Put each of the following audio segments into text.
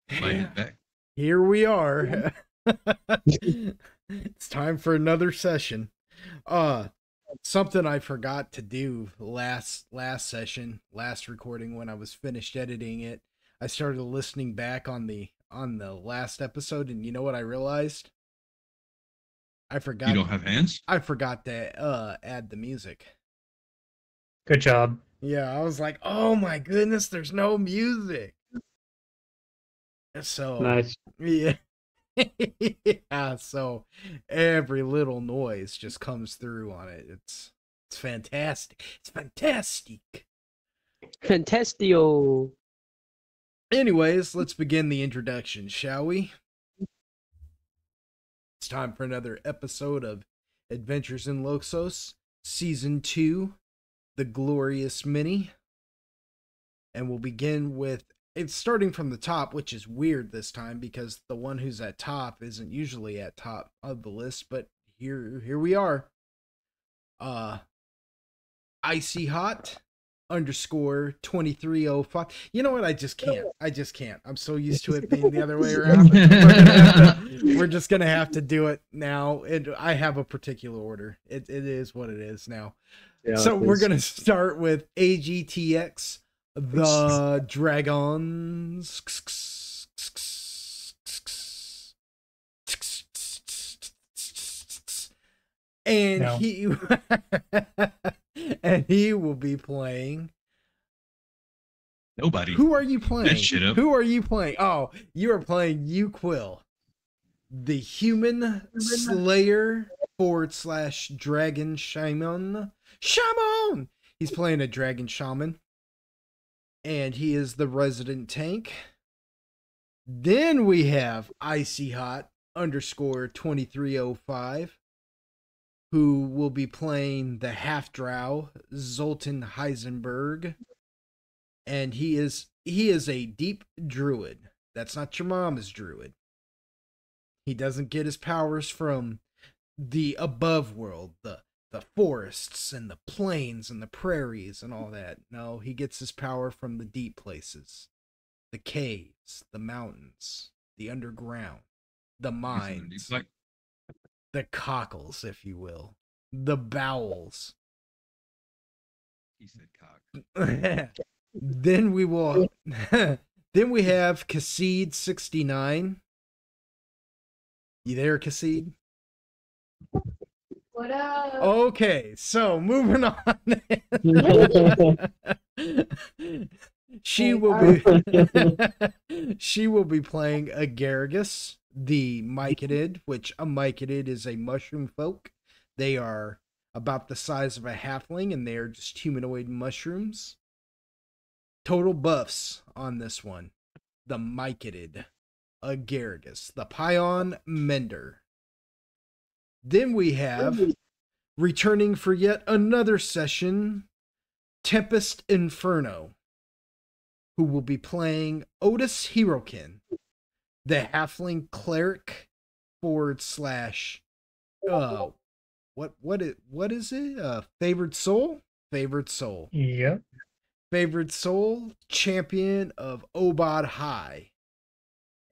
Invited back. Here we are. It's time for another session. Something I forgot to do last session, last recording when I was finished editing it. I started listening back on the last episode, and you know what I realized? I You forgot don't have hands? I forgot to add the music. Good job. Yeah, I was like, "Oh my goodness, there's no music." So Nice. yeah. Yeah, so every little noise just comes through on it. It's fantastic. It's fantastic. Fantastio. Anyways, let's begin the introduction, shall we? It's time for another episode of Adventures in Loxos, Season 2, The Glorious Mini. And we'll begin with, it's starting from the top, which is weird this time because the one who's at top isn't usually at top of the list, but here we are. Icy Hot _ 2305. You know what? I just can't. I'm so used to it being the other way around. We're just gonna have to do it now. I have a particular order. It is what it is now. Yeah, so we're gonna start with AGTX, the Dragons. And No. he will be playing. Nobody. Who are you playing? That shit up. Who are you playing? Oh, you are playing Uquill, the human slayer / dragon shaman. Shaman! He's playing a dragon shaman. And he is the resident tank. Then we have Icy Hot _ 2305. Who will be playing the half-drow Zoltan Heisenberg. And he is a deep druid. That's not your mama's druid. He doesn't get his powers from the above world, the forests and the plains and the prairies and all that. No, he gets his power from the deep places. The caves, the mountains, the underground, the mines. The cockles, if you will. The bowels. He said cock. Then we will then we have Kassid 69. You there, Kassid? What up? Okay, so moving on. She will be playing Agargus, the Myconid, which a Myconid is a mushroom folk. They are about the size of a halfling, and they are just humanoid mushrooms. Total buffs on this one. The Myconid, Agargus, the Pion Mender. Then we have, returning for yet another session, Tempest Inferno, who will be playing Otis Hirokin, the halfling cleric / what is it? Favored soul? Favored soul. Yep. Favored soul, champion of Obod High.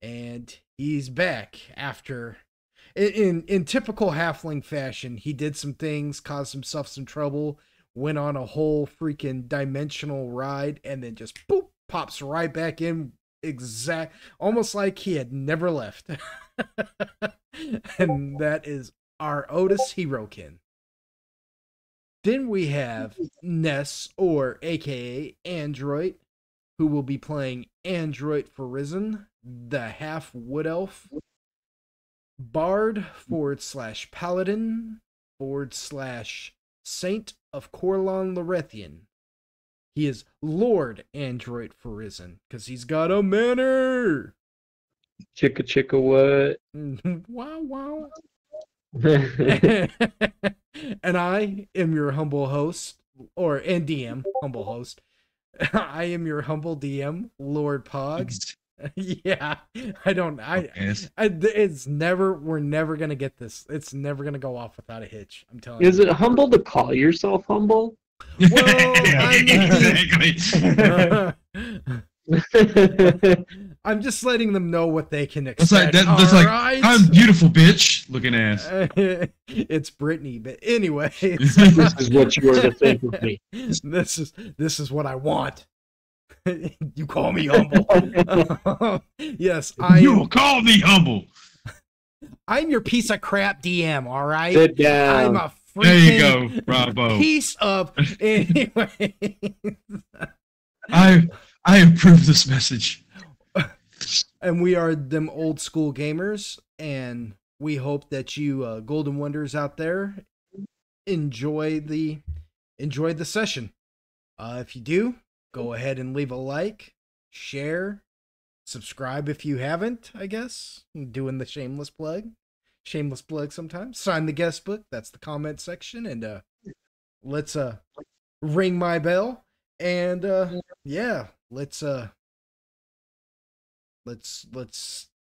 And he's back after, in typical halfling fashion, he did some things, caused himself some trouble, went on a whole freaking dimensional ride, and then just boop, pops right back in, almost like he had never left. And that is our Otis Hirokin. Then we have Ness, or aka Android, who will be playing Android for Risen, the half wood elf. Bard / Paladin / Saint of Corlon Lorethian. He is Lord Android for Risen, because he's got a manor. Chicka what? Wow, wow. And I am your humble host, and DM, humble host. I am your humble DM, Lord Pog. Yeah, we're never gonna get this. It's never gonna go off without a hitch. I'm telling you. Is it humble to call yourself humble? Well, Exactly. I'm just letting them know what they can That's like expect. that's like alright? I'm beautiful, bitch. Looking ass. It's Brittany, but anyway, This is what you are to think of me. this is what I want. You call me humble. Yes, You will call me humble. I'm your piece of crap DM. All right, Sit down. I'm a freaking There you go, Bravo. piece of anyway. I approve this message. And we are them old school gamers, and we hope that you golden wonders out there enjoy the session. If you do, go ahead and leave a like, share, subscribe if you haven't. I guess I'm doing the shameless plug sometimes. Sign the guest book, that's the comment section, and let's ring my bell, and yeah, let's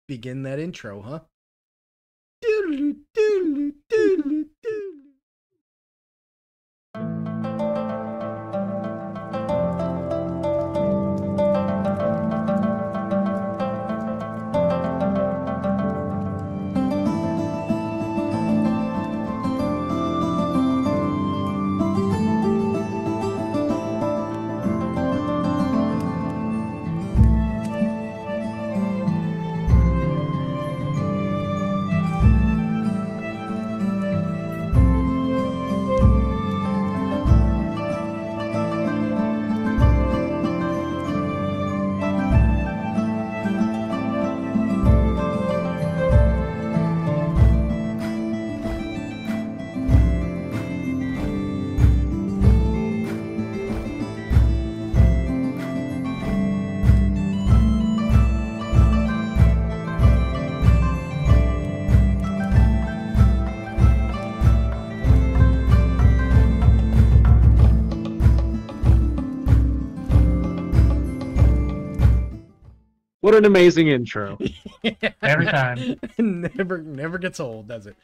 begin that intro, huh? Doodaloo, doodaloo, doodaloo, doodaloo. What an amazing intro. Every time. never gets old, does it?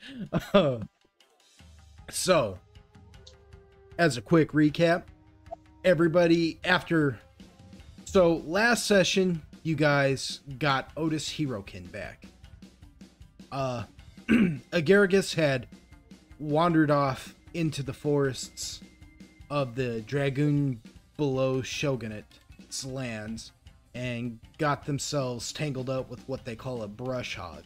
So, as a quick recap, everybody so last session you guys got Otis Hirokin back. Agaragis had wandered off into the forests of the Dragoon below Shogunate's lands and got themselves tangled up with what they call a brush hog.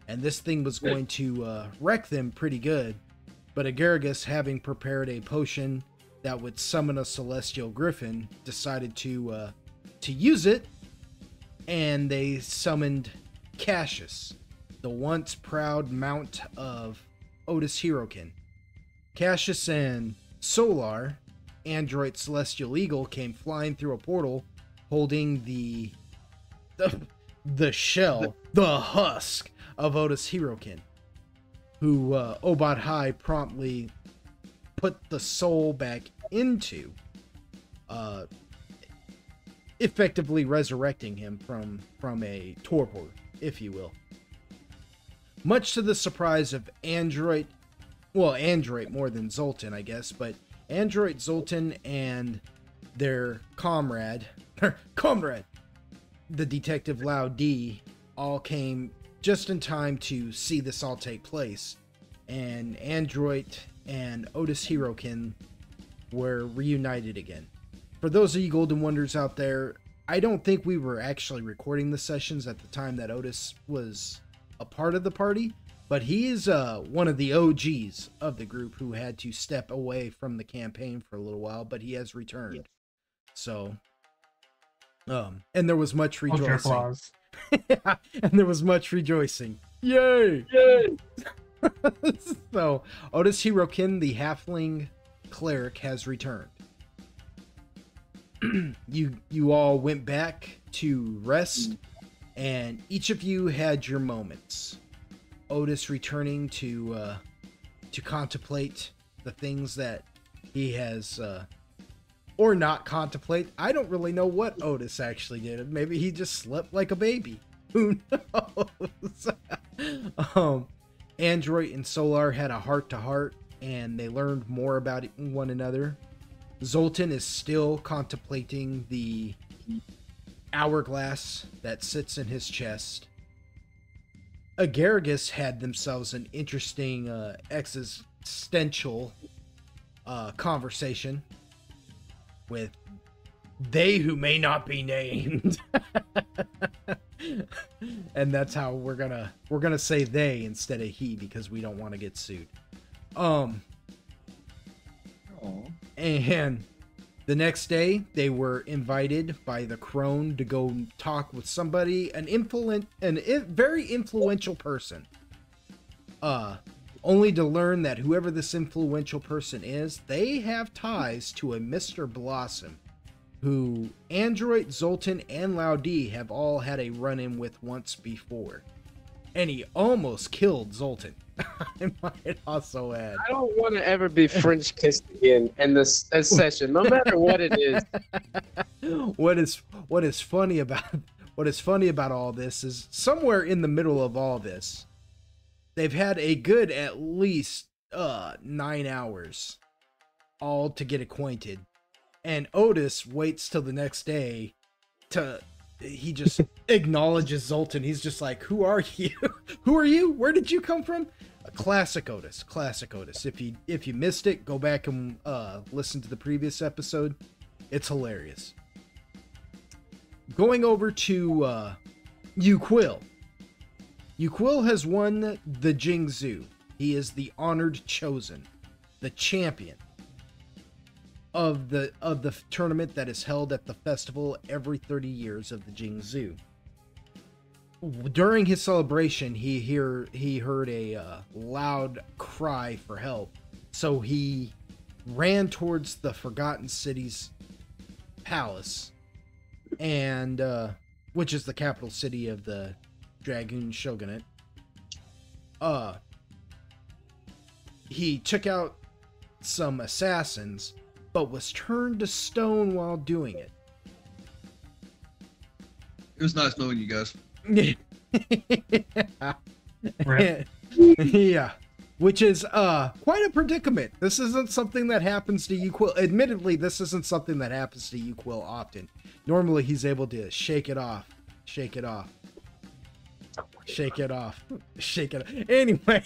And this thing was going to wreck them pretty good, but Agaragis, having prepared a potion that would summon a celestial griffin, decided to use it, and they summoned Cassius, the once proud mount of Otis Hirokin. Cassius and Solar, Android Celestial Eagle, came flying through a portal holding the shell, the husk of Otis Hirokin, who Obot High promptly put the soul back into, effectively resurrecting him from a torpor, if you will. Much to the surprise of Android more than Zoltan, I guess, but Android, Zoltan, and their comrade, the detective Lao D, all came just in time to see this all take place, and Android and Otis Hirokin were reunited again. For those of you Golden Wonders out there, I don't think we were actually recording the sessions at the time that Otis was a part of the party, but he is one of the OGs of the group who had to step away from the campaign for a little while, but he has returned. So, and there was much rejoicing. Applause. And there was much rejoicing. Yay! Yay! So, Otis Hirokin, the halfling cleric, has returned. You all went back to rest, and each of you had your moments. Otis returning to contemplate the things that he has, or not contemplate. I don't really know what Otis actually did. Maybe he just slept like a baby. Who knows? Android and Solar had a heart-to-heart, and they learned more about one another. Zoltan is still contemplating the hourglass that sits in his chest. Agaragis had themselves an interesting existential conversation with they who may not be named. And that's how we're gonna say they instead of he, because we don't want to get sued. And the next day they were invited by the crone to go talk with somebody, very influential person, only to learn that whoever this influential person is, they have ties to a Mr. Blossom, who Android, Zoltan, and Laudi have all had a run-in with once before. And he almost killed Zoltan. I might also add. I don't want to ever be French kissed again in this session, no matter what it is. What is funny about all this is somewhere in the middle of all this, they've had a good at least 9 hours all to get acquainted. And Otis waits till the next day he just acknowledges Zoltan. He's just like, who are you? Who are you? Where did you come from? Classic Otis. If you missed it, go back and listen to the previous episode. It's hilarious. Going over to Uquill. Uquill has won the Jingzhou. He is the honored chosen, the champion of the tournament that is held at the festival every 30 years of the Jingzhou. During his celebration, he heard a loud cry for help, so he ran towards the Forgotten City's palace, and which is the capital city of the Dragoon Shogunate. He took out some assassins, but was turned to stone while doing it. It was nice knowing you guys. Yeah, which is quite a predicament. This isn't something that happens to Uquill. Admittedly, this isn't something that happens to Uquill often. Normally, he's able to shake it off. Anyway.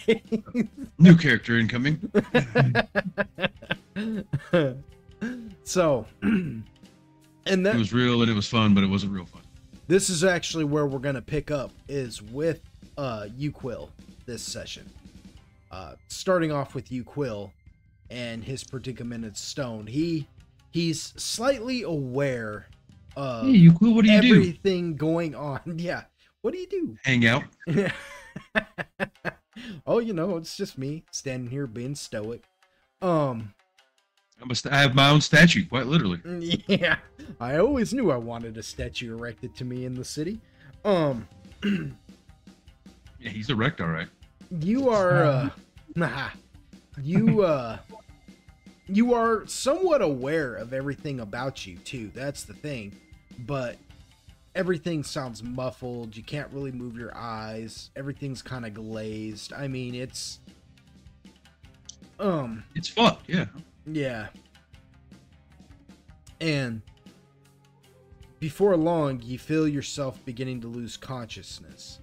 New character incoming. So, and that It was real and it was fun, but it wasn't real fun. This is actually where we're going to pick up, is with Uquill this session. Starting off with Uquill and his predicament at Stone. He's slightly aware of Hey, Uquill, what do you do? everything going on. Yeah. What do you do? Hang out. Oh, it's just me standing here being stoic. I have my own statue, quite literally. Yeah, I always knew I wanted a statue erected to me in the city. Yeah, he's erect, all right. You are, you are somewhat aware of everything about you too. That's the thing, but everything sounds muffled. You can't really move your eyes. Everything's kind of glazed. I mean, it's fucked, yeah. Yeah. And before long, you feel yourself beginning to lose consciousness.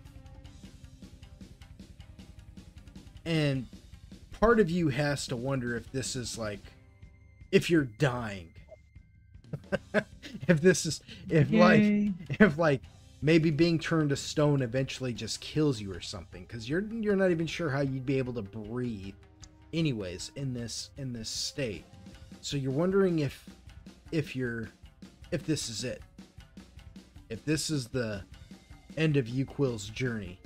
And part of you has to wonder if this is like, if you're dying. if maybe being turned to stone eventually just kills you or something, because you're not even sure how you'd be able to breathe anyways in this state. So you're wondering if this is it, if this is the end of Uquill's journey,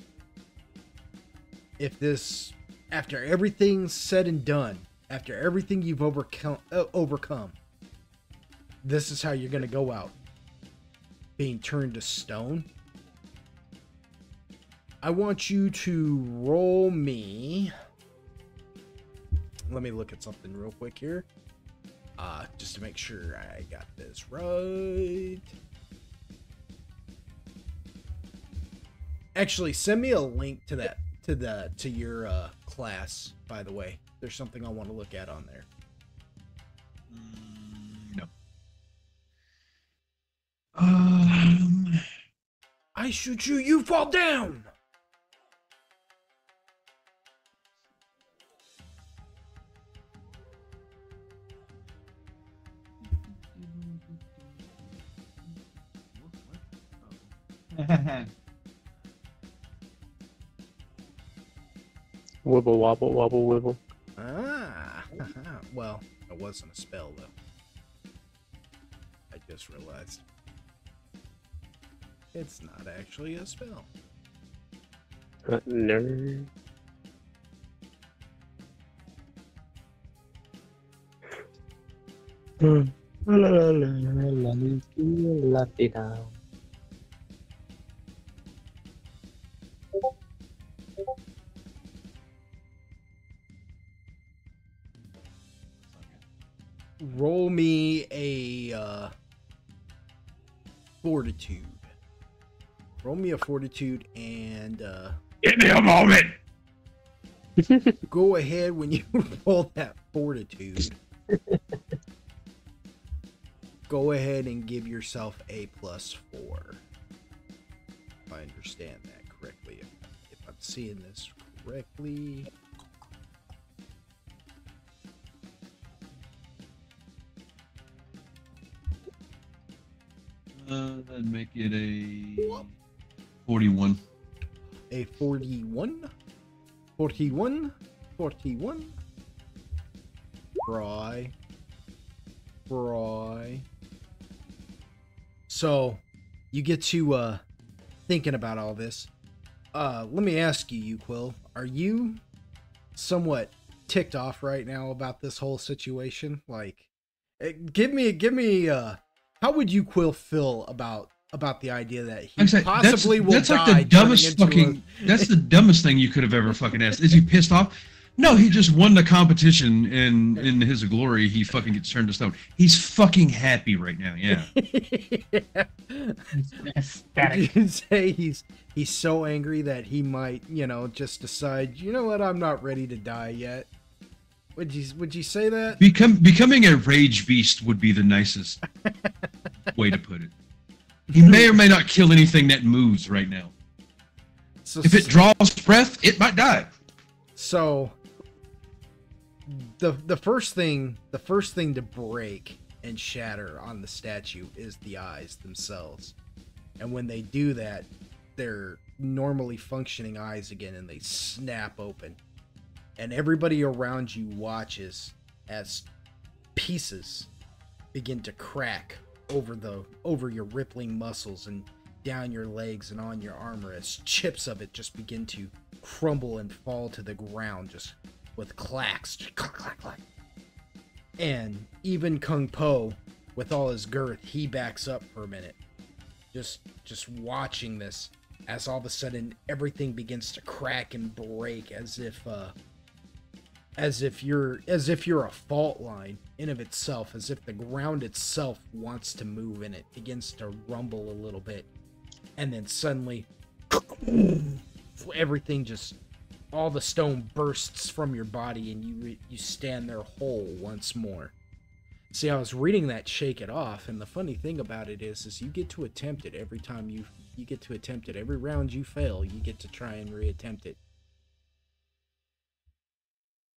if this, after everything's said and done, after everything you've overcome, this is how you're gonna go out, being turned to stone. I want you to roll me. Let me look at something real quick here. Just to make sure I got this right. Actually, send me a link to that, to your class, by the way. There's something I want to look at on there. No. I shoot you, you fall down. Wibble wobble wobble wibble. Ah, well, it wasn't a spell though. I just realized it's not actually a spell. Nerd. Roll me a fortitude. Roll me a fortitude and Give me a moment. go ahead when you roll that fortitude. Go ahead and give yourself a +4. If I understand that correctly. If I'm seeing this correctly. That'd make it a 41. A 41? 41? 41? Fry. So, you get to, thinking about all this. Let me ask you, Quill, are you somewhat ticked off right now about this whole situation? Like, give me, how would you, Quill, feel about the idea that he Like I said, possibly will that's die? like the dumbest turning into fucking. That's the dumbest thing you could have ever fucking asked. Is he pissed off? No, he just won the competition, and in his glory, he fucking gets turned to stone. He's fucking happy right now. Yeah. Ecstatic. You say he's so angry that he might, just decide, you know what, I'm not ready to die yet. Would you say that? Becoming a rage beast would be the nicest way to put it. He may or may not kill anything that moves right now. So, If it draws breath, it might die. So the first thing to break and shatter on the statue is the eyes themselves. And when they do that, they're normally functioning eyes again and they snap open. And everybody around you watches as pieces begin to crack over your rippling muscles and down your legs and on your armor as chips of it just begin to crumble and fall to the ground just with clacks. Clack, clack, clack. And even Kung Po, with all his girth, he backs up for a minute. Just watching this as all of a sudden everything begins to crack and break as if you're a fault line in of itself, as if the ground itself wants to move and it begins to rumble a little bit. And then suddenly everything just, all the stone bursts from your body and you stand there whole once more. See, I was reading that Shake It Off, and the funny thing about it is you get to attempt it every time you get to attempt it. Every round you fail, you get to try and reattempt it.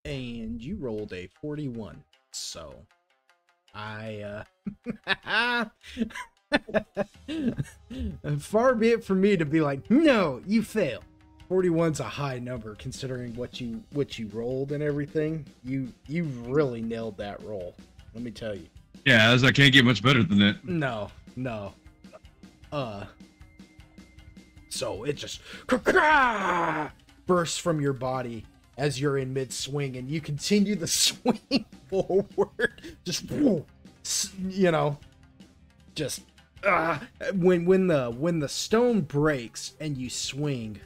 And you rolled a 41. So, far be it from me to be like, no, you fail. 41's a high number considering what you rolled and everything. You really nailed that roll. Let me tell you. Yeah, as I can't get much better than that. No. So it just bursts from your body as you're in mid swing, and you continue the swing forward. Just when the stone breaks and you swing,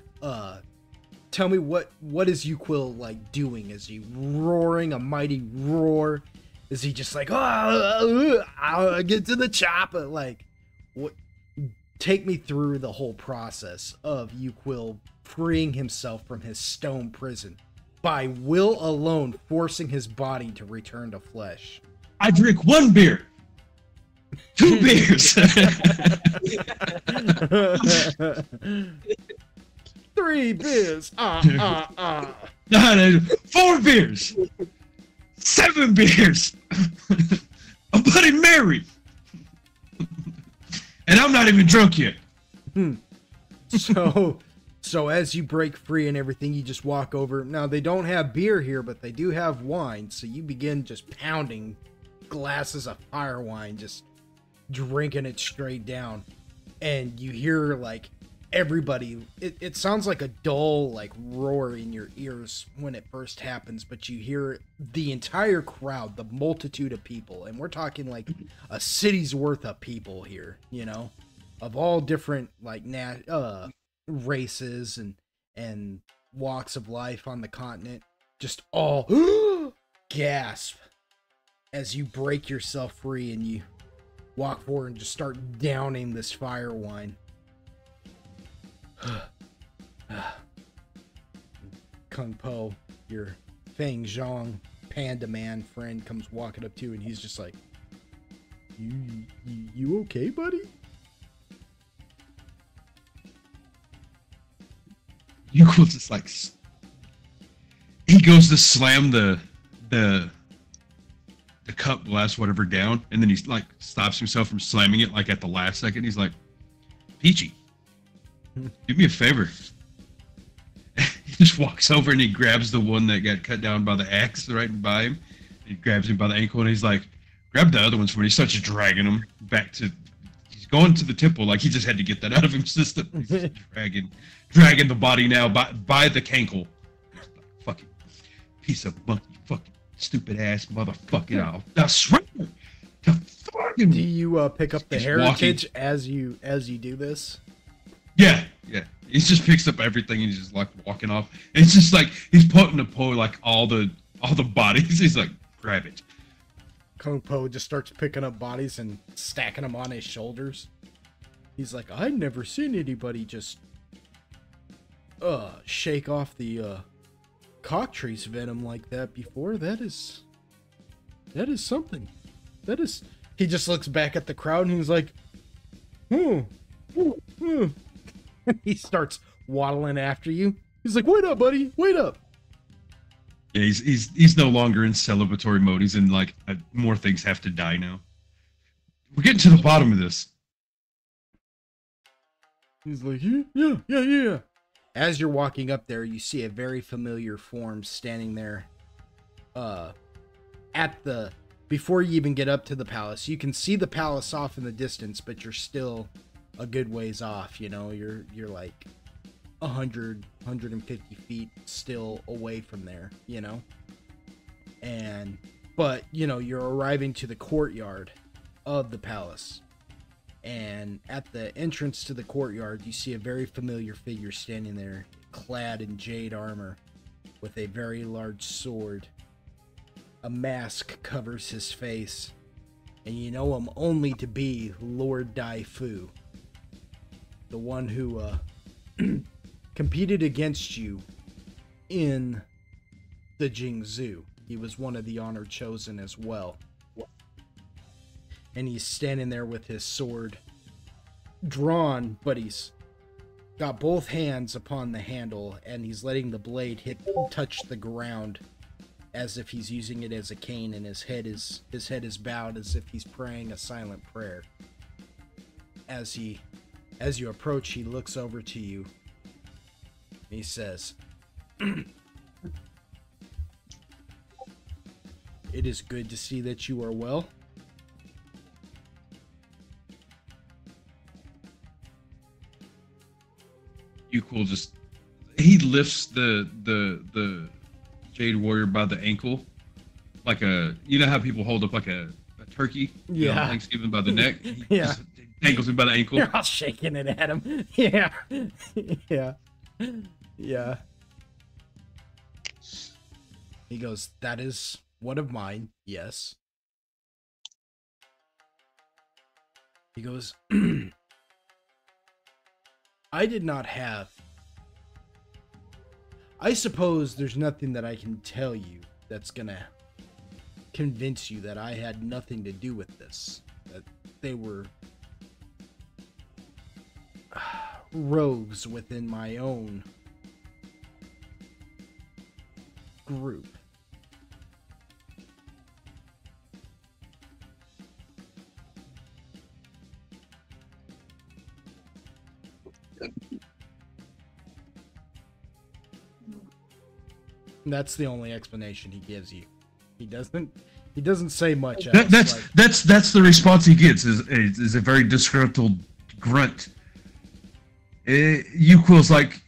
tell me what is Uquill like doing? Is he roaring a mighty roar? Is he just like, I'll get to the chopper? Like, what? Take me through the whole process of Uquill freeing himself from his stone prison by will alone, forcing his body to return to flesh. I drink one beer. 2 beers. 3 beers. No, 4 beers. 7 beers. A Bloody Mary. And I'm not even drunk yet. So as you break free and everything, you just walk over. Now, they don't have beer here, but they do have wine. So you begin just pounding glasses of fire wine, just drinking it straight down. And you hear, like, everybody. It sounds like a dull, like, roar in your ears when it first happens. But you hear the entire crowd, the multitude of people. And we're talking, like, a city's worth of people here, you know? Of all different, like, races and walks of life on the continent, just all gasp as you break yourself free and you walk forward and just start downing this fire wine. Kung Po, your Feng Zhang panda man friend, comes walking up to you and he's just like, you okay, buddy? You will just like, he goes to slam the cup, glass, whatever down, and then he's like stops himself from slamming it like at the last second. He's like, Peachy, do me a favor. He just walks over and he grabs the one that got cut down by the axe right by him. He grabs him by the ankle and he's like, grab the other ones for me. He starts dragging him back to. He's going to the temple like he just had to get that out of his system. He's just dragging the body now by the cankle. Fucking piece of monkey, fucking stupid ass motherfucking. I swear to fucking. Do you pick up the heritage walking. as you do this? Yeah. He just picks up everything and he's just like walking off. And it's just like he's putting to pull like all the bodies. He's like, grab it. Kung Po just starts picking up bodies and stacking them on his shoulders. He's like, I've never seen anybody just shake off the cockatrice venom like that before. That is something. He just looks back at the crowd and he's like, He starts waddling after you. He's like, wait up, buddy, wait up. Yeah, he's no longer in celebratory mode. He's in like more things have to die now. We're getting to the bottom of this. He's like, yeah. As you're walking up there, you see a very familiar form standing there. Before you even get up to the palace, you can see the palace off in the distance, but you're still a good ways off. You know, you're like 150 feet still away from there, you know. But you know, you're arriving to the courtyard of the palace, and at the entrance to the courtyard you see a very familiar figure standing there, clad in jade armor with a very large sword. A mask covers his face, and you know him only to be Lord Dai Fu, the one who competed against you in the Jingzhou. He was one of the honored chosen as well. And he's standing there with his sword drawn, but he's got both hands upon the handle, and he's letting the blade touch the ground as if he's using it as a cane, and his head is bowed as if he's praying a silent prayer. As you approach, he looks over to you. He says, "It is good to see that you are well." Cool. Just he lifts the Jade Warrior by the ankle, like you know how people hold up like a turkey, yeah, on Thanksgiving by the neck. Yeah, just dangles him by the ankle. You're all shaking it at him. Yeah, yeah. He goes, "That is one of mine. Yes." He goes, "I did not have. I suppose there's nothing that I can tell you that's gonna convince you that I had nothing to do with this. they were rogues within my own group. That's the only explanation he gives you. He doesn't say much else. That's the response he gets is a very disgruntled grunt. Uquil's like,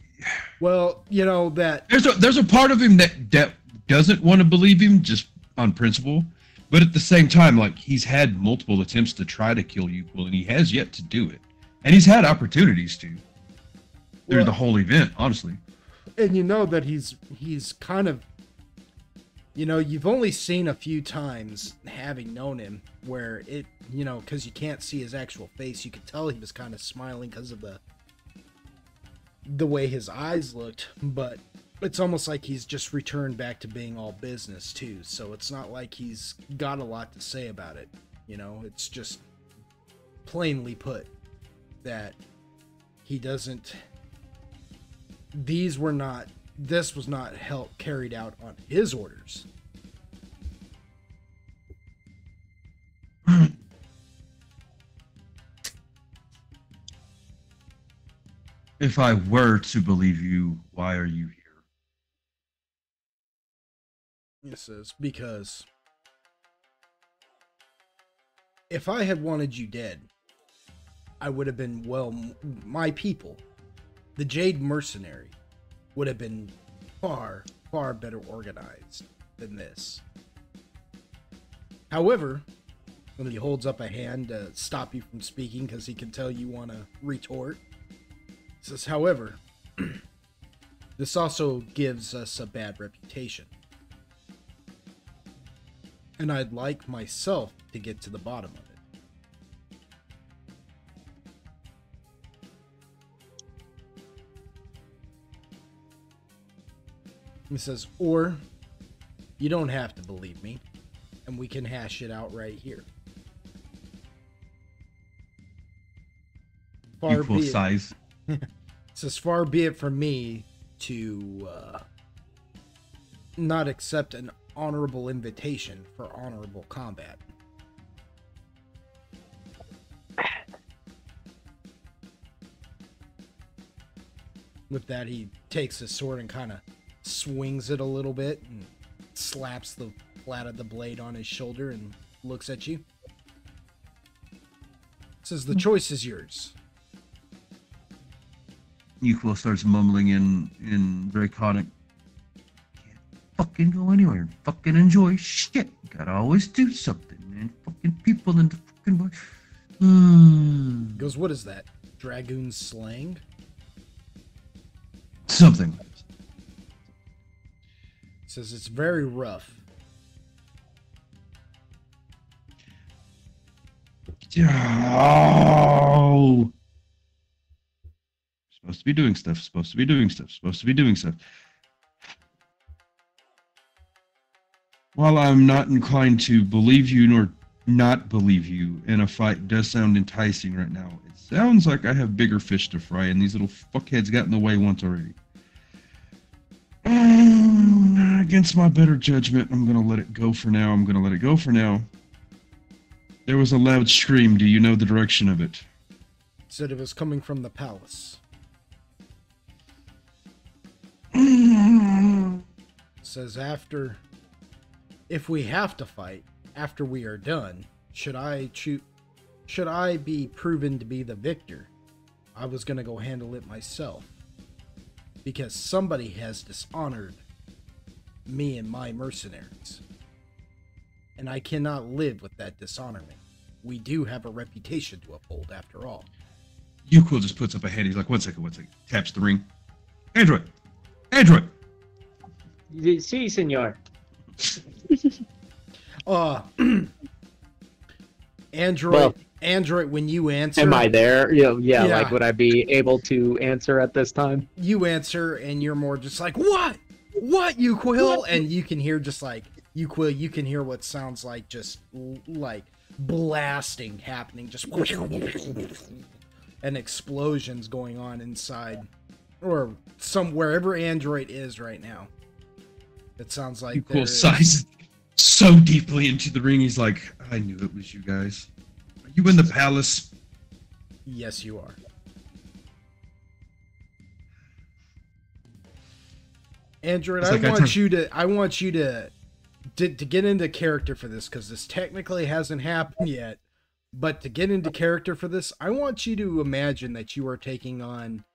well, you know that there's a part of him that doesn't want to believe him just on principle, but at the same time, like, he's had multiple attempts to try to kill Uquil, and he has yet to do it, and he's had opportunities to through the whole event, honestly. And you know that he's kind of, you know, you've only seen a few times, having known him, where it, you know, because you can't see his actual face, you could tell he was kind of smiling because of the way his eyes looked, but it's almost like he's just returned back to being all business too, so it's not like he's got a lot to say about it, you know, it's just plainly put that he doesn't, this was not carried out on his orders. If I were to believe you, why are you here? He says, because if I had wanted you dead, I would have been, well, my people, the Jade Mercenary, would have been far, far better organized than this. However, when he holds up a hand to stop you from speaking because he can tell you want to retort, he says, however, this also gives us a bad reputation. And I'd like myself to get to the bottom of it. He says, or you don't have to believe me, and we can hash it out right here. Equal size. Says, far be it from me to not accept an honorable invitation for honorable combat. With that, he takes his sword and kind of swings it a little bit and slaps the flat of the blade on his shoulder and looks at you. Says, the choice is yours. Uquil starts mumbling in Draconic. Can't fucking go anywhere. Fucking enjoy shit. Gotta always do something, man. Fucking people in the fucking... He goes, what is that? Dragoon slang? Something like this. Says it's very rough. Oh! Supposed to be doing stuff. Supposed to be doing stuff. Supposed to be doing stuff. While I'm not inclined to believe you nor not believe you, and a fight does sound enticing right now, it sounds like I have bigger fish to fry, and these little fuckheads got in the way once already. Against my better judgment, I'm gonna let it go for now. There was a loud scream. Do you know the direction of it? Said it was coming from the palace. Says if we have to fight, after we are done, should I be proven to be the victor, I was gonna go handle it myself. Because somebody has dishonored me and my mercenaries. And I cannot live with that dishonorment. We do have a reputation to uphold, after all. Uquil just puts up a hand. He's like, one second. Taps the ring. Android! Si, senor. Android, when you answer... Am I there? Yeah, like, would I be able to answer at this time? You answer, and you're more just like, what? What, Uquil? And you can hear just like, Uquil, you can hear what sounds like just like blasting happening, just and explosions going on inside, or wherever Android is right now. It sounds like Equal size so deeply into the ring. He's like, I knew it was you guys. Are you in the palace? Yes, you are. Android, It's like I want you to get into character for this, because this technically hasn't happened yet. But to get into character for this, I want you to imagine that you are taking on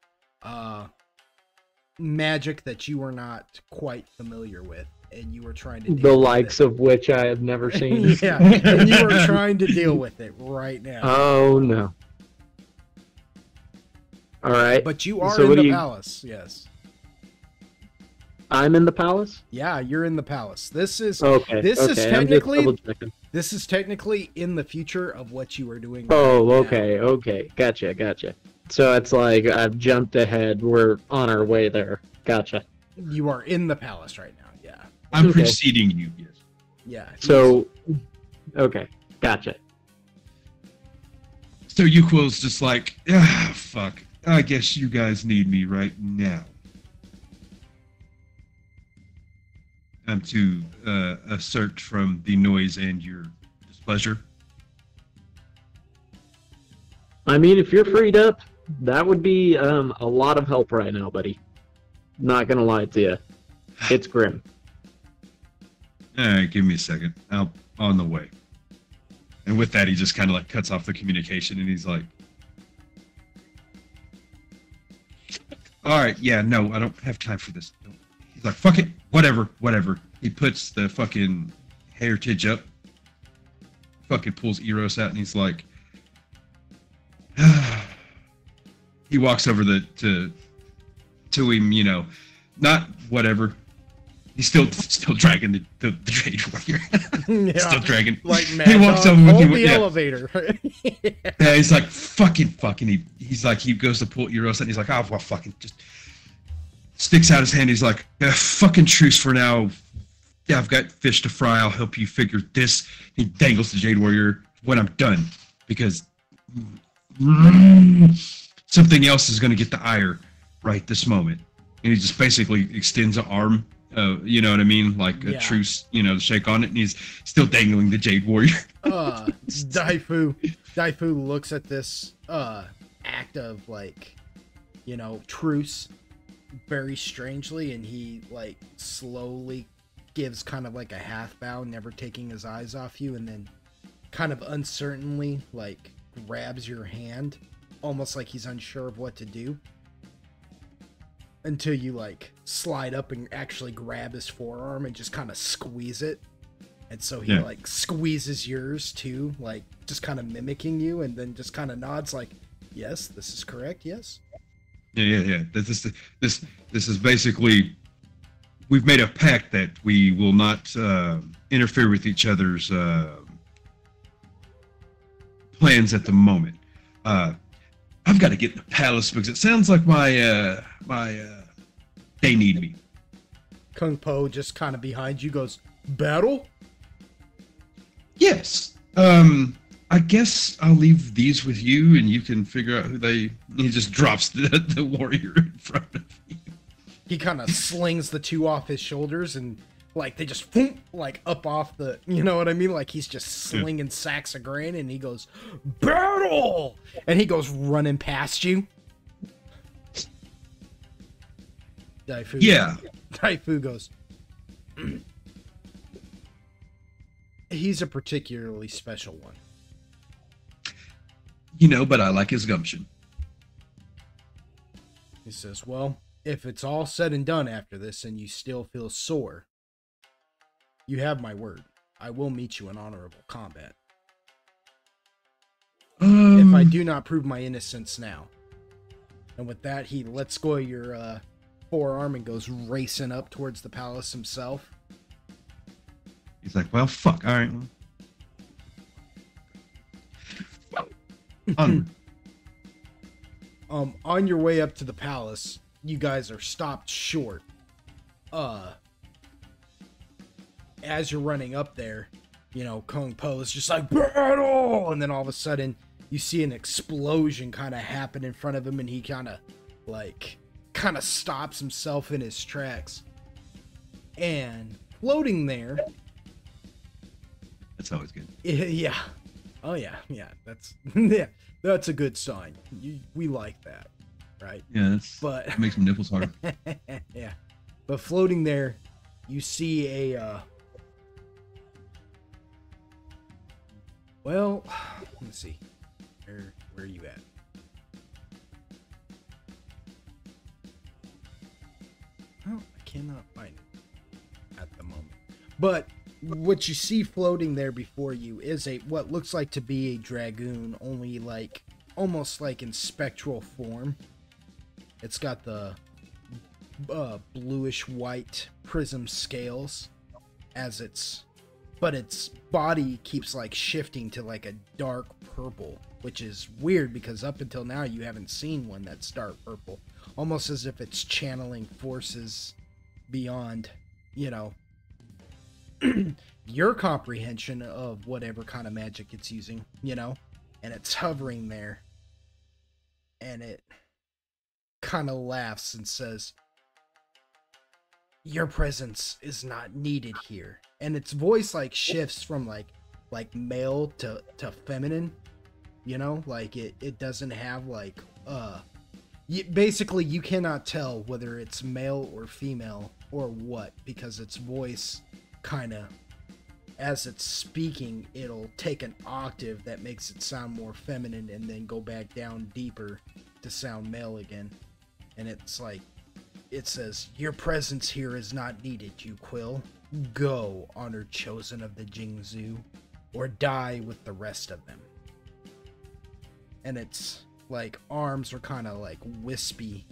magic that you are not quite familiar with, and you are trying to The likes of which I have never seen. yeah, and you are trying to deal with it right now. Oh no. All right. But you are So in the palace, yes. I'm in the palace? Yeah, you're in the palace. This is Okay. This is I'm just technically double-checking. this is technically in the future of what you are doing. Oh, right okay. Gotcha. So it's like I've jumped ahead. We're on our way there. Gotcha. now. You are in the palace right now. Yeah. I'm Okay. preceding you, yes. Yeah. So, okay. Gotcha. So Yuquil's just like, ah, fuck. I guess you guys need me right now. I'm to assert from the noise and your displeasure. I mean, if you're freed up, that would be a lot of help right now, buddy. Not gonna lie to you. It's grim. All right, give me a second. I'll on the way. And with that, he just kind of like cuts off the communication, and he's like, "All right, yeah, no, I don't have time for this." He's like, "Fuck it, whatever." He puts the fucking heritage up, fucking pulls Eros out, and he's like, he walks over to him, you know, not whatever. He's still dragging the Jade Warrior. Yeah. Still dragging. Like Mad He walks Dog, over with hold him. the Yeah. elevator. Yeah, he's like fucking. He's like, he goes to pull Eros, and he's like, oh well, fucking just sticks out his hand. He's like, fucking truce for now. Yeah, I've got fish to fry. I'll help you figure this. He dangles the Jade Warrior when I'm done, because something else is going to get the ire right this moment. And he just basically extends an arm, you know what I mean? Like a truce, you know, shake on it, and he's still dangling the Jade Warrior. Daifu looks at this act of, like, you know, truce very strangely, and he like slowly gives kind of like a half bow, never taking his eyes off you, and then kind of uncertainly like grabs your hand, almost like he's unsure of what to do, until you like slide up and actually grab his forearm and just kind of squeeze it. And so he like squeezes yours too, like just kind of mimicking you, and then just kind of nods like, yes, this is correct. Yes. Yeah. This is basically, we've made a pact that we will not interfere with each other's plans at the moment. I've got to get in the palace because it sounds like my they need me. Kung Po just kind of behind you goes, battle? Yes. I guess I'll leave these with you, and you can figure out who they. He just drops the warrior in front of you. He kind of slings the two off his shoulders, and like they just like up off the. You know what I mean? Like he's just slinging sacks of grain, and he goes, battle! And he goes running past you. Daifu. Yeah. Daifu goes. He's a particularly special one. You know, but I like his gumption. He says, well, if it's all said and done after this and you still feel sore, you have my word. I will meet you in honorable combat. If I do not prove my innocence now. And with that, he lets go of your forearm and goes racing up towards the palace himself. He's like, well, fuck, all right. On your way up to the palace, you guys are stopped short. As you're running up there, you know, Kung Po is just like, battle! And then all of a sudden, you see an explosion kind of happen in front of him, and he kind of stops himself in his tracks. And floating there... That's always good. Yeah. Oh, yeah. Yeah, yeah, that's a good sign. We like that, right? Yeah, that makes my nipples harder. Yeah. But floating there, you see a... Well, let me see. Where are you at? Oh, I cannot find it at the moment. But what you see floating there before you is what looks like to be a dragoon, only like almost like in spectral form. It's got the bluish white prism scales but its body keeps like shifting to like a dark purple, which is weird because up until now you haven't seen one that's dark purple, almost as if it's channeling forces beyond, you know, your comprehension of whatever kind of magic it's using, you know. And it's hovering there, and it kind of laughs and says, "Your presence is not needed here." And its voice like shifts from like male to feminine, you know, like it doesn't have like basically you cannot tell whether it's male or female or what, because its voice kind of, as it's speaking, it'll take an octave that makes it sound more feminine and then go back down deeper to sound male again. And it's like, it says, "Your presence here is not needed, you Quill. Go, honored chosen of the Jingzhu, or die with the rest of them." And its like arms are kind of like wispy,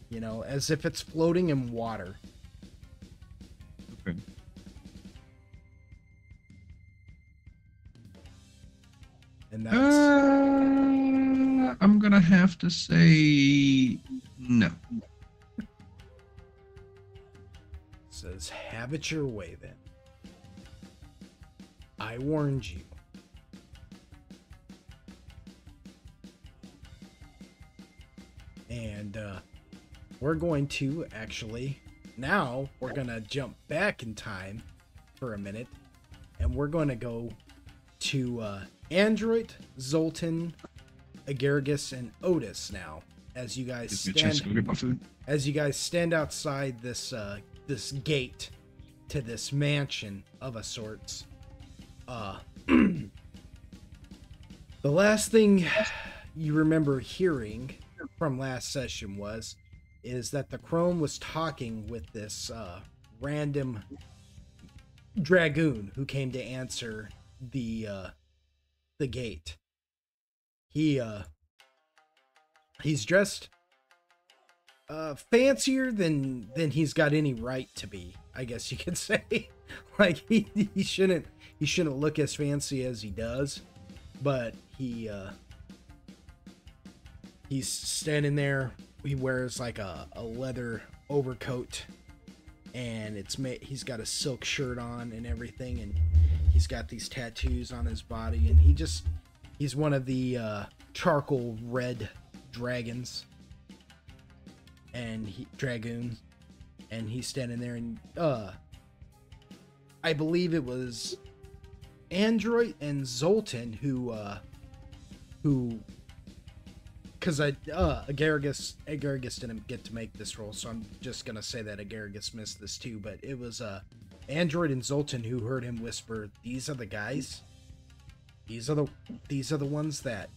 you know, as if it's floating in water. Okay. And that's... I'm gonna have to say no. Says, "Have it your way then. I warned you." And we're going to actually, now we're gonna jump back in time for a minute, and we're going to go to Android, Zoltan, Agargus, and Otis now, as you guys stand outside this this gate to this mansion of a sorts. The last thing you remember hearing from last session is that the Crone was talking with this random dragoon who came to answer the gate. He's dressed fancier than he's got any right to be, I guess you could say. Like he shouldn't look as fancy as he does, but he's standing there. He wears like a leather overcoat, and he's got a silk shirt on and everything, and he's got these tattoos on his body, and he's one of the charcoal red dragons. And dragoon, and he's standing there, and I believe it was Android and Zoltan who because Agargus didn't get to make this roll, so I'm just gonna say that Agargus missed this too. But it was Android and Zoltan who heard him whisper, "These are the guys. These are the ones that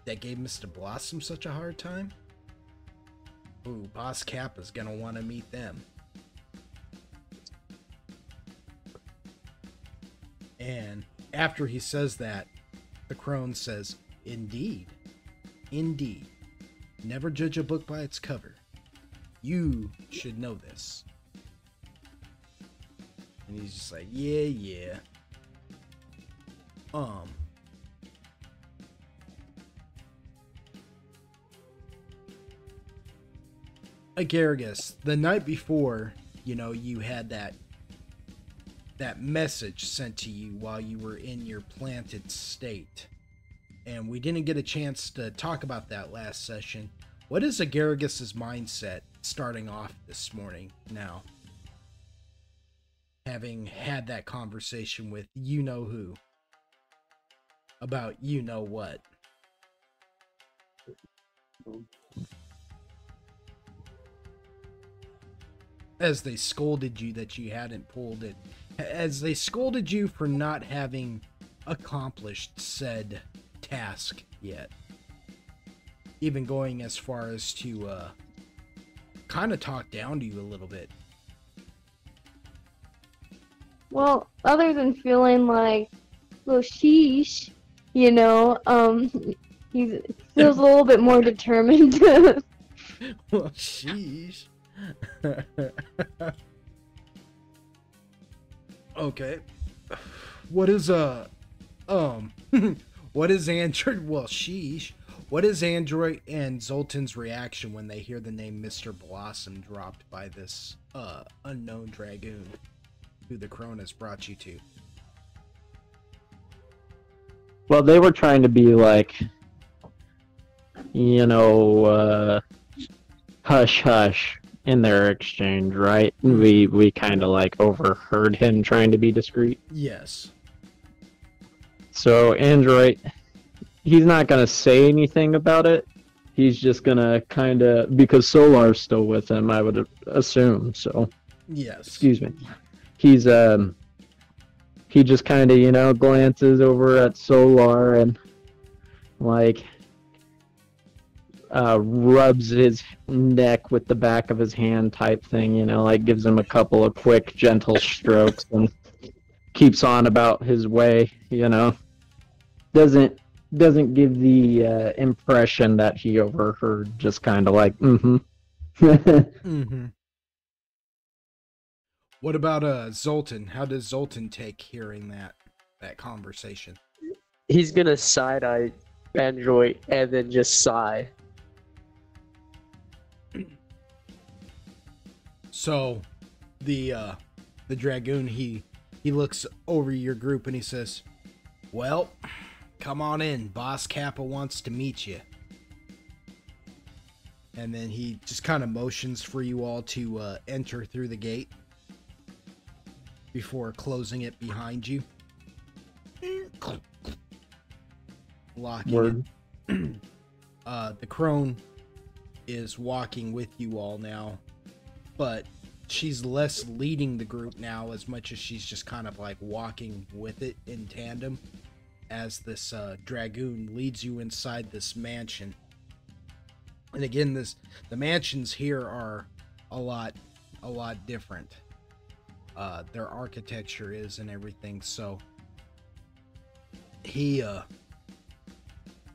gave Mr. Blossom such a hard time. Ooh, Boss Cap is gonna want to meet them." And after he says that, the Crone says, "Indeed. Indeed. Never judge a book by its cover. You should know this." And he's just like, yeah. Agargus, the night before, you know, you had that that message sent to you while you were in your planted state. And we didn't get a chance to talk about that last session. What is Agaragus's mindset starting off this morning now? Having had that conversation with you-know-who about you-know-what. As they scolded you that you hadn't pulled it. As they scolded you for not having accomplished said task yet. Even going as far as to kind of talk down to you a little bit. Well, other than feeling like, well, sheesh, he feels a little bit more determined. Well, sheesh. Okay. What is what is Android? Well, sheesh. What is Android and Zoltan's reaction when they hear the name Mr. Blossom dropped by this unknown dragoon who the crone has brought you to? Well, they were trying to be like, hush hush in their exchange, right? We kind of like overheard him trying to be discreet. Yes. So Android, he's not gonna say anything about it. He's just gonna kind of, because Solar's still with him, I would assume. So yes. Excuse me. He's he just kind of glances over at Solar and like rubs his neck with the back of his hand type thing, like gives him a couple of quick gentle strokes and keeps on about his way, doesn't give the impression that he overheard, just kind of like Mm-hmm. What about Zoltan? How does Zoltan take hearing that conversation? He's gonna side-eye Android and then just sigh. So, the dragoon, he looks over your group and he says, "Well, come on in. Boss Kappa wants to meet you." And then he just kind of motions for you all to enter through the gate before closing it behind you. Locking Word. it. The crone is walking with you all now, but she's less leading the group now as much as she's just kind of like walking with it in tandem as this dragoon leads you inside this mansion. And again, the mansions here are a lot different. Their architecture is and everything. So he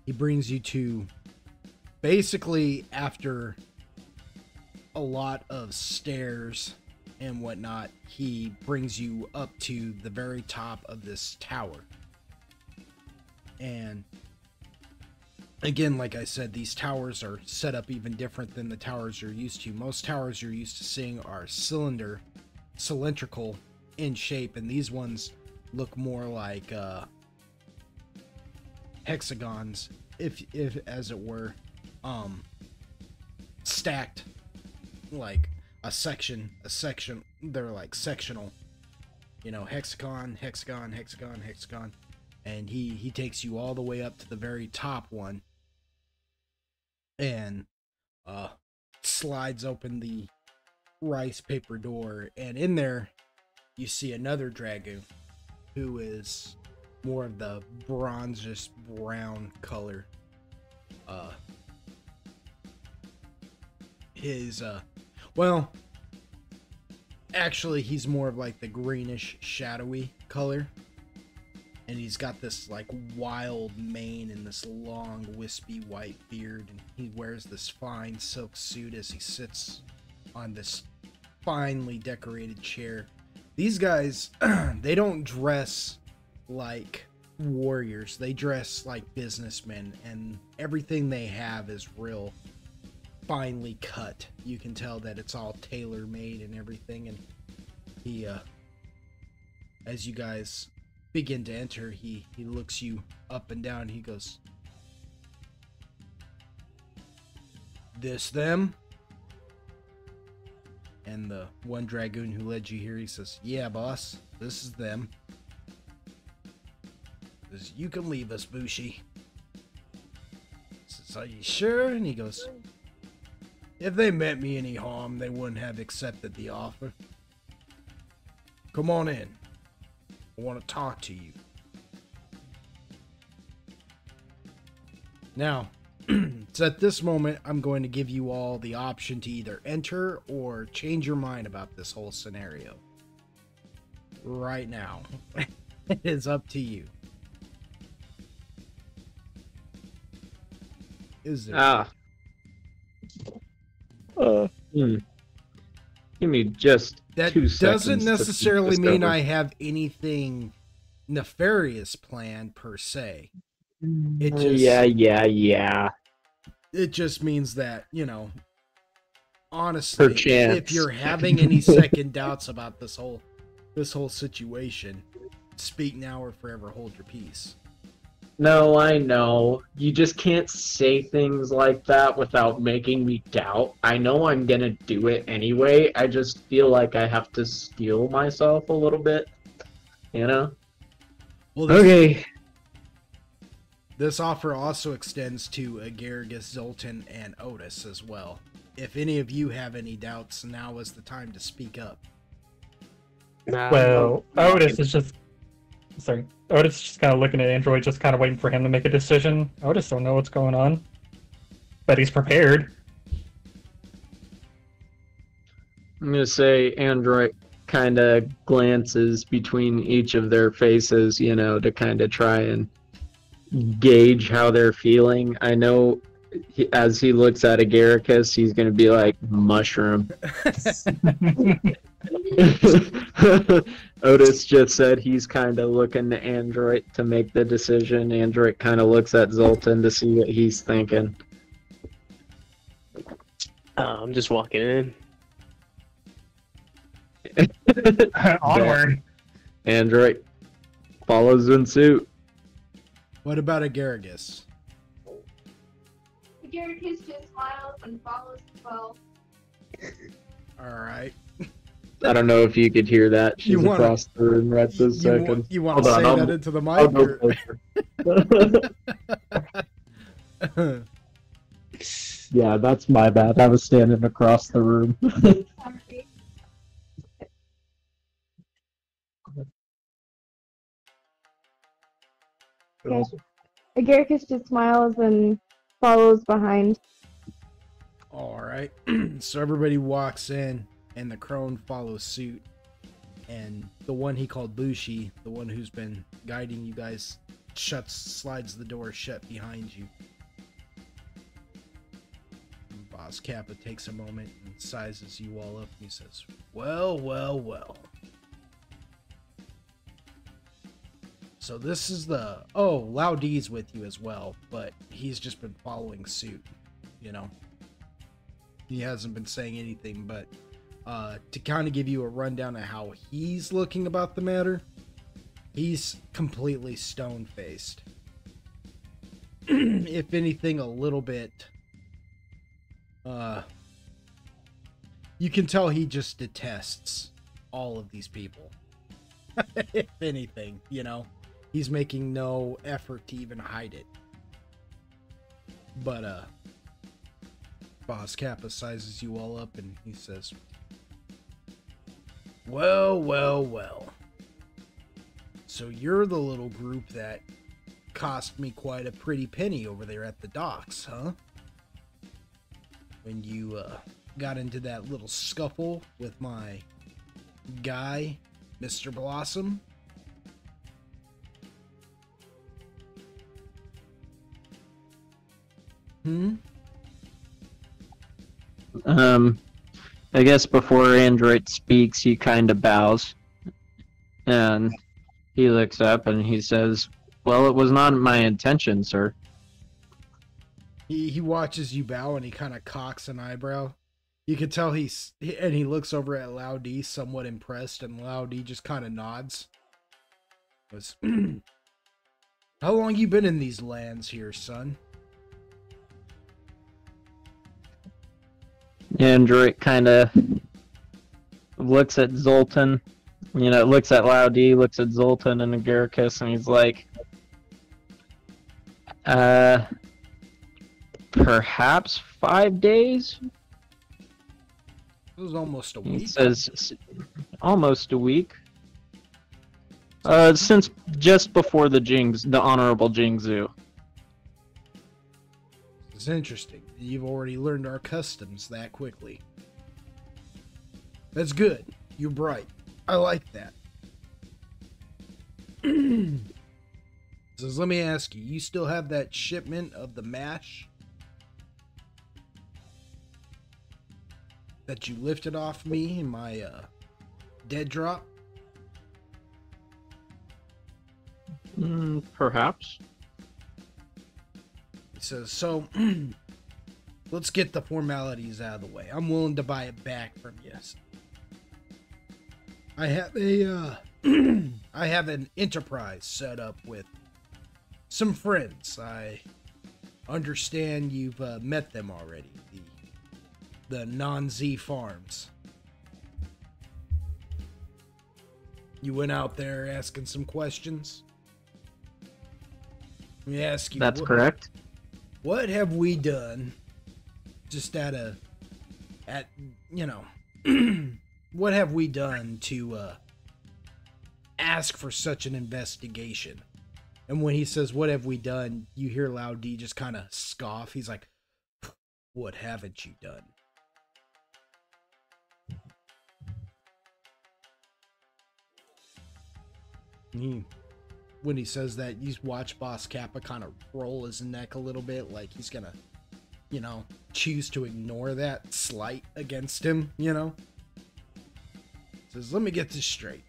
brings you to, basically, after a lot of stairs and whatnot, he brings you up to the very top of this tower. And again, like I said, these towers are set up even different than the towers you're used to. Most towers you're used to seeing are cylindrical in shape, and these ones look more like hexagons, if as it were, stacked like a section. They're like sectional, hexagon, and he takes you all the way up to the very top one and slides open the rice paper door, and in there you see another dragoon who is more of the bronzish brown color. Well, actually he's more of like the greenish shadowy color, and he's got this like wild mane and this long wispy white beard, and he wears this fine silk suit as he sits on this finely decorated chair. These guys, they don't dress like warriors. They dress like businessmen, and everything they have is real finely cut. You can tell that it's all tailor-made and everything. And he, As you guys begin to enter, he looks you up and down. He goes, "This them?" And the one dragoon who led you here, he says, "Yeah, boss, this is them." He says, "You can leave us, Bushi." He says, "Are you sure?" And he goes, "If they meant me any harm, they wouldn't have accepted the offer. Come on in. I want to talk to you." Now, so at this moment, I'm going to give you all the option to either enter or change your mind about this whole scenario. Right now. It is up to you. Is there? Give me just That 2 seconds. doesn't to necessarily think this mean over. I have anything nefarious planned per se. It just, Yeah. It just means that, honestly, Perchance. if you're having any second doubts about this whole situation, speak now or forever hold your peace. No, I know. You just can't say things like that without making me doubt. I know I'm gonna do it anyway. I just feel like I have to steel myself a little bit. You know? Well, Okay. This offer also extends to Agaragis, Zoltan, and Otis as well. If any of you have any doubts, now is the time to speak up. Well, Otis is just kind of looking at Android, just kind of waiting for him to make a decision. Otis don't know what's going on, but he's prepared. I'm gonna say Android kind of glances between each of their faces, to kind of try and gauge how they're feeling. I know as he looks at Agaricus, he's gonna be like, mushroom. Otis just said he's kind of looking to Android to make the decision. Android kind of looks at Zoltan to see what he's thinking. I'm just walking in. Onward. Android follows in suit. What about Agaragis? Agaricus just smiles and follows as well. Alright. I don't know if you could hear that. She's across the room right this second. You want Hold to on, say that into the I'll go mic? closer. Yeah, that's my bad. I was standing across the room. Sorry. Yeah. Agaricus just smiles and follows behind. Alright. So everybody walks in, and the crone follows suit. And the one he called Bushi, the one who's been guiding you guys, slides the door shut behind you. And Boss Kappa takes a moment and sizes you all up, and he says, "Well, well, well. So this is the... Oh, Lao D's with you as well, but he's just been following suit, He hasn't been saying anything, but to kind of give you a rundown of how he's looking about the matter, he's completely stone-faced. If anything, a little bit... you can tell he just detests all of these people. If anything, He's making no effort to even hide it. But, Boss Kappa sizes you all up and he says, "Well, well, well. So you're the little group that cost me quite a pretty penny over there at the docks, huh? When you, got into that little scuffle with my guy, Mr. Blossom?" I guess before Android speaks, he kind of bows. And he looks up and he says, "Well, it was not my intention, sir." He watches you bow and he kind of cocks an eyebrow. You can tell he looks over at Lao D somewhat impressed, and Lao D just kind of nods. Was how long you been in these lands here, son? Android kind of looks at Zoltan, looks at Laudi, looks at Zoltan and Agaricus, and he's like, perhaps 5 days? It was almost a He week. says, almost a week. Since just before the Honorable Jingzhu. It's interesting. You've already learned our customs that quickly. That's good. You're bright. I like that. So let me ask you, you still have that shipment of the mash that you lifted off me in my dead drop? Perhaps. He says, so let's get the formalities out of the way. I'm willing to buy it back from you. I have a I have an enterprise set up with some friends. I understand you've met them already. The non-Z farms. You went out there asking some questions. Let me ask you. That's correct. What have we done? Just what have we done to ask for such an investigation? And when he says, what have we done? You hear Loud D just kind of scoff. He's like, what haven't you done? When he says that, you watch Boss Kappa kind of roll his neck a little bit, like he's gonna, choose to ignore that slight against him, Says, let me get this straight.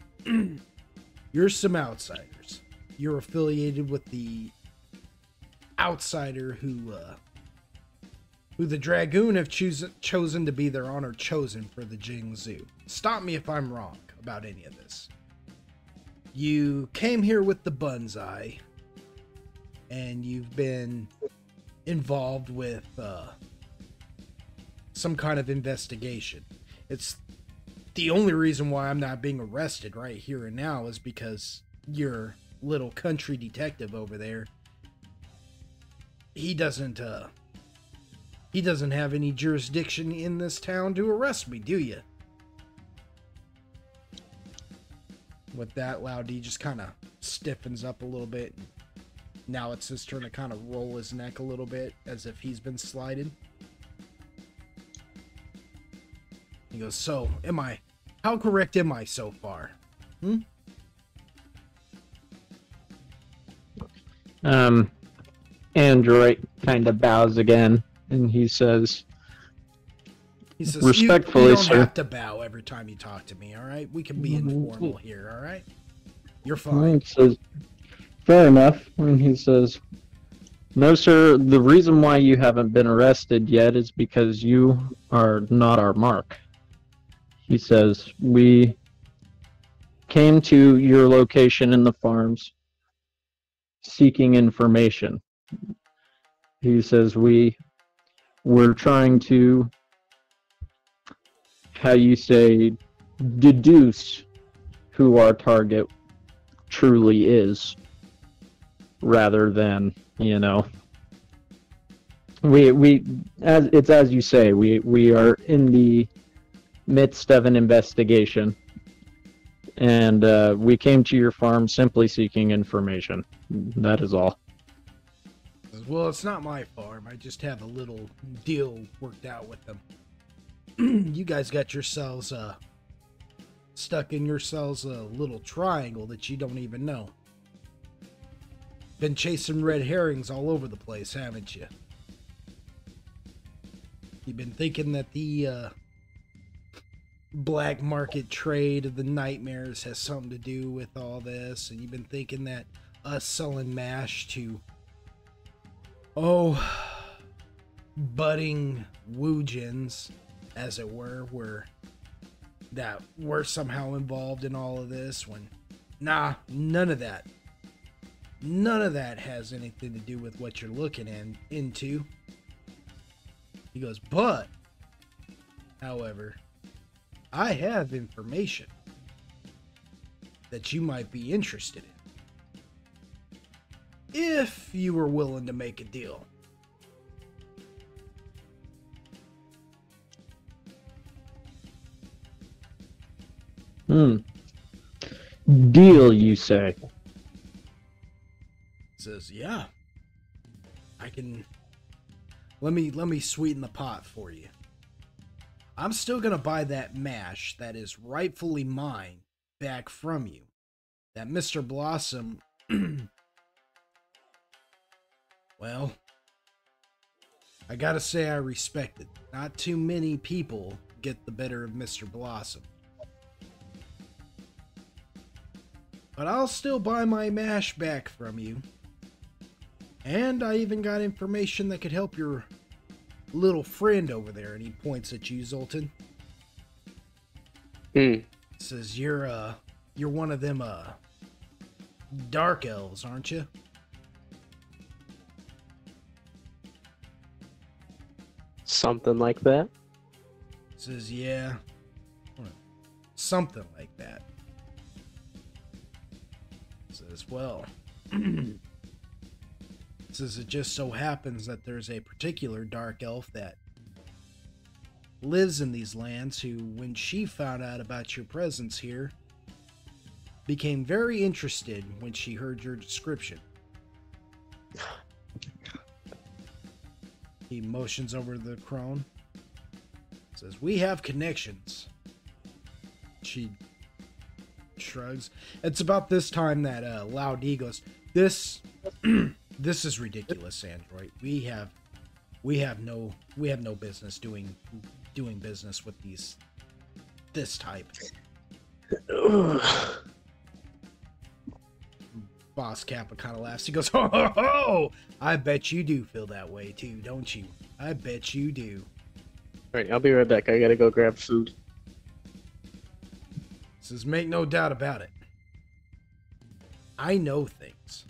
You're some outsiders. You're affiliated with the outsider who the Dragoon have chosen to be their honor chosen for the Jingzhu. Stop me if I'm wrong about any of this. You came here with the Bunzai, and you've been involved with some kind of investigation. It's the only reason why I'm not being arrested right here and now is because your little country detective over there, he doesn't have any jurisdiction in this town to arrest me, do you? With that, Loud D just kind of stiffens up a little bit. Now it's his turn to kind of roll his neck a little bit as if he's been slighted. He goes, so, how correct am I so far? Android kind of bows again, and he says, respectfully, you don't sir. have to bow every time you talk to me, all right? We can be informal here, all right? You're fine. He says, fair enough. And he says, no, sir, the reason why you haven't been arrested yet is because you are not our mark. He says, we came to your location in the farms seeking information. He says, we're trying to, deduce who our target truly is, rather than, as you say, we are in the midst of an investigation, and we came to your farm simply seeking information. That is all. Well, it's not my farm. I just have a little deal worked out with them. You guys got yourselves stuck in yourselves a little triangle that you don't even know. Been chasing red herrings all over the place, haven't you? You've been thinking that the black market trade of the nightmares has something to do with all this, and you've been thinking that us selling mash to budding woojins, as it were, were somehow involved in all of this, when Nah, none of that. None of that has anything to do with what you're looking into. He goes, but, however, I have information that you might be interested in. If you were willing to make a deal. Deal, you say? Says, yeah. I can... Let me sweeten the pot for you. I'm still gonna buy that mash that is rightfully mine back from you. That Mr. Blossom... Well... I gotta say I respect it. Not too many people get the better of Mr. Blossom. But I'll still buy my mash back from you. And I even got information that could help your little friend over there. And he points at you, Zoltan. Says, you're one of them, dark elves, aren't you? Something like that. Says, yeah. Something like that. Says, well... Says, it just so happens that there's a particular dark elf that lives in these lands who, when she found out about your presence here, became very interested when she heard your description. He motions over to the crone. Says, we have connections. She shrugs. It's about this time that Loud E goes, this this is ridiculous, Android. We have no business doing business with this type. Boss Kappa kind of laughs. He goes, ho, ho, ho! I bet you do feel that way too, don't you? I bet you do. Alright, I'll be right back. I gotta go grab food. Says, make no doubt about it. I know things.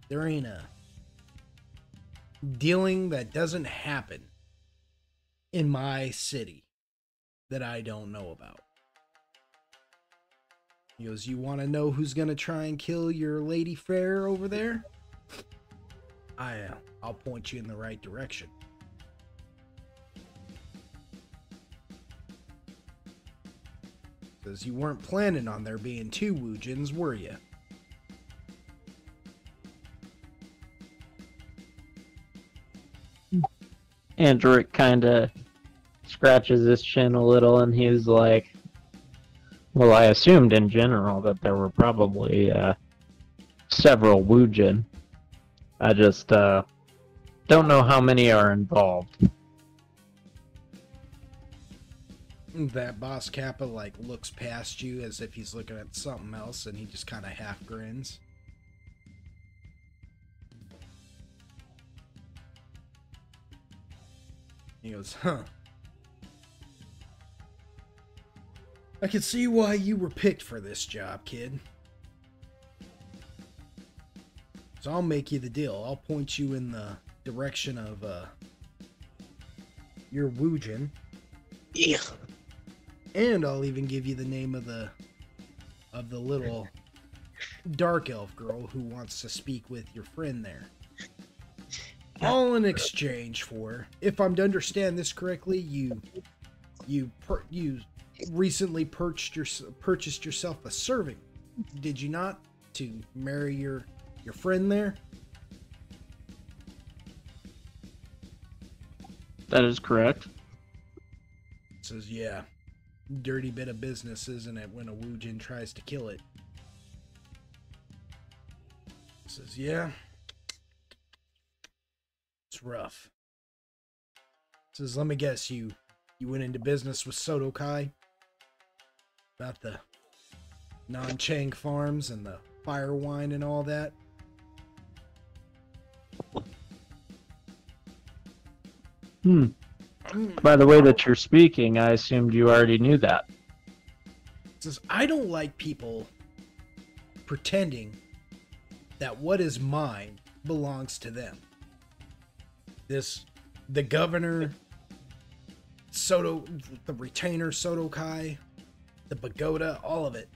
There ain't a dealing that doesn't happen in my city that I don't know about. He goes, you want to know who's going to try and kill your lady fair over there? I'll point you in the right direction. Says, you weren't planning on there being two Woojins, were you? Andric kind of scratches his chin a little, and he's like, well, I assumed in general that there were probably several Woojin. I just don't know how many are involved. That Boss Kappa looks past you as if he's looking at something else, and he just kind of half grins. He goes, huh. I can see why you were picked for this job, kid. So I'll make you the deal. I'll point you in the direction of your Woojin. Yeah. And I'll even give you the name of the little dark elf girl who wants to speak with your friend there. All in exchange for, if I'm to understand this correctly, you recently purchased yourself a servant, did you not, to marry your friend there? That is correct. Says, yeah. Dirty bit of business, isn't it, when a Woojin tries to kill it? Says, yeah. It's rough. Says, let me guess, you went into business with Sotokai? About the non-Chang farms and the fire wine and all that? By the way that you're speaking, I assumed you already knew that. Says, I don't like people pretending that what is mine belongs to them. The governor, the retainer Sotokai, the pagoda, all of it,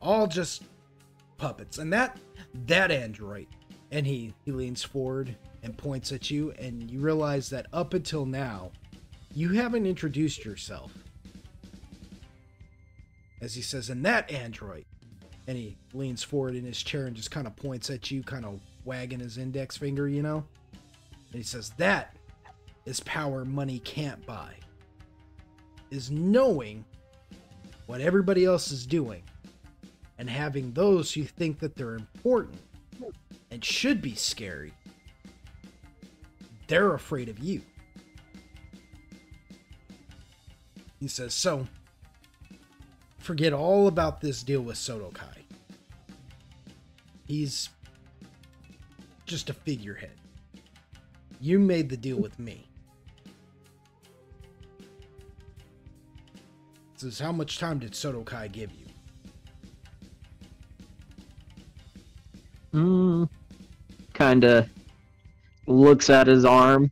all just puppets. And that android, and he leans forward and points at you, and you realize that up until now, you haven't introduced yourself. As he says, and that android, and he leans forward in his chair and just kind of points at you, kind of wagging his index finger, you know? And he says, that is power money can't buy. Is knowing what everybody else is doing and having those who think that they're important and should be scary, they're afraid of you. He says, so, forget all about this deal with Sotokai. He's just a figurehead. You made the deal with me. Says, how much time did Sotokai give you? Kinda looks at his arm,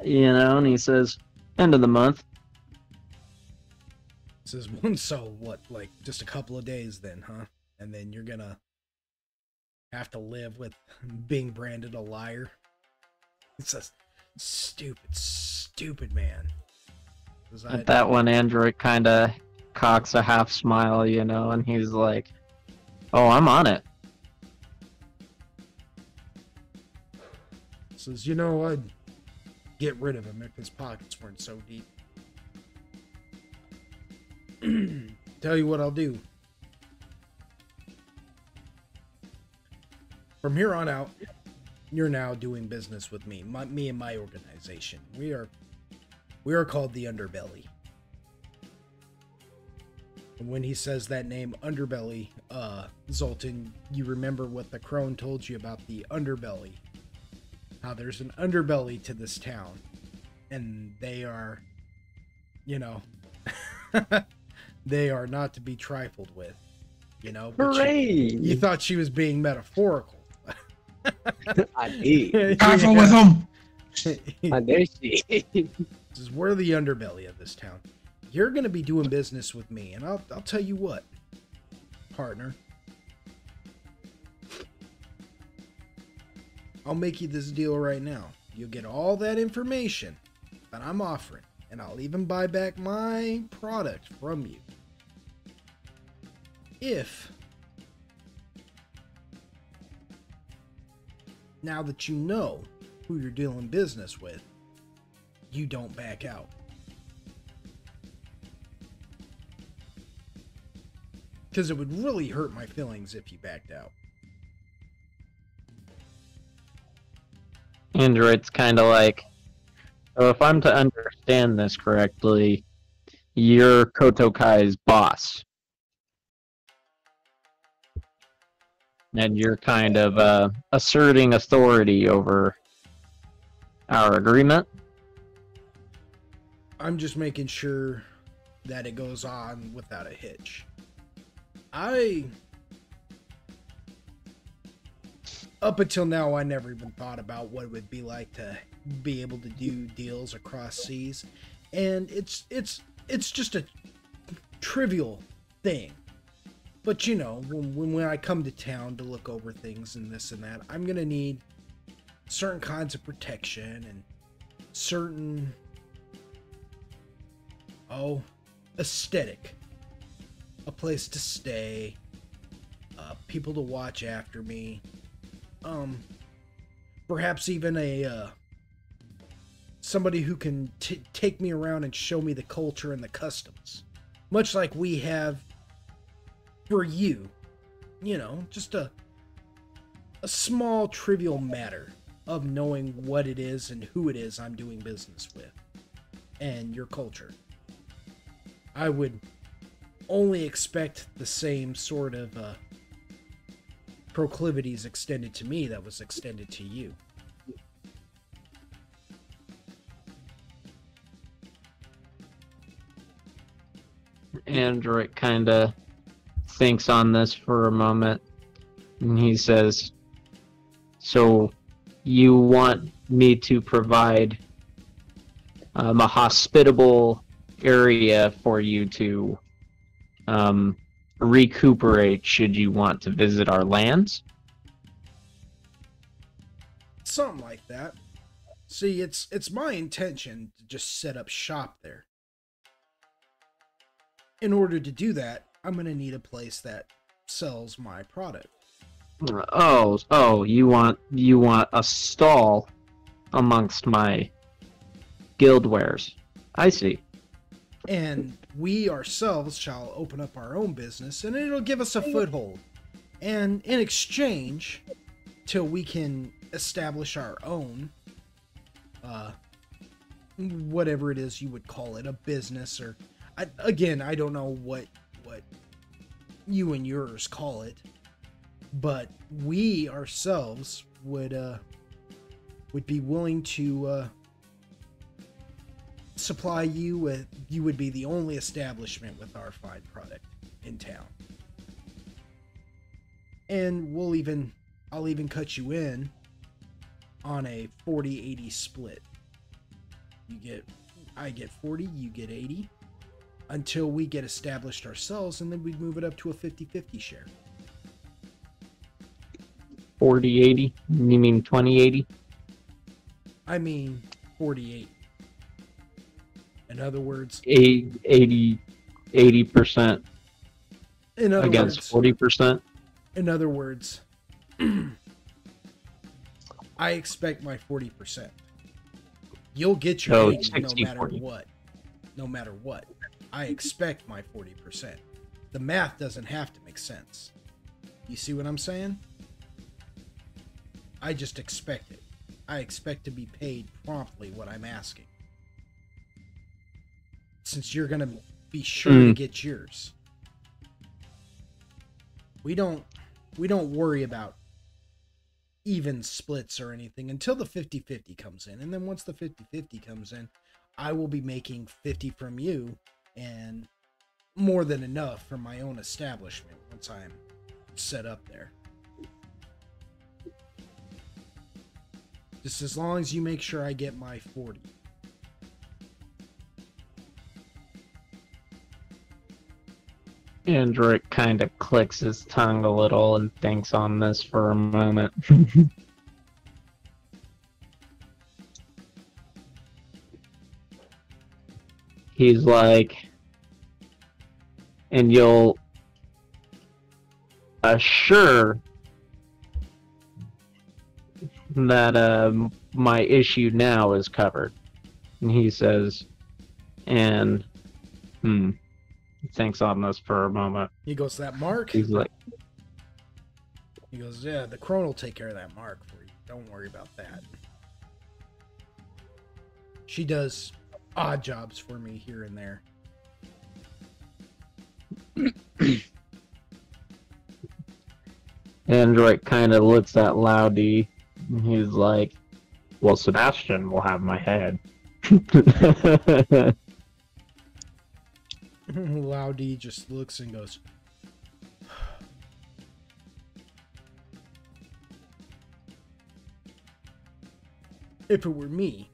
you know, and he says, end of the month. Says, so what, like just a couple of days then, huh? And then you're gonna have to live with being branded a liar? It says, stupid man. At that one, Android kind of cocks a half smile, you know, and he's like, oh, I'm on it. Says, you know, I'd get rid of him if his pockets weren't so deep. Tell you what I'll do. From here on out, you're now doing business with me. Me and my organization. We are called the Underbelly. And when he says that name, Underbelly, Zoltan, you remember what the crone told you about the Underbelly. How there's an underbelly to this town. And they are, you know, they are not to be trifled with. You know? Hooray! You thought she was being metaphorical. I did. Careful with them. I dare she. This is we're the underbelly of this town. You're gonna be doing business with me, and I'll tell you what, partner. I'll make you this deal right now. You'll get all that information that I'm offering, and I'll even buy back my product from you. If, now that you know who you're doing business with, you don't back out. Because it would really hurt my feelings if you backed out. Android's kind of like, so if I'm to understand this correctly, you're Kotokai's boss. And you're kind of asserting authority over our agreement. I'm just making sure that it goes on without a hitch. Up until now, I never even thought about what it would be like to be able to do deals across seas. And it's just a trivial thing. But you know, when I come to town to look over things and this and that, I'm going to need certain kinds of protection and certain, aesthetic. A place to stay, people to watch after me, perhaps even somebody who can take me around and show me the culture and the customs. Much like we have for you. You know, just a small trivial matter of knowing what it is and who it is I'm doing business with. And your culture. I would only expect the same sort of proclivities extended to me that was extended to you. Android kind of thinks on this for a moment, and he says, "So, you want me to provide a hospitable area for you to recuperate should you want to visit our lands?" Something like that. See, it's my intention to just set up shop there. In order to do that, I'm going to need a place that sells my product. Oh, you want a stall amongst my guild wares. I see. And we ourselves shall open up our own business, and it'll give us a foothold. And in exchange, till we can establish our own, whatever it is you would call it, a business, or I don't know what you and yours call it, but we ourselves would be willing to supply you with. You would be the only establishment with our fine product in town, and I'll even cut you in on a 40-80 split. I get 40, you get 80, until we get established ourselves, and then we'd move it up to a 50-50 share. 40-80? You mean 20-80? I mean 48. In other words, 80% against 40%? In other words, I expect my 40%. You'll get your 80 no matter 40. what. No matter what. I expect my 40%. The math doesn't have to make sense. You see what I'm saying? I just expect it. I expect to be paid promptly what I'm asking. Since you're going to be sure to get yours. We don't worry about even splits or anything until the 50-50 comes in. And then once the 50-50 comes in, I will be making 50 from you and more than enough for my own establishment once I'm set up there. Just as long as you make sure I get my 40. Andrew kind of clicks his tongue a little and thinks on this for a moment. He's like, and you'll assure that my issue now is covered. And he says, and thinks on this for a moment. He goes, that mark? He's like, he goes, yeah, the crone will take care of that mark for you. Don't worry about that. She does odd jobs for me here and there. Android kind of looks at Loudy, and he's like, well, Sebastian will have my head. Loudy just looks and goes, if it were me,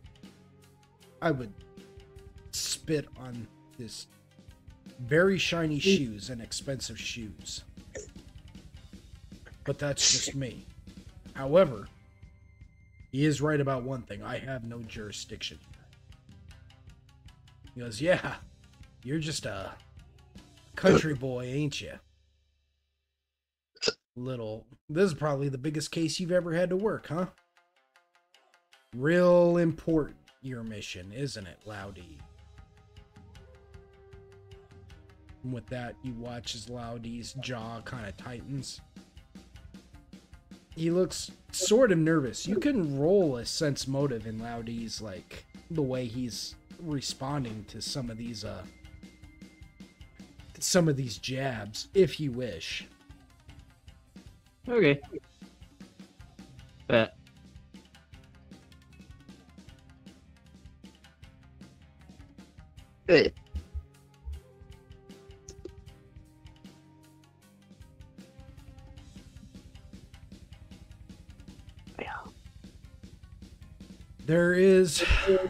I would spit on his very shiny shoes and expensive shoes. But that's just me. However, he is right about one thing. I have no jurisdiction here. He goes, yeah, you're just a country boy, ain't you? This is probably the biggest case you've ever had to work, huh? Real important, your mission, isn't it, Loudy? And with that, you watch as Loudy's jaw kind of tightens. He looks sort of nervous. You can roll a sense motive in Loudy's, like, the way he's responding to some of these jabs, if you wish. Okay. Bet. There is, how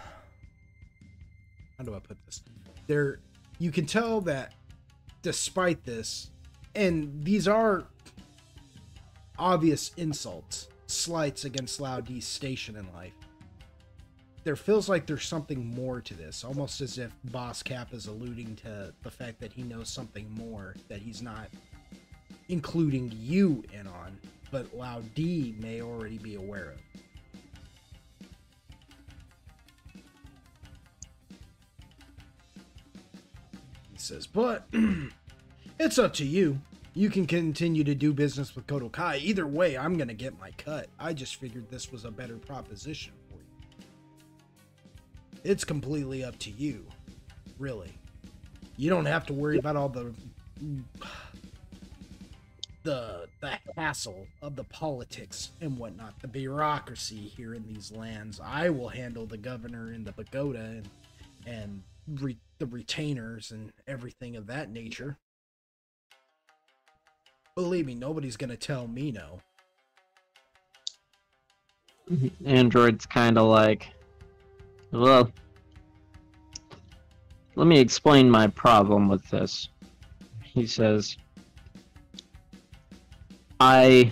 do I put this? There, you can tell that despite this, and these are obvious insults, slights against Loud D's station in life. There feels like there's something more to this, almost as if Boss Cap is alluding to the fact that he knows something more that he's not including you in on, but Loud D may already be aware of. He says, but it's up to you. You can continue to do business with Kodokai. Either way, I'm going to get my cut. I just figured this was a better proposition for you. It's completely up to you, really. You don't have to worry about all the hassle of the politics and whatnot, the bureaucracy here in these lands. I will handle the governor and the pagoda and the retainers and everything of that nature. Believe me, nobody's gonna tell me no. Android's kind of like, well, let me explain my problem with this. He says, I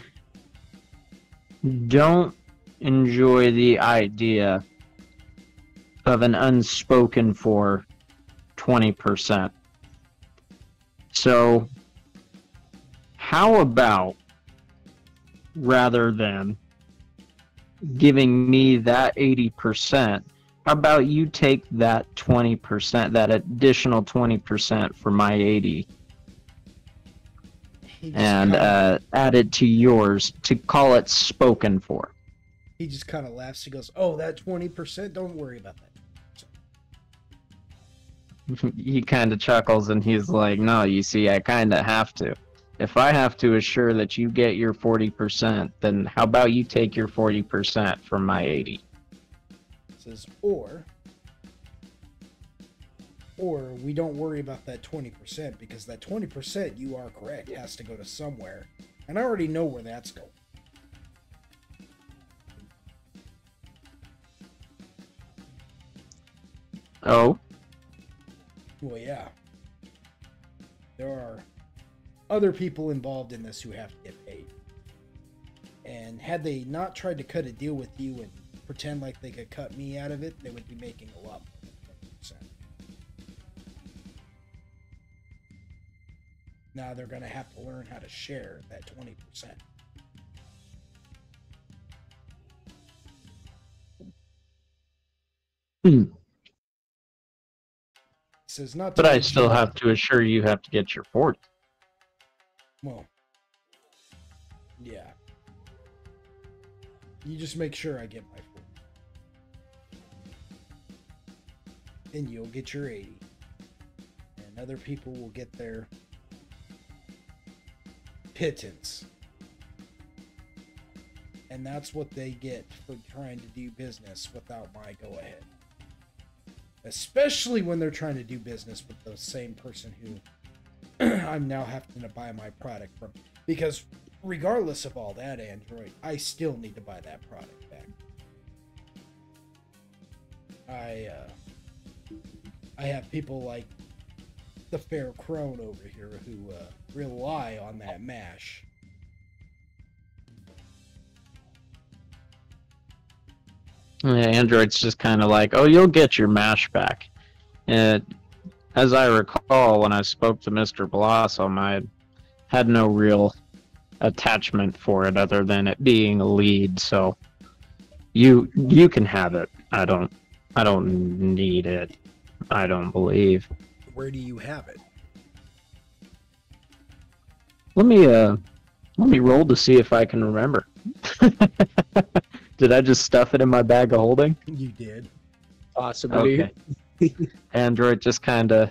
don't enjoy the idea of an unspoken for 20%. So, how about, rather than giving me that 80%, how about you take that 20%, that additional 20% for my 80, and add it to yours to call it spoken for? He just kind of laughs. He goes, oh, that 20%? Don't worry about that. He kind of chuckles and he's like, no, you see, I kind of have to. If I have to assure that you get your 40%, then how about you take your 40% from my 80? It says, or we don't worry about that 20%, because that 20%, you are correct, has to go to somewhere. And I already know where that's going. Oh? Well, yeah. There are other people involved in this who have to get paid. And had they not tried to cut a deal with you and pretend like they could cut me out of it, they would be making a lot more than 20%. Now they're going to have to learn how to share that 20%. Says not to, but I still have to assure you have to get your 40. Well, yeah. You just make sure I get my 40. And you'll get your 80. And other people will get their pittance. And that's what they get for trying to do business without my go-ahead. Especially when they're trying to do business with the same person who I'm now having to buy my product from. Because regardless of all that, Android, I still need to buy that product back. I have people like the Fair Crone over here who rely on that mash. Yeah, Android's just kind of like, oh, you'll get your mash back. And as I recall, when I spoke to Mr. Blossom, I had no real attachment for it other than it being a lead. So you can have it. I don't need it. I don't believe. Where do you have it? Let me roll to see if I can remember. Did I just stuff it in my bag of holding? You did. Possibly. Okay. Android just kind of,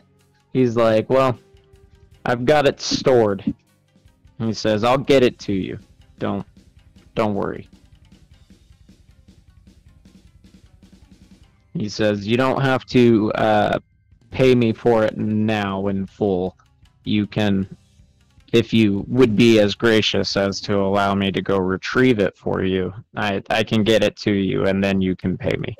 he's like, well, I've got it stored. And he says, I'll get it to you. Don't worry. He says, you don't have to pay me for it now in full. You can if you would be as gracious as to allow me to go retrieve it for you, I can get it to you, and then you can pay me.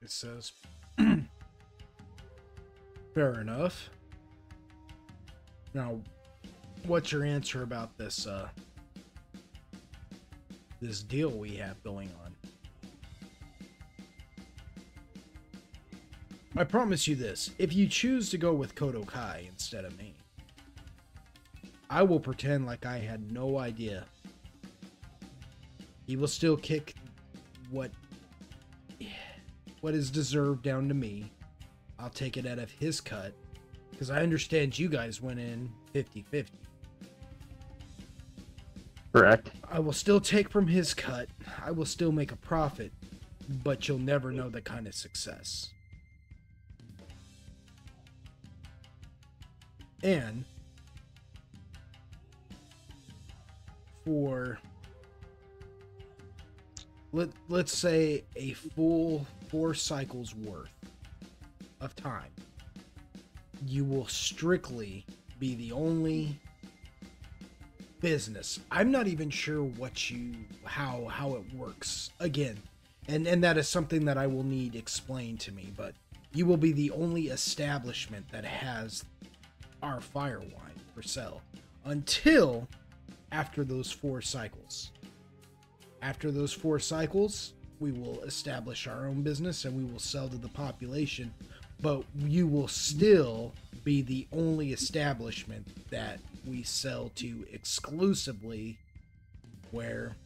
It says, fair enough. Now, what's your answer about this, this deal we have going on? I promise you this, if you choose to go with Kodo Kai instead of me, I will pretend like I had no idea. He will still kick what is deserved down to me. I'll take it out of his cut, because I understand you guys went in 50-50. Correct. I will still take from his cut. I will still make a profit, but you'll never know the kind of success. And for, let's say, a full 4 cycles worth of time, you will strictly be the only business. I'm not even sure how it works again, and that is something that I will need explained to me, but you will be the only establishment that has our fire wine for sale until after those 4 cycles. After those 4 cycles, we will establish our own business and we will sell to the population, but you will still be the only establishment that we sell to exclusively, where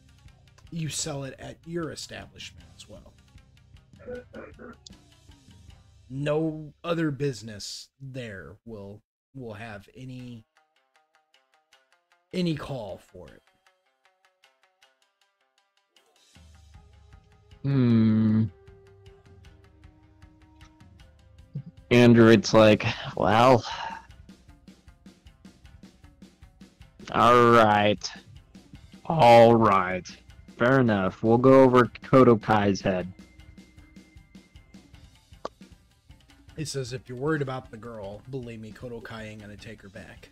you sell it at your establishment as well. No other business there will have any call for it. Android's like, well, all right, fair enough. We'll go over Kodo Kai's head. He says, if you're worried about the girl, believe me, Kodo Kai ain't gonna take her back.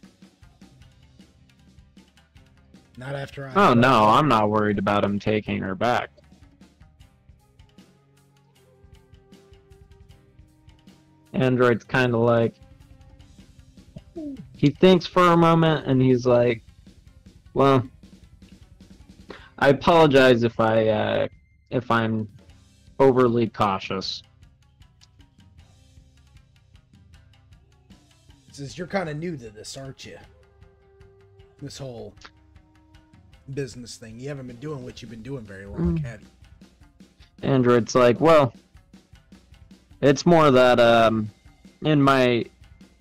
Not after I... Oh no, I'm not worried about him taking her back. Android's kind of like, he thinks for a moment and he's like, well, I apologize if I'm overly cautious. He says, you're kind of new to this, aren't you? This whole business thing. You haven't been doing what you've been doing very long, have you? Android's like, well, it's more that in my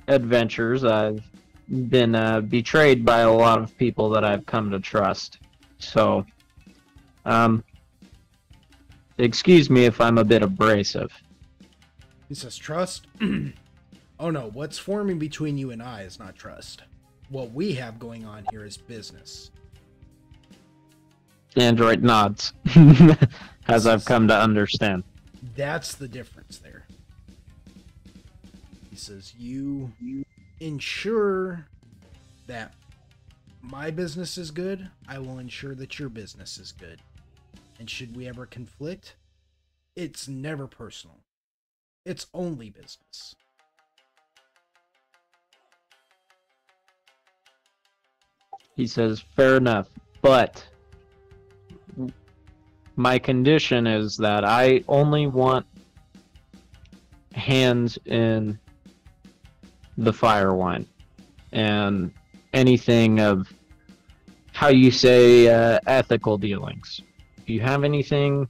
adventures I've been betrayed by a lot of people that I've come to trust. So, excuse me if I'm a bit abrasive. He says, trust? Oh no, what's forming between you and I is not trust. What we have going on here is business. Android nods, as I've come to understand. That's the difference there. He says, you ensure that my business is good, I will ensure that your business is good. And should we ever conflict, it's never personal. It's only business. He says, fair enough, but my condition is that I only want hands in the fire wine and anything of, how you say, ethical dealings. Do you have anything,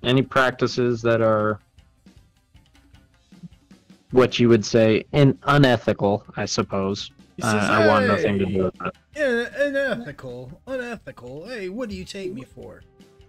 any practices that are what you would say unethical, I suppose? Says, I want nothing to do with that. Unethical. Hey, what do you take me for?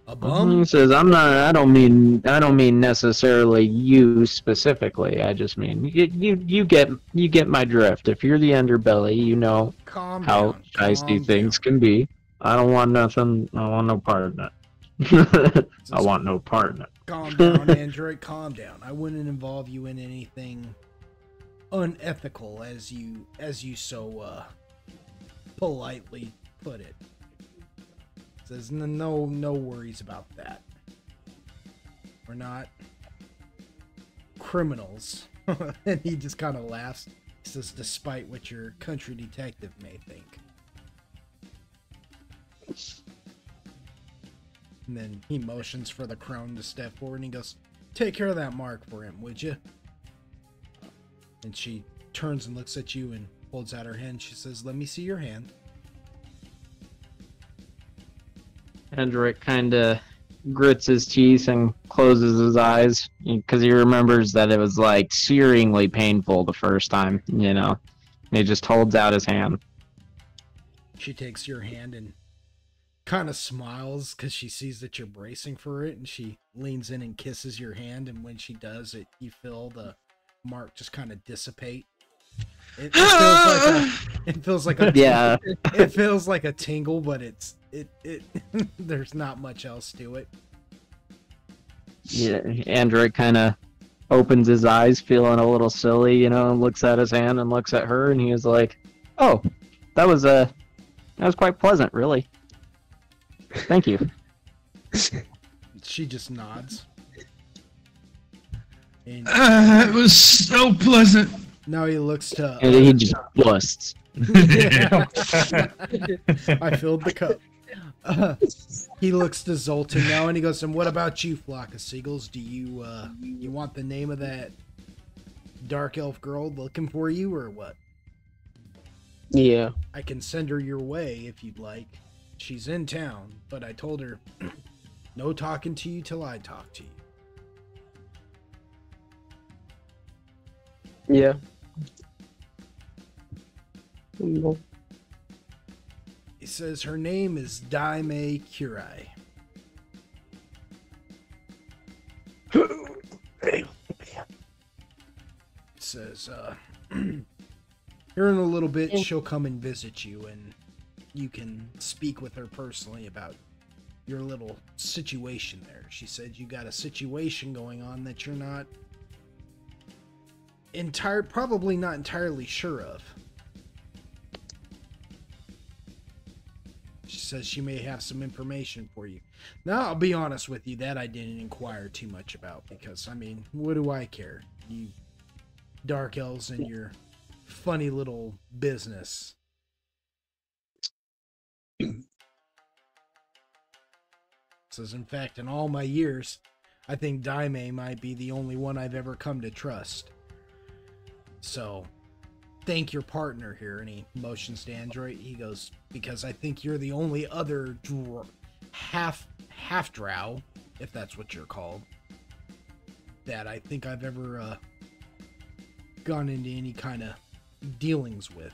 A bum? He says, I don't mean necessarily you specifically. I just mean you get my drift. If you're the underbelly, you know how dicey things can be. I don't want nothing. I want no part of that. I want no part in it. Calm down, Android. Calm down. I wouldn't involve you in anything unethical, as you so politely put it. Says no worries about that. We're not criminals. And he just kind of laughs. He says, despite what your country detective may think. And then he motions for the crone to step forward and he goes, take care of that mark for him, would you? And she turns and looks at you and holds out her hand. She says, let me see your hand. Hendrik kind of grits his teeth and closes his eyes because he remembers that it was like searingly painful the first time, you know. And he just holds out his hand. She takes your hand and kind of smiles because she sees that you're bracing for it, and she leans in and kisses your hand, and when she does it, you feel the mark just kind of dissipate. It feels like a Yeah. It feels like a tingle, but it there's not much else to it. Yeah, Android kind of opens his eyes, feeling a little silly, you know, and looks at his hand and looks at her, and he is like, "Oh, that was quite pleasant, really. Thank you." She just nods. And It was so pleasant. now he looks to. And he just busts. Yeah. I filled the cup. He looks to Zoltan now and he goes, and what about you, flock of seagulls? Do you you want the name of that dark elf girl looking for you, or what? Yeah. I can send her your way if you'd like. She's in town, but I told her no talking to you till I talk to you. Yeah. He says her name is Daime Kurai. Says, here in a little bit, she'll come and visit you, and you can speak with her personally about your little situation there. She said you got a situation going on that you're not probably not entirely sure of. She says she may have some information for you. Now, I'll be honest with you, that I didn't inquire too much about, because, I mean, what do I care? You dark elves and your funny little business. Says, in fact, in all my years, I think Daime might be the only one I've ever come to trust. So, thank your partner here. And he motions to Android. He goes, because I think you're the only other half drow, if that's what you're called, that I think I've ever gone into any kind of dealings with.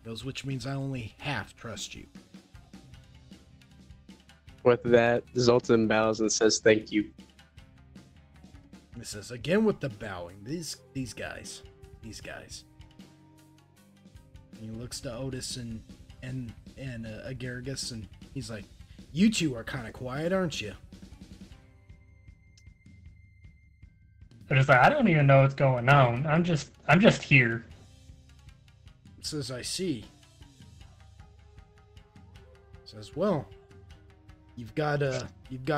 Goes, which means I only half trust you. With that, Zoltan bows and says thank you. He says, again with the bowing, these guys. And he looks to Otis and Agargus, and he's like, you two are kind of quiet, aren't you? They're just like, I don't even know what's going on. I'm just here. Says, I see. Says, well, you've got a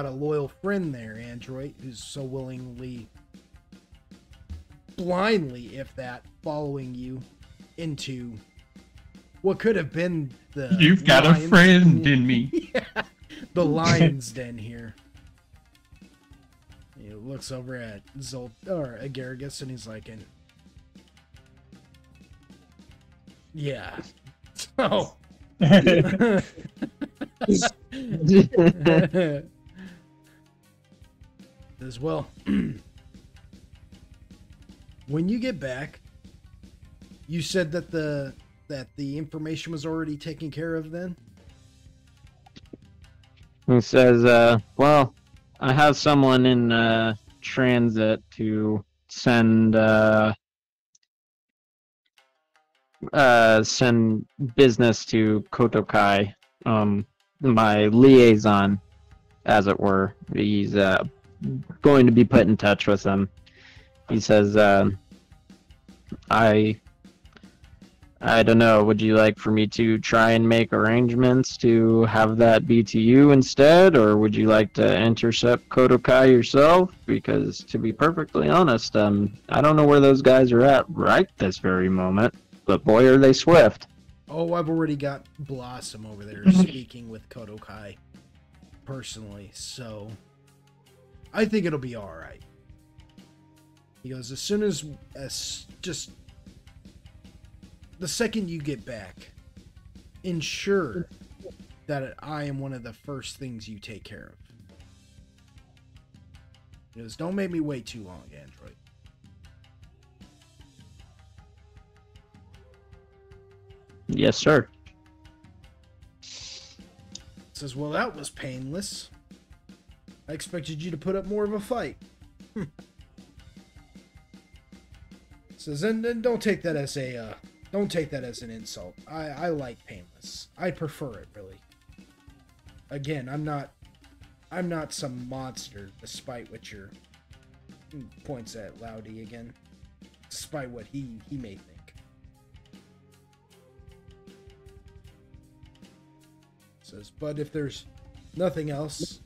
loyal friend there, Android, who's so blindly, if that, following you into what could have been the You've got a friend in me. Yeah, the lion's den here. He looks over at Agargus, and he's like, yeah. So as well. When you get back, you said that the information was already taken care of then? He says, well, I have someone in transit to send business to Kotokai. My liaison, as it were. He's going to be put in touch with him. He says I don't know. Would you like for me to try and make arrangements to have that be to you instead, or would you like to intercept Kodokai yourself? Because to be perfectly honest, I don't know where those guys are at right this very moment, but boy are they swift. Oh, I've already got Blossom over there speaking with Kodokai personally, so I think it'll be all right. He goes, as soon as just the second you get back, ensure that I am one of the first things you take care of. He goes, don't make me wait too long, Android. Yes, sir. Says, well, that was painless. I expected you to put up more of a fight. Says, and don't take that as a don't take that as an insult. I like painless. I prefer it, really. Again, I'm not some monster, despite what your points at Loudy again. Despite what he may think. Says, but if there's nothing else,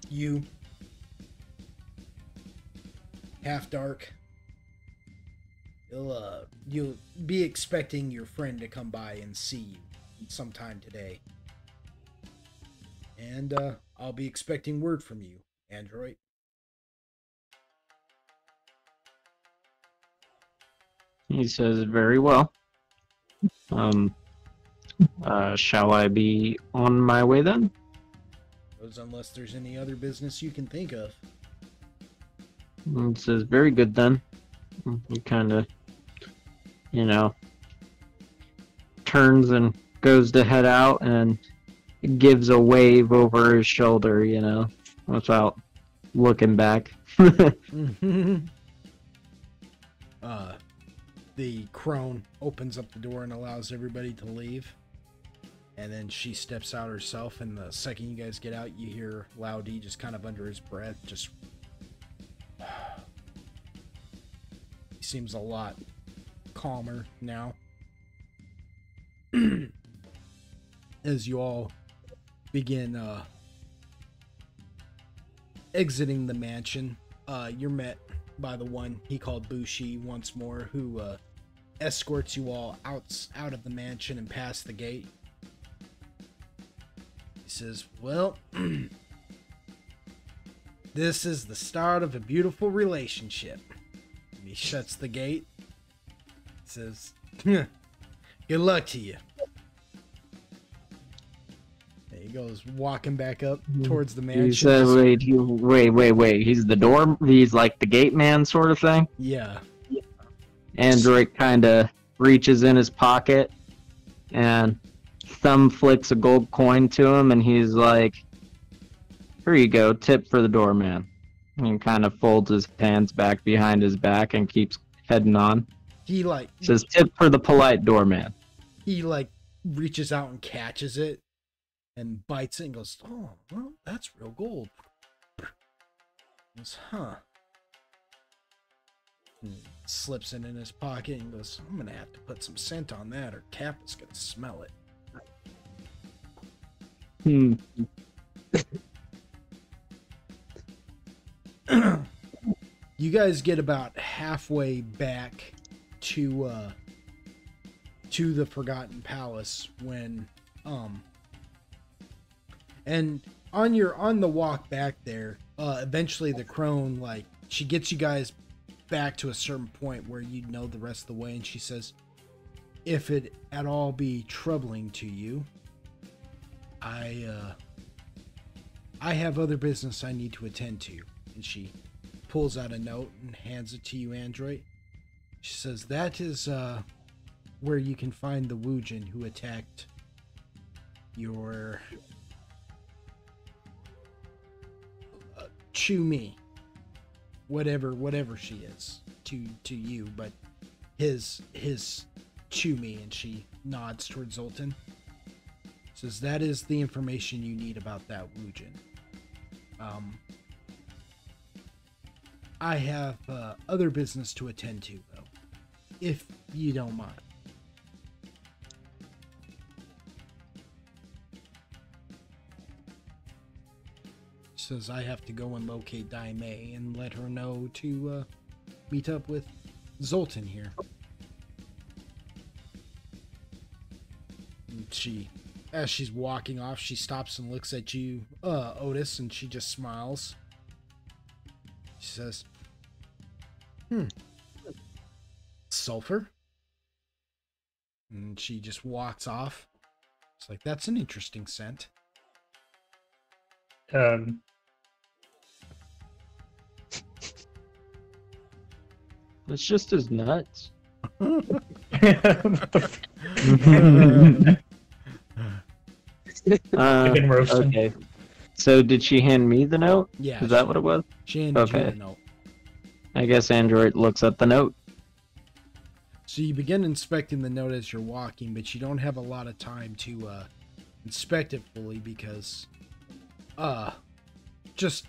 you Half Dark, you'll be expecting your friend to come by and see you sometime today. And I'll be expecting word from you, Android. He says, very well. Shall I be on my way then? Unless there's any other business you can think of. He says, very good then. He kind of, turns and goes to head out and gives a wave over his shoulder, without looking back. The crone opens up the door and allows everybody to leave. And then she steps out herself, and the second you guys get out, you hear Loudy just kind of under his breath, just... He seems a lot calmer now. As you all begin exiting the mansion, you're met by the one he called Bushi once more, who escorts you all out of the mansion and past the gate. He says, well, this is the start of a beautiful relationship. And he shuts the gate. Says, good luck to you. And he goes walking back up towards the mansion. He said, wait. He's the door. He's like the gate man sort of thing. Yeah. Android kind of reaches in his pocket and thumb flicks a gold coin to him, and he's like, here you go, tip for the doorman. And kind of folds his hands back behind his back and keeps heading on. He says, tip for the polite doorman. He reaches out and catches it and bites it and goes, oh, well, that's real gold. He goes, huh. And slips it in his pocket and goes, I'm gonna have to put some scent on that or Kappa's gonna smell it. You guys get about halfway back to the Forgotten Palace when and on the walk back there, eventually the crone, she gets you guys back to a certain point where you know the rest of the way, and she says, if it at all be troubling to you, I have other business I need to attend to. And she pulls out a note and hands it to you, Android. She says, that is where you can find the Woojin who attacked your Chumi. Whatever she is to you, but his Chumi. And she nods towards Zoltan. Says, that is the information you need about that Woojin. I have other business to attend to, though. if you don't mind. Says I have to go and locate Daime and let her know to meet up with Zoltan here. And as she's walking off, she stops and looks at you, Otis, and she just smiles. She says, sulfur? And she just walks off. It's like, that's an interesting scent. It's just his nuts. Chicken roasting. Okay. So did she hand me the note? Yeah. Is that what it was? She handed you Okay. the note. I guess Android looks at the note. So you begin inspecting the note as you're walking, but you don't have a lot of time to inspect it fully because just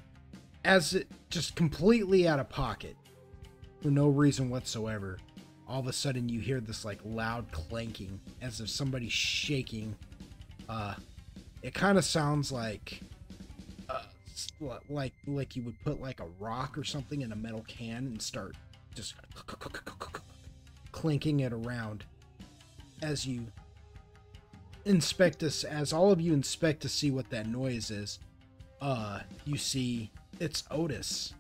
completely out of pocket for no reason whatsoever, all of a sudden you hear this like loud clanking as if somebody's shaking. It kind of sounds like you would put like a rock or something in a metal can and start just clinking it around as you inspect this. As all of you inspect to see what that noise is, you see it's Otis,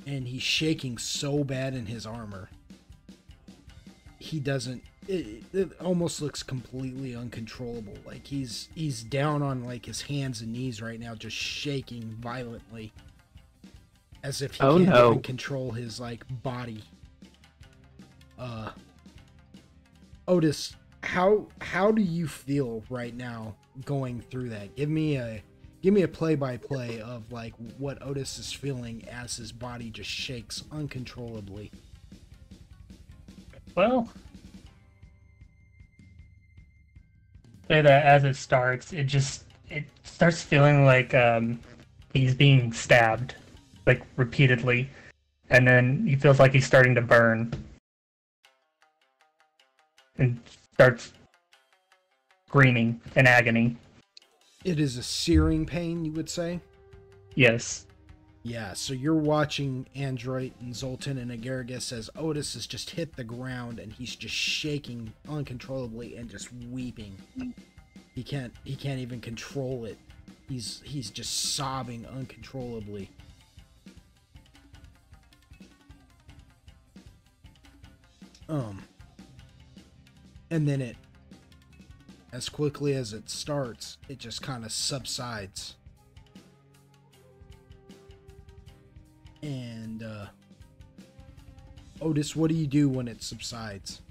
and he's shaking so bad in his armor. It almost looks completely uncontrollable. Like he's down on like his hands and knees right now, just shaking violently, as if he can't even control his like body. Otis, how do you feel right now going through that? Give me a play-by-play of like what Otis is feeling as his body just shakes uncontrollably. Well, say that as it starts, it starts feeling like he's being stabbed, like repeatedly, and then he feels like he's starting to burn, and starts screaming in agony. It is a searing pain, you would say? Yes. Yeah, so you're watching Android and Zoltan and Agaragis as Otis has just hit the ground and he's just shaking uncontrollably and just weeping. He can't even control it. He's just sobbing uncontrollably. And then as quickly as it starts, it just kind of subsides. And Otis, what do you do when it subsides?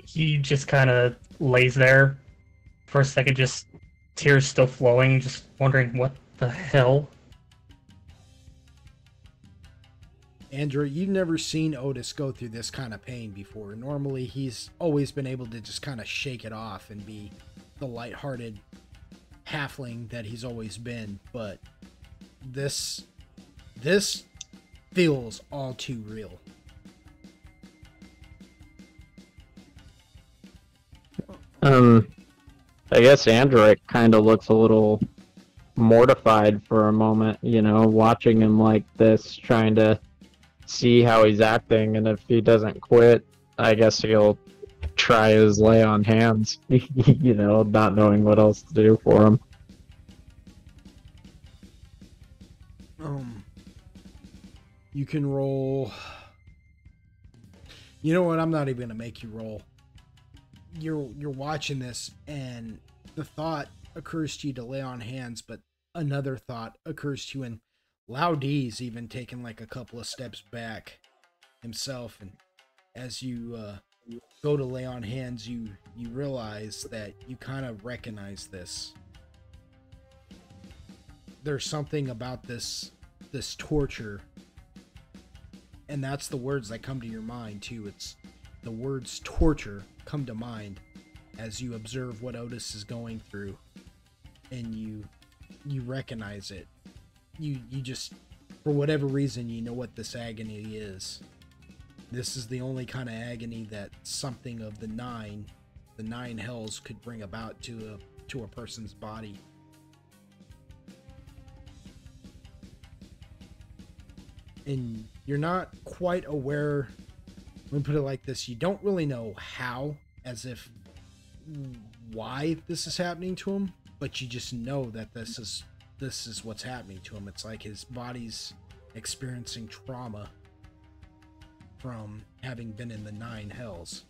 He just kind of lays there for a second, just tears still flowing, just wondering what the hell. Andrew, you've never seen Otis go through this kind of pain before. Normally, he's always been able to just kind of shake it off and be the lighthearted halfling that he's always been. But this feels all too real. I guess Android kind of looks a little mortified for a moment, watching him like this, trying to see how he's acting, and if he doesn't quit, I guess he'll try his lay on hands, not knowing what else to do for him. You can roll. You know what? I'm not even gonna make you roll. You're watching this, and the thought occurs to you to lay on hands, but another thought occurs to you, and Laudee's even taken like a couple of steps back himself, and as you go to lay on hands, you realize that you kind of recognize this. There's something about this torture, and that's the words that come to your mind too. It's the words torture come to mind as you observe what Otis is going through, and you recognize it. You just, for whatever reason, you know what this agony is. This is the only kind of agony that something of the nine hells could bring about to a person's body. And you're not quite aware, let me put it like this, you don't really know how, as if why this is happening to him, but you just know that this is what's happening to him. It's like his body's experiencing trauma from having been in the 9 hells.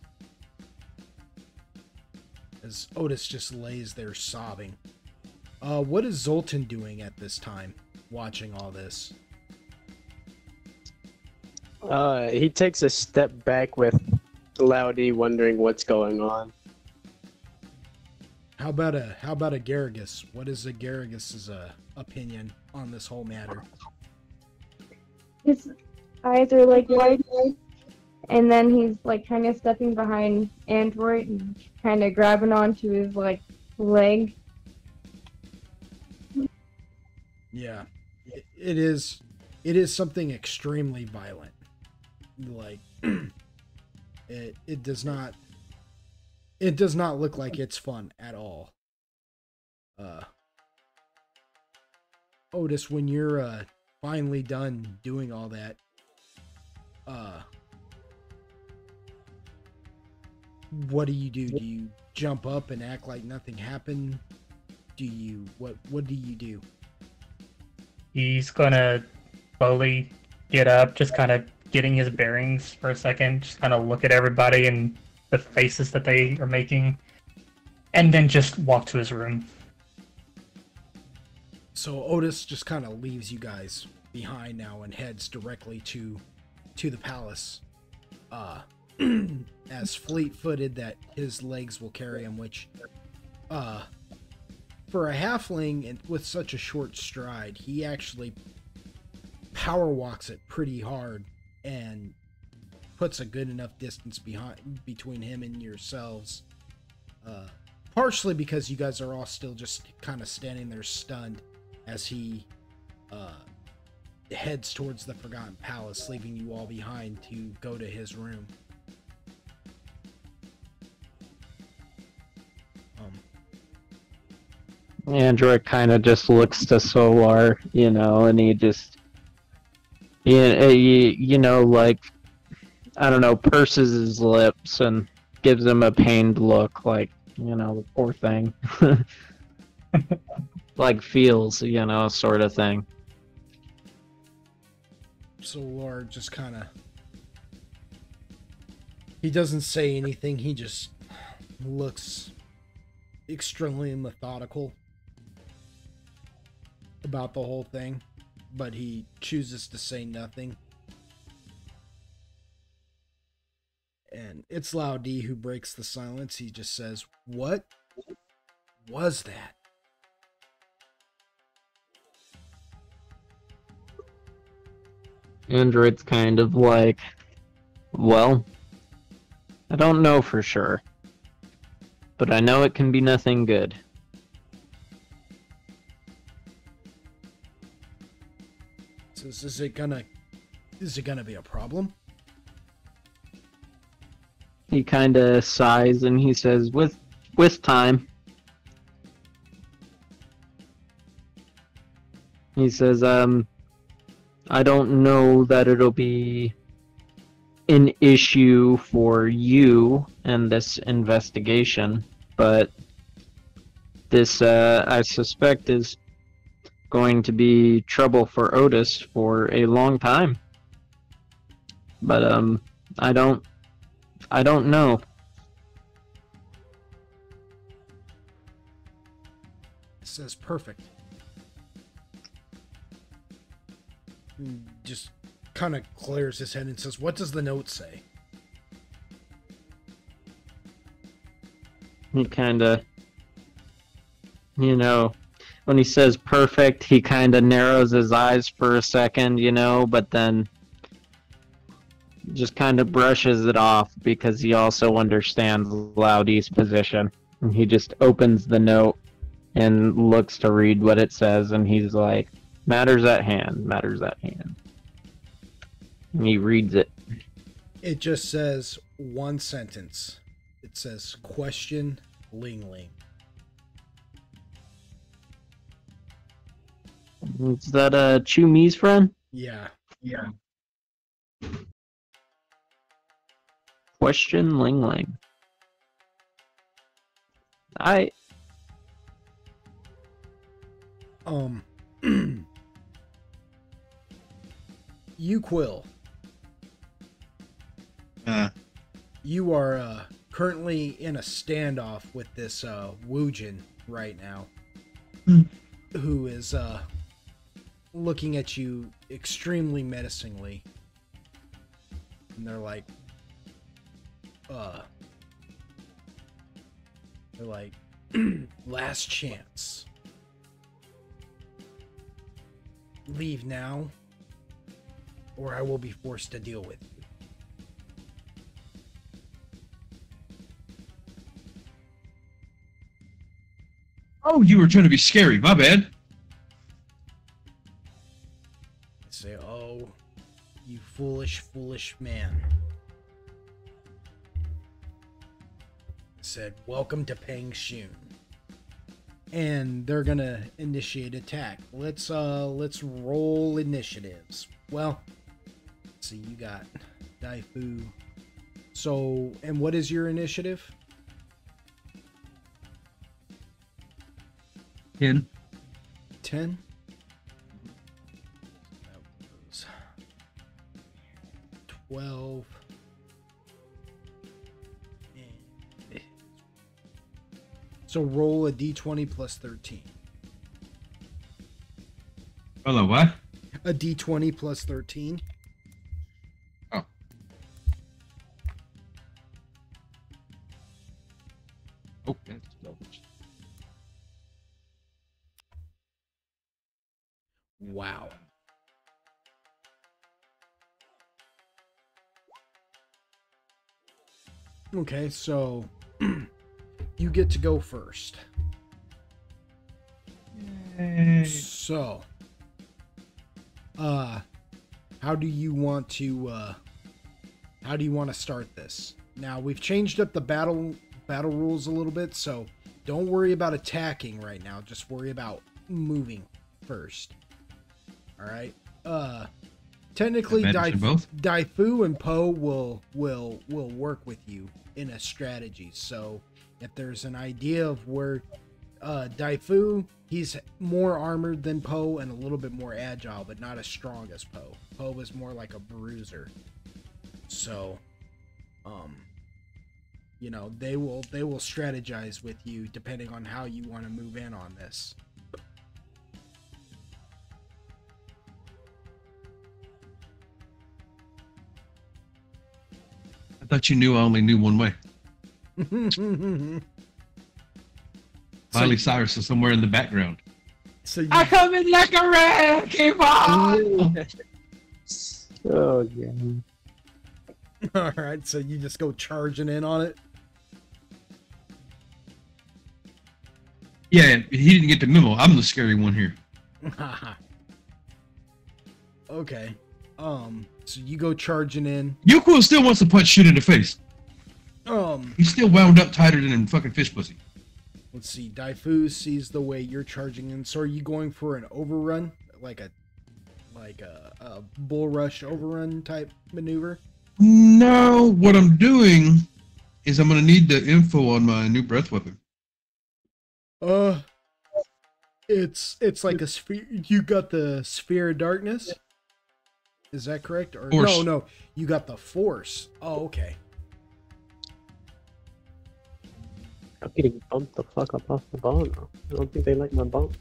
As Otis just lays there sobbing. What is Zoltan doing at this time, watching all this? He takes a step back with Loudy, wondering what's going on. How about a Garrigus? What is a Garrigus's opinion on this whole matter? His eyes are like wide, and then he's like kind of stepping behind Android and kind of grabbing onto his like leg. Yeah, it is something extremely violent. Like it does not look like it's fun at all. Otis, when you're finally done doing all that, what do you do? Do you jump up and act like nothing happened? What do you do? He's gonna slowly get up, just kind of getting his bearings for a second, just kind of look at everybody and the faces that they are making, and then just walk to his room. So Otis just kind of leaves you guys behind now and heads directly to the palace, as fleet-footed that his legs will carry him, which for a halfling and with such a short stride, he actually power walks it pretty hard and puts a good enough distance between him and yourselves, partially because you guys are all still just kind of standing there stunned as he heads towards the Forgotten Palace, leaving you all behind to go to his room. Android kind of just looks to Solar, and he just, like, I don't know, purses his lips and gives him a pained look, like, the poor thing. Like, feels, sort of thing. Solar just kind of, he doesn't say anything, he just looks extremely methodical about the whole thing, but he chooses to say nothing. And it's Loudy who breaks the silence. He just says, "What was that?" Android's kind of like, well, I don't know for sure, but I know it can be nothing good. Says, is it gonna be a problem? He kind of sighs and he says, with time. He says, I don't know that it'll be an issue for you and this investigation, but this, I suspect, is going to be trouble for Otis for a long time. But, I don't know. It says perfect. Just kind of clears his head and says, "What does the note say?" He kind of, when he says perfect, he kind of narrows his eyes for a second, but then just kind of brushes it off because he also understands Loudy's position. And he just opens the note and looks to read what it says, and he's like, matters at hand, matters at hand. And he reads it. It just says one sentence. It says question Ling Ling. Is that Chu Mi's friend? Yeah. Question Ling Ling. You Quill. You are currently in a standoff with this Woojin right now, who is looking at you extremely menacingly, and they're like, last chance. Leave now, or I will be forced to deal with you. Oh, you were trying to be scary. My bad. I say, oh, you foolish, foolish man. I said, welcome to Peng Shun. And they're gonna initiate attack. Let's roll initiatives. Well, let's see, you got Daifu. So, and what is your initiative? 10. 10? That was 12. And so roll a d20 plus 13. Hello, what? A d20 plus 13. Oh. Oh, that's doubles. Wow. Okay, so you get to go first. So, how do you want to start this? Now, we've changed up the battle rules a little bit, so don't worry about attacking right now. Just worry about moving first. All right. Technically, Daifu and Po will work with you in a strategy. So, if there's an idea of where Daifu, he's more armored than Po and a little bit more agile, but not as strong as Po. Po is more like a bruiser. So, you know, they will strategize with you depending on how you want to move in on this. I thought you knew I only knew one way. Miley Cyrus is somewhere in the background. So you, I come in like a wrecking ball. Oh yeah. all right, so you just go charging in on it. Yeah, he didn't get the memo. I'm the scary one here. Okay. So you go charging in. Yuko still wants to punch shit in the face. He's still wound up tighter than a fucking fish pussy. Let's see. Daifu sees the way you're charging in. So are you going for an overrun, like a bull rush overrun type maneuver? No, what I'm doing is I'm gonna need the info on my new breath weapon. It's like a sphere. You got the sphere of darkness. Is that correct? Or Force. no, you got the force. Oh, okay. I'm getting bumped the fuck up off the ball now. I don't think they like my bump.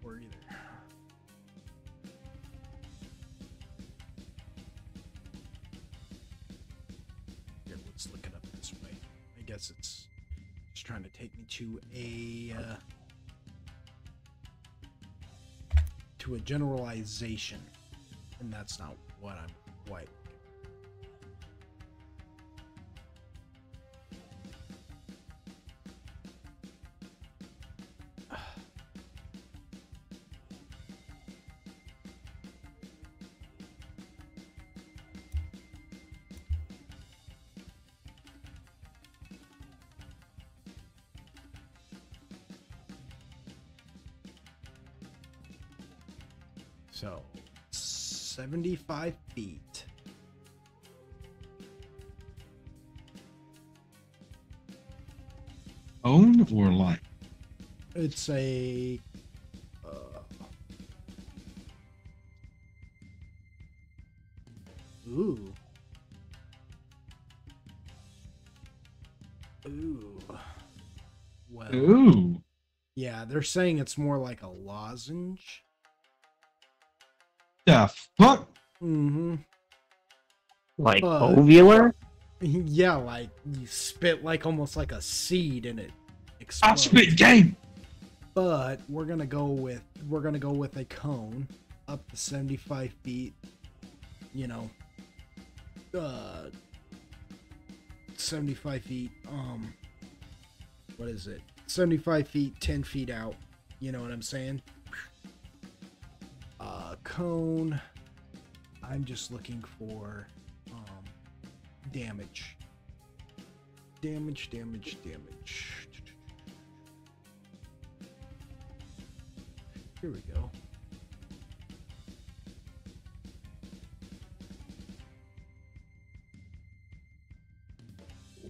Or either. Here, let's look it up this way. I guess it's just trying to take me to a to a generalization, and that's not what I'm quite. So, 75 feet. Own or like? It's a. Ooh. Ooh. Well. Ooh. Yeah, they're saying it's more like a lozenge. The fuck? Mm-hmm. Like But- ovular? Yeah, like you spit like almost like a seed and it I explodes. spit game. But we're gonna go with a cone up to 75 feet. You know, 75 feet. What is it? 75 feet, 10 feet out. You know what I'm saying? Cone. I'm just looking for damage. Damage. Here we go.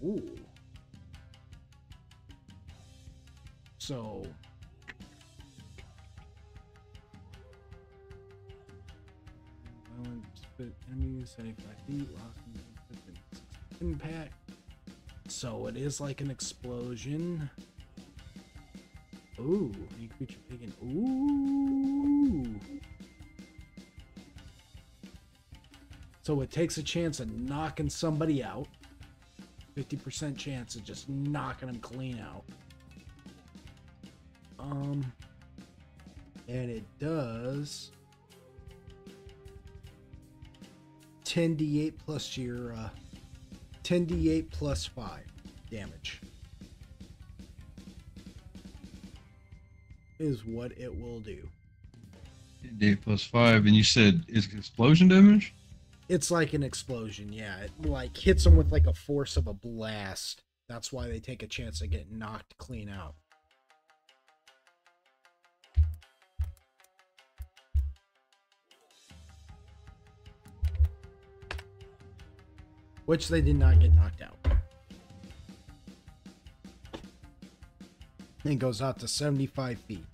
Ooh. So enemies 75 feet, impact. So it is like an explosion. Ooh, any creature taken. Ooh. So it takes a chance of knocking somebody out. 50% chance of just knocking them clean out. And it does 10d8 plus your 10d8 plus 5 damage is what it will do. 8 plus 5, and you said it's explosion damage? It's like an explosion, yeah. It like hits them with like a force of a blast. That's why they take a chance of getting knocked clean out. Which they did not get knocked out. It goes out to 75 feet.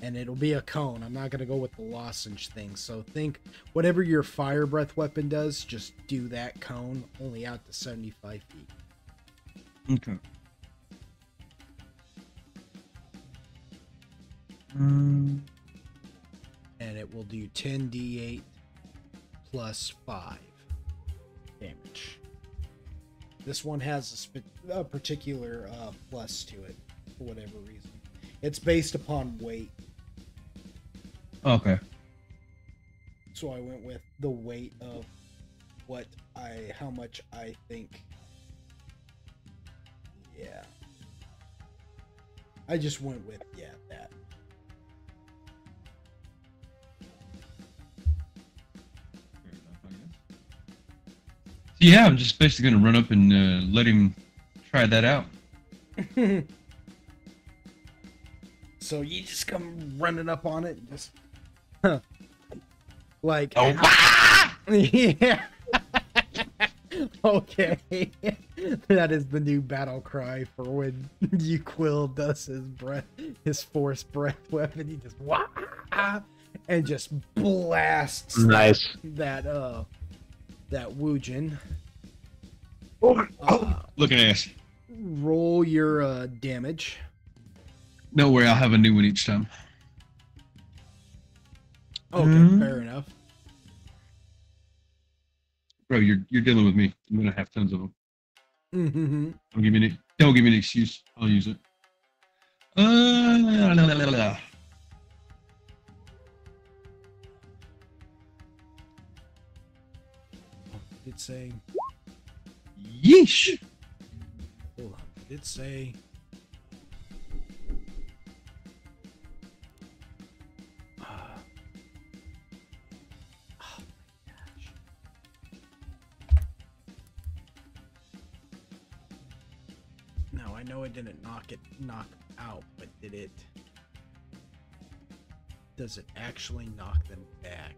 And it'll be a cone. I'm not going to go with the lozenge thing. So think whatever your fire breath weapon does, just do that cone only out to 75 feet. Okay. Um, And it will do 10d8 plus 5 damage. This one has a particular plus to it for whatever reason. It's based upon weight. okay. So I went with the weight of how much I think. Yeah. I just went with, that. Yeah, I'm just basically gonna run up and let him try that out. So you just come running up on it and just like yeah. Okay. That is the new battle cry for when Quill does his force breath weapon. He just and just blasts Nice. that Woojin. Looking ass. Roll your damage. No worry, I'll have a new one each time. Okay, fair enough. Bro, you're dealing with me. I'm gonna have tons of them. Mm-hmm. Don't give me an excuse. I'll use it. say? Yeesh. Hold on. Did it say? Oh my gosh. No, I know it didn't knock out, but did it? Does it actually knock them back?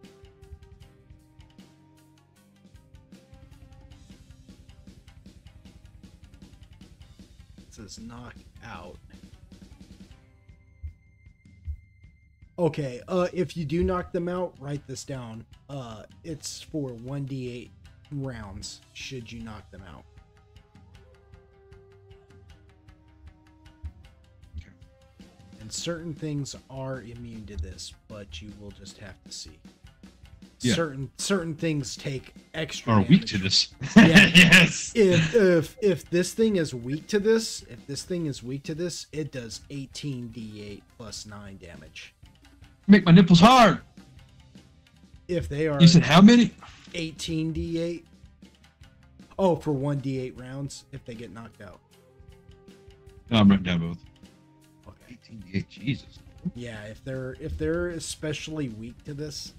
It says knock out. Okay, if you do knock them out, write this down. It's for 1d8 rounds, should you knock them out. Okay. And certain things are immune to this, but you will just have to see. Yeah. Certain things take extra Are damage. weak to this. Yeah. Yes. If this thing is weak to this, it does 18d8 plus 9 damage. Make my nipples hard. If they are You said how many? 18d8. Oh, for 1d8 rounds if they get knocked out. No, I'm writing down both. Okay. 18d8, Jesus. Yeah, if they're especially weak to this,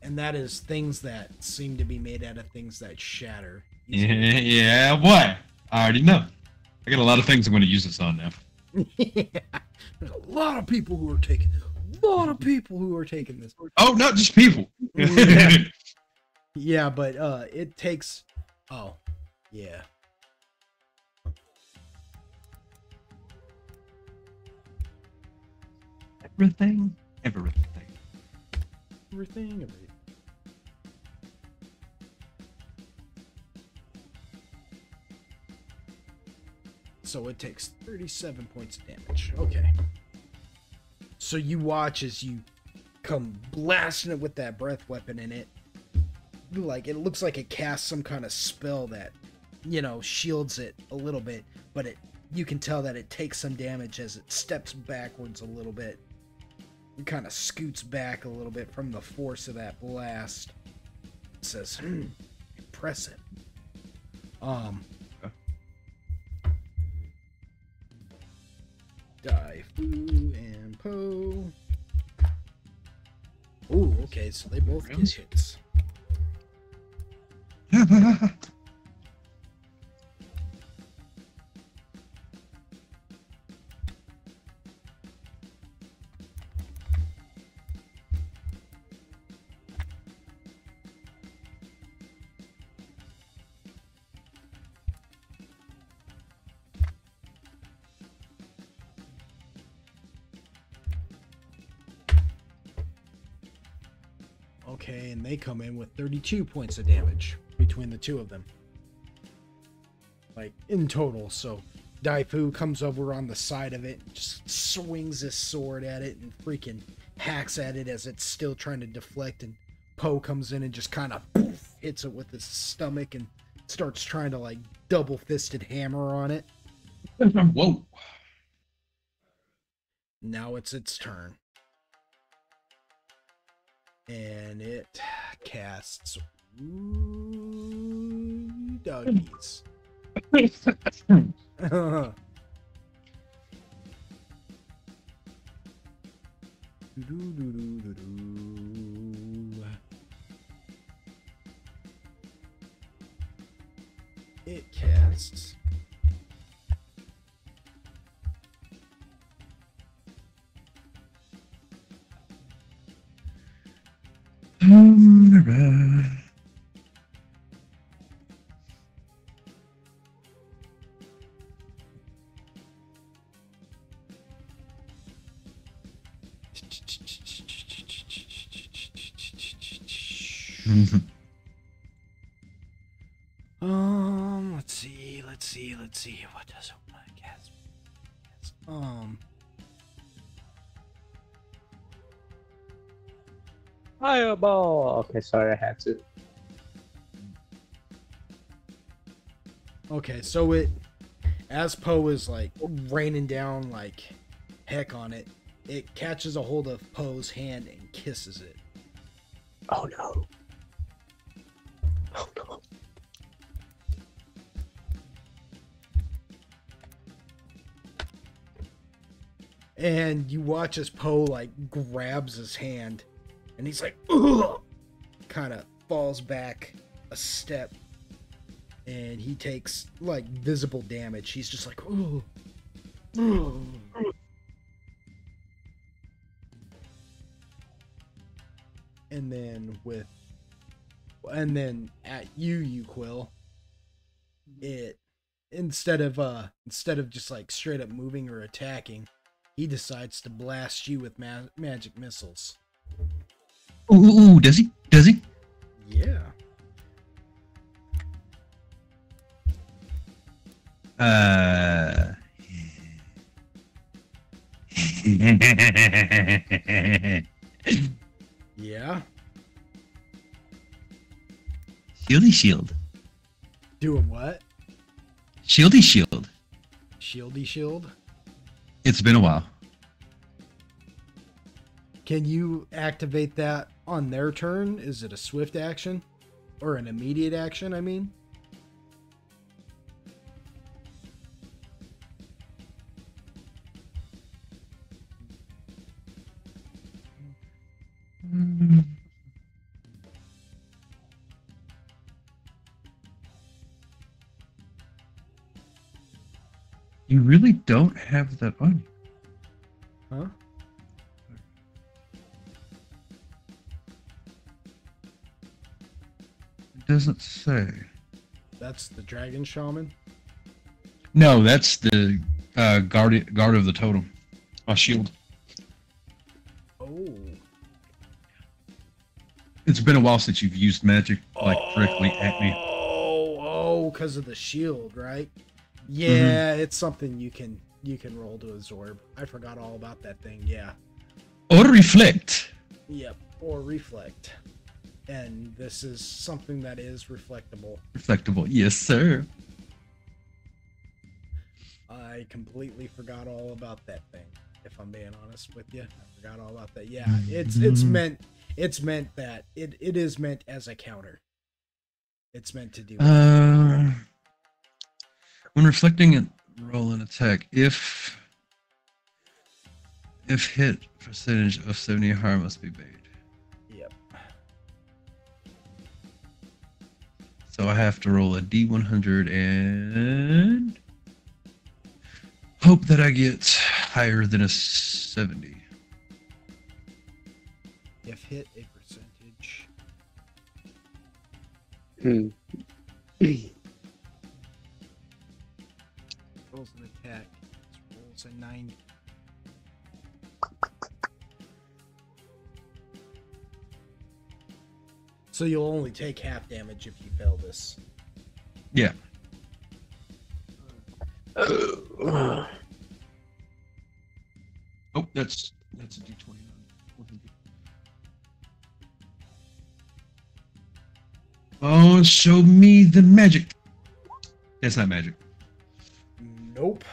and that is things that seem to be made out of things that shatter. Yeah, what? I already know. I got a lot of things I'm going to use this on now. Yeah. There's a lot of people who are taking this. Oh, not just people. Yeah. Yeah, but it takes. Oh, yeah. Everything. Everything. So it takes 37 points of damage. Okay. So you watch as you come blasting it with that breath weapon in it. Like, it looks like it casts some kind of spell that, shields it a little bit, but you can tell that it takes some damage as it steps backwards a little bit. It kind of scoots back a little bit from the force of that blast. It says, impressive. Daifu and Po. Oh, okay, so they both get hits. Okay, and they come in with 32 points of damage between the two of them. Like, in total. So, Daifu comes over on the side of it, just swings his sword at it, and freaking hacks at it as it's still trying to deflect, and Po comes in and just kind of hits it with his stomach and starts trying to, like, double-fisted hammer on it. Whoa. Now it's its turn. And it casts doggies. It casts let's see. What does open cast? Fireball. Okay, sorry, I had to. Okay, so as Po is like raining down like heck on it, it catches a hold of Po's hand and kisses it. Oh no. And you watch as Poe like grabs his hand, and he's like, ugh, kind of falls back a step, and he takes like visible damage. He's just like, ugh, ugh. And then at you Quill, it instead of just like straight up moving or attacking, he decides to blast you with magic missiles. Ooh, does he? Does he? Yeah. Yeah. Shieldy shield. Doing what? Shieldy shield. Shieldy shield? It's been a while. Can you activate that on their turn? Is it a swift action? Or an immediate action, I mean? You really don't have that on you. Huh? It doesn't say. That's the Dragon Shaman? No, that's the guard of the totem. A shield. Oh. It's been a while since you've used magic like directly at me. Oh, because of the shield, right? Yeah, it's something you can roll to absorb. I forgot all about that thing. Yeah. Or reflect. Yep. Or reflect. And this is something that is reflectable. Reflectable, yes, sir. I completely forgot all about that thing. If I'm being honest with you, I forgot all about that. Yeah, it's meant that it is meant as a counter. It's meant to do. When reflecting and roll an attack, if hit, percentage of 70 harm must be made. Yep. So I have to roll a D100 and hope that I get higher than a 70. If hit a percentage. Rolls an attack. Rolls a 90. So you'll only take half damage if you fail this. Yeah. Oh, that's a D20. Oh, show me the magic. That's not magic. Nope.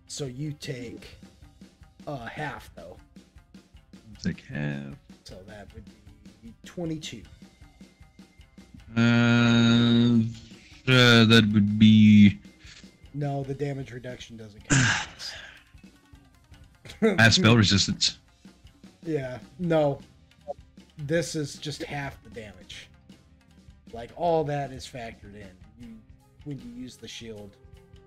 So you take half though. Take half. So that would be 22. That would be. No, the damage reduction doesn't count. I have spell resistance. Yeah, no. This is just half the damage. Like all that is factored in. When you use the shield,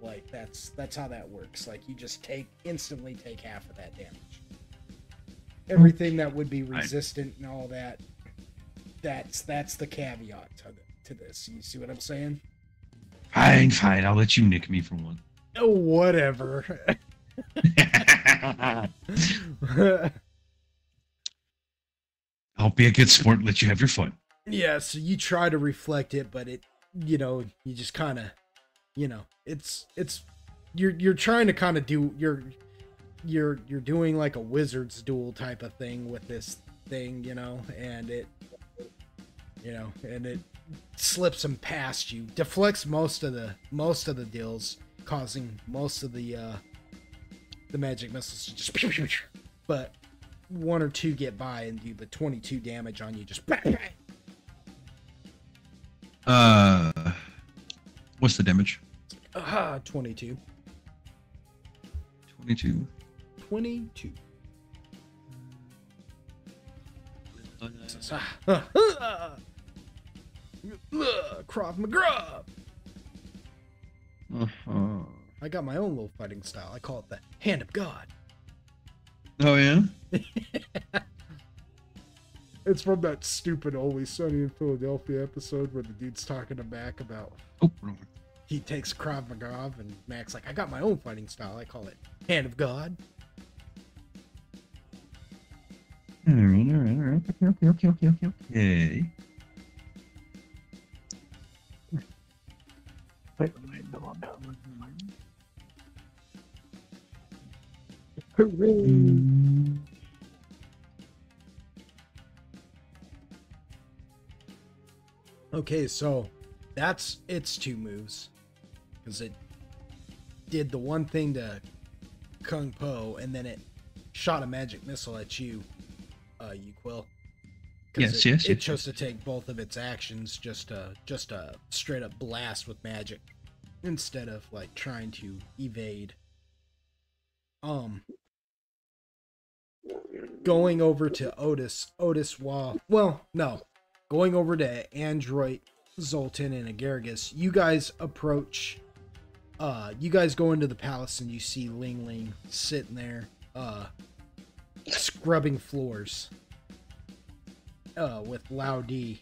like that's how that works. Like you just instantly take half of that damage. Everything that would be resistant and all that. That's the caveat to this. You see what I'm saying? Fine. I'll let you nick me for one. Oh, whatever. I'll be a good sport and let you have your fun. Yeah, so you try to reflect it, but it, you just kind of, you're trying to kind of do, you're doing like a wizard's duel type of thing with this thing, and it, and it slips them past you, deflects most of the deals, causing most of the magic missiles to just, but one or two get by and do the 22 damage on you, just bang, bang. What's the damage? 22. 22. 22. Krav Maga. Uh-huh. I got my own little fighting style. I call it the Hand of God. Oh, yeah? It's from that stupid Always Sunny in Philadelphia episode where the dude's talking to Mac about Oh, wrong one. he takes Krav Maga and Mac's like, I got my own fighting style. I call it Hand of God. All right. Okay. Wait, no. Hooray! Okay, so that's its 2 moves. Because it did the one thing to Kung Po, and then it shot a magic missile at you, Quill. Yes, It chose to take both of its actions, just a straight up blast with magic, instead of like trying to evade. Going over to Otis, going over to Android, Zoltan, and Agargus, you guys approach, you guys go into the palace and you see Ling Ling sitting there, scrubbing floors, with Lao D,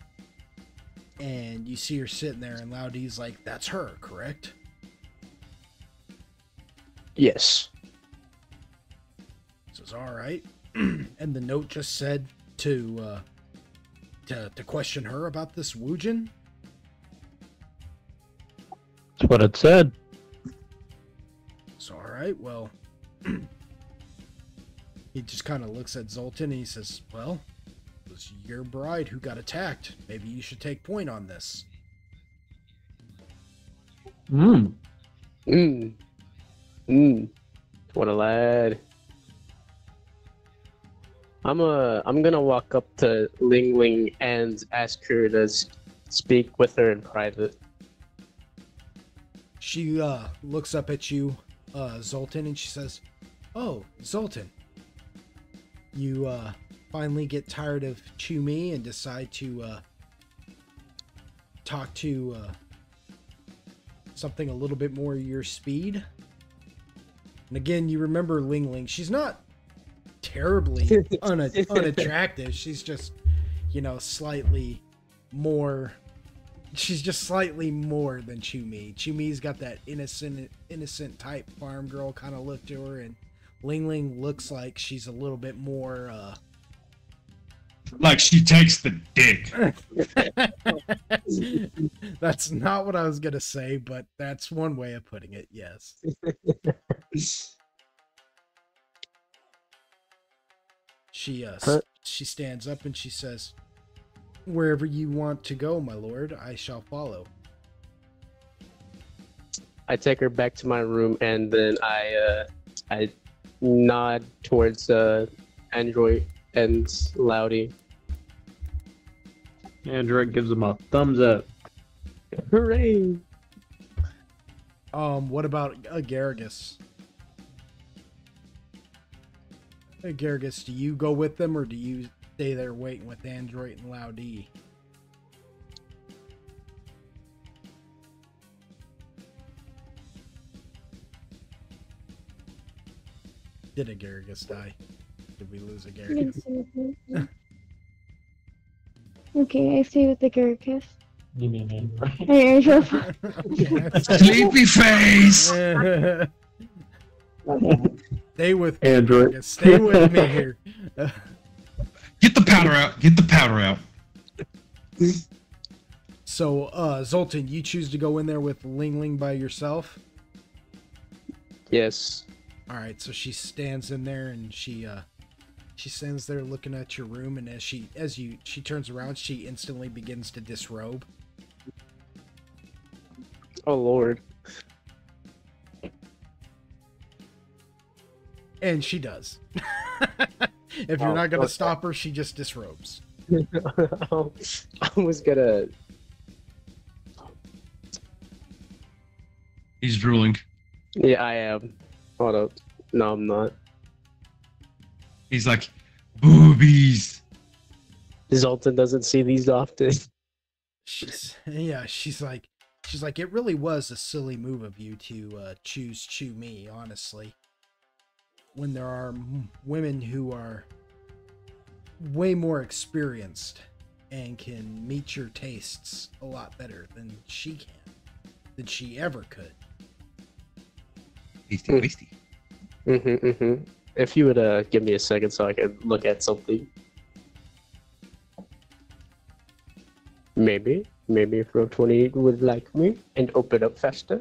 and you see her sitting there, and Lao D's like, that's her, correct? Yes. Says, all right. And the note just said to question her about this Woojin. That's what it said. So, all right, well, he just kind of looks at Zoltan and he says, well, it was your bride who got attacked. Maybe you should take point on this. What a lad. I'm gonna walk up to Ling Ling and ask her to speak with her in private. She looks up at you, Zoltan, and she says, oh, Zoltan, you finally get tired of Chew Me and decide to talk to something a little bit more your speed. And again, you remember Ling Ling. She's not terribly unattractive. She's just, slightly more. She's just slightly more than Chew Me. Chew Me's got that innocent type farm girl kind of look to her, and Ling Ling looks like she's a little bit more. Like she takes the dick. That's not what I was gonna say, but that's one way of putting it. Yes. She stands up and she says, wherever you want to go, my lord, I shall follow. I take her back to my room and then I nod towards Android and Loudy. Android gives him a thumbs up. Hooray! What about Agargus? Agargus, do you go with them or do you stay there waiting with Android and Loudy? Did Agargus die? Did we lose Agargus? Okay, I stay with the Gurkus. You mean Android? Sleepy face! Stay with Android. Agargus. Stay with me here. Get the powder out. Get the powder out. So, Zoltan, you choose to go in there with Ling Ling by yourself? Yes. All right, so she stands in there and she stands there looking at your room, and as she turns around, she instantly begins to disrobe. Oh Lord. And she does. If you're not gonna stop her, she just disrobes. I was gonna. He's drooling. Yeah, I am. Hold up. No, I'm not. He's like, boobies. Zoltan doesn't see these often. She's like, it really was a silly move of you to choose Chew Me, honestly. When there are women who are way more experienced and can meet your tastes a lot better than she ever could. Tasty. If you would give me a second so I can look at something. Maybe if Row 28 would like me and open up faster.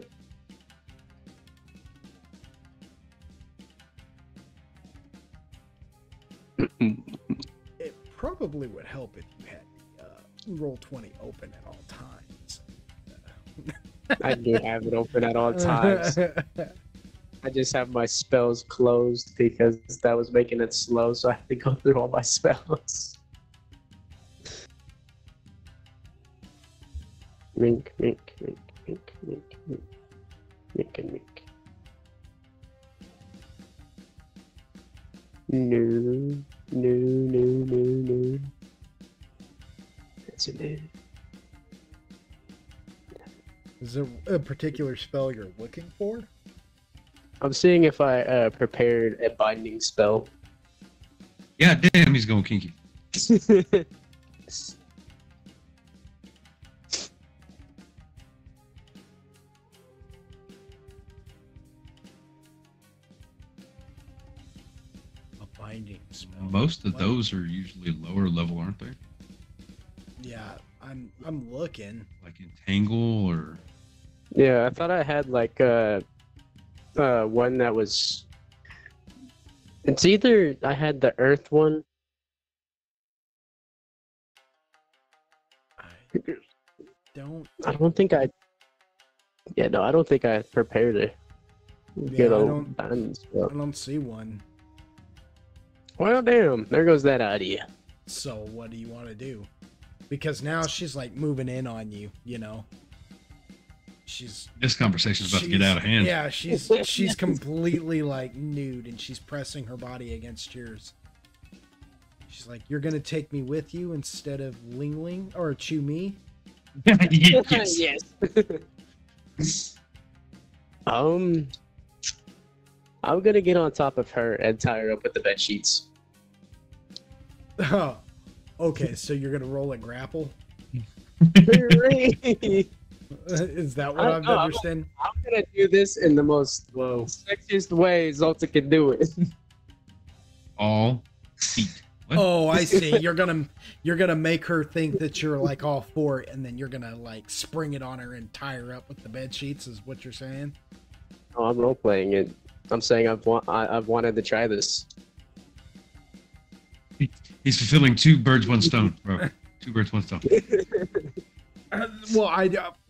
It probably would help if you had Roll 20 open at all times. I do have it open at all times. I just have my spells closed because that was making it slow, so I have to go through all my spells. Mink. No. That's it. Is there a particular spell you're looking for? I'm seeing if I prepared a binding spell. Yeah, damn, he's going kinky. A binding spell. Most of those are usually lower level, aren't they? Yeah, I'm looking. Like Entangle or... Yeah, I thought I had like one that was. It's either I had the Earth one. I don't think I. Yeah, no, I don't think I prepared it. Yeah, I don't see one. Well, damn, there goes that idea. So what do you want to do? Because now she's like moving in on you, you know. This conversation's about to get out of hand. Yeah, she's completely like nude and she's pressing her body against yours. She's like, "You're gonna take me with you instead of Ling Ling or Chew Me?" Yes. Yes. I'm gonna get on top of her and tie her up with the bed sheets. Oh, okay. So you're gonna roll a grapple? Is that what I'm understanding? I'm gonna do this in the most sexiest way Zolta can do it. All feet. What? Oh, I see. You're gonna make her think that you're like all for it, and then you're gonna like spring it on her and tie her up with the bed sheets. Is what you're saying? Oh, I'm role playing it. I'm saying I've wanted to try this. He's fulfilling 2 birds, 1 stone, bro. 2 birds, 1 stone. Well,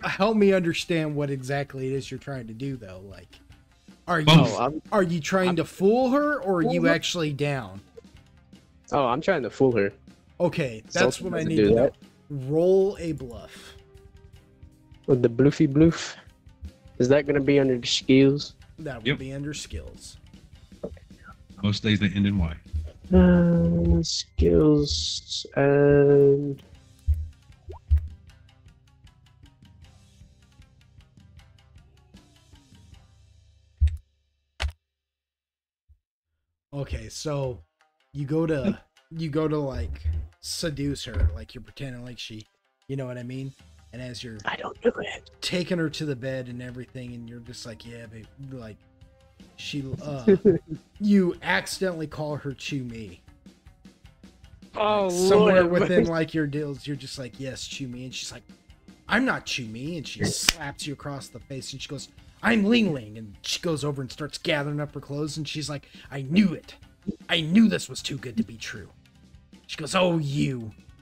help me understand what exactly it is you're trying to do, though. Like, are you trying to fool her, or are you actually down? Oh, I'm trying to fool her. Okay, that's what I need to know. Roll a bluff. With the bluffy bluff. Is that going to be under the skills? That will be under skills. Most days they end in Y. Skills and... Okay, so you go to like seduce her, like you're pretending like she, you know what I mean? And as you're taking her to the bed and everything, and you're just like, yeah, babe, like she you accidentally call her Chew Me. Oh, like, somewhere Lord, within like your deals, you're just like, yes, Chew Me, and she's like, I'm not Chew Me, and she slaps you across the face, and she goes, I'm Ling Ling, and she goes over and starts gathering up her clothes, and she's like, I knew it. I knew this was too good to be true. She goes, oh,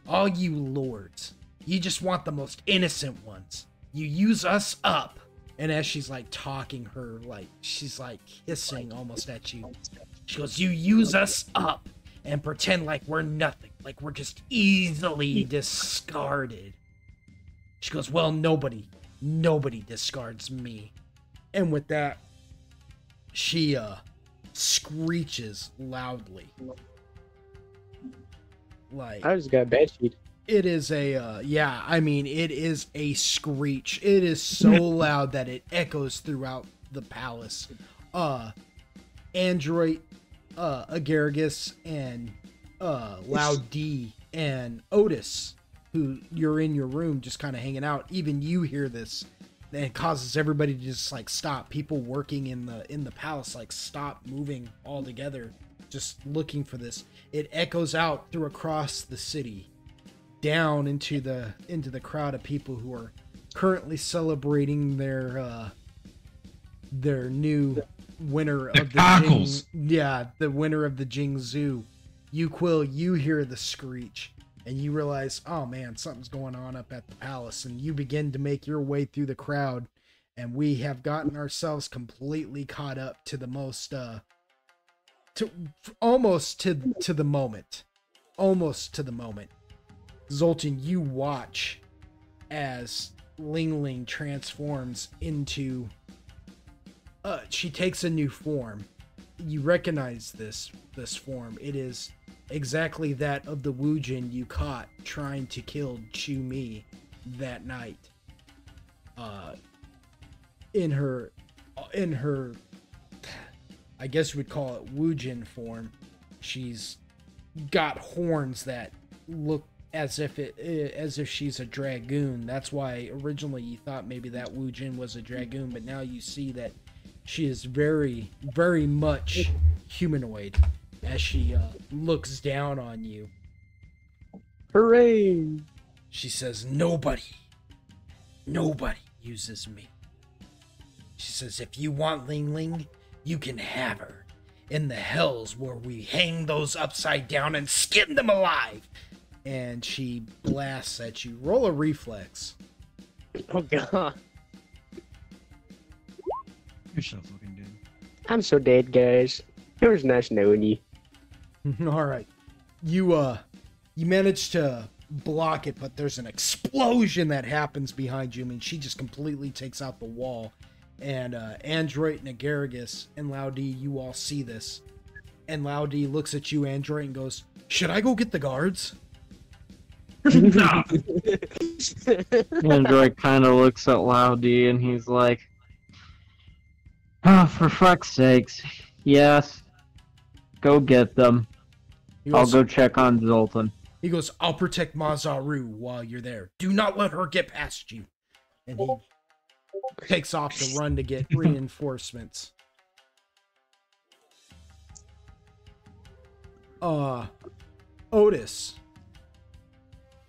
all you lords, you just want the most innocent ones. You use us up. And as she's like talking her, like she's like hissing almost at you, she goes, you use us up and pretend like we're nothing, like we're just easily discarded. She goes, well, nobody discards me. And with that, she screeches loudly. Like, I just got a bed sheet. it is a yeah, I mean, it is a screech. It is so loud that it echoes throughout the palace. Android, Agaragis, and Loud D and Otis, who you're in your room just kind of hanging out, even you hear this, and it causes everybody to just like stop. People working in the palace like stop moving altogether, just looking for this. It echoes out through across the city, down into the crowd of people who are currently celebrating their new winner of the cockles. the winner of the Jingzhou. You Quill, you hear the screech and you realize, oh man, something's going on up at the palace, and you begin to make your way through the crowd, and we have gotten ourselves completely caught up to the most almost to the moment. Zoltan, you watch as Ling Ling transforms into she takes a new form. You recognize this form. It is exactly that of the Wujin you caught trying to kill Chu Mi that night. In her I guess you would call it Wujin form, she's got horns that look as if she's a dragoon. That's why originally you thought maybe that Wujin was a dragoon, but now you see that she is very, very much humanoid as she looks down on you. Hooray! She says, nobody uses me. She says, if you want Ling Ling, you can have her in the hells where we hang those upside down and skin them alive. And she blasts at you. Roll a reflex. Oh god. You're so fucking dead. I'm so dead, guys. It was nice knowing you. All right. You manage to block it, but there's an explosion that happens behind you. I mean, she just completely takes out the wall. And Android and Agaragis and Laudi, you all see this. And Laudi looks at you, Android, and goes, should I go get the guards? Nah. Android kind of looks at Loudy and he's like, oh, for fuck's sakes. Yes. Go get them. I'll go check on Zoltan. He goes, I'll protect Mazaru while you're there. Do not let her get past you. And he takes off to run to get reinforcements. Otis.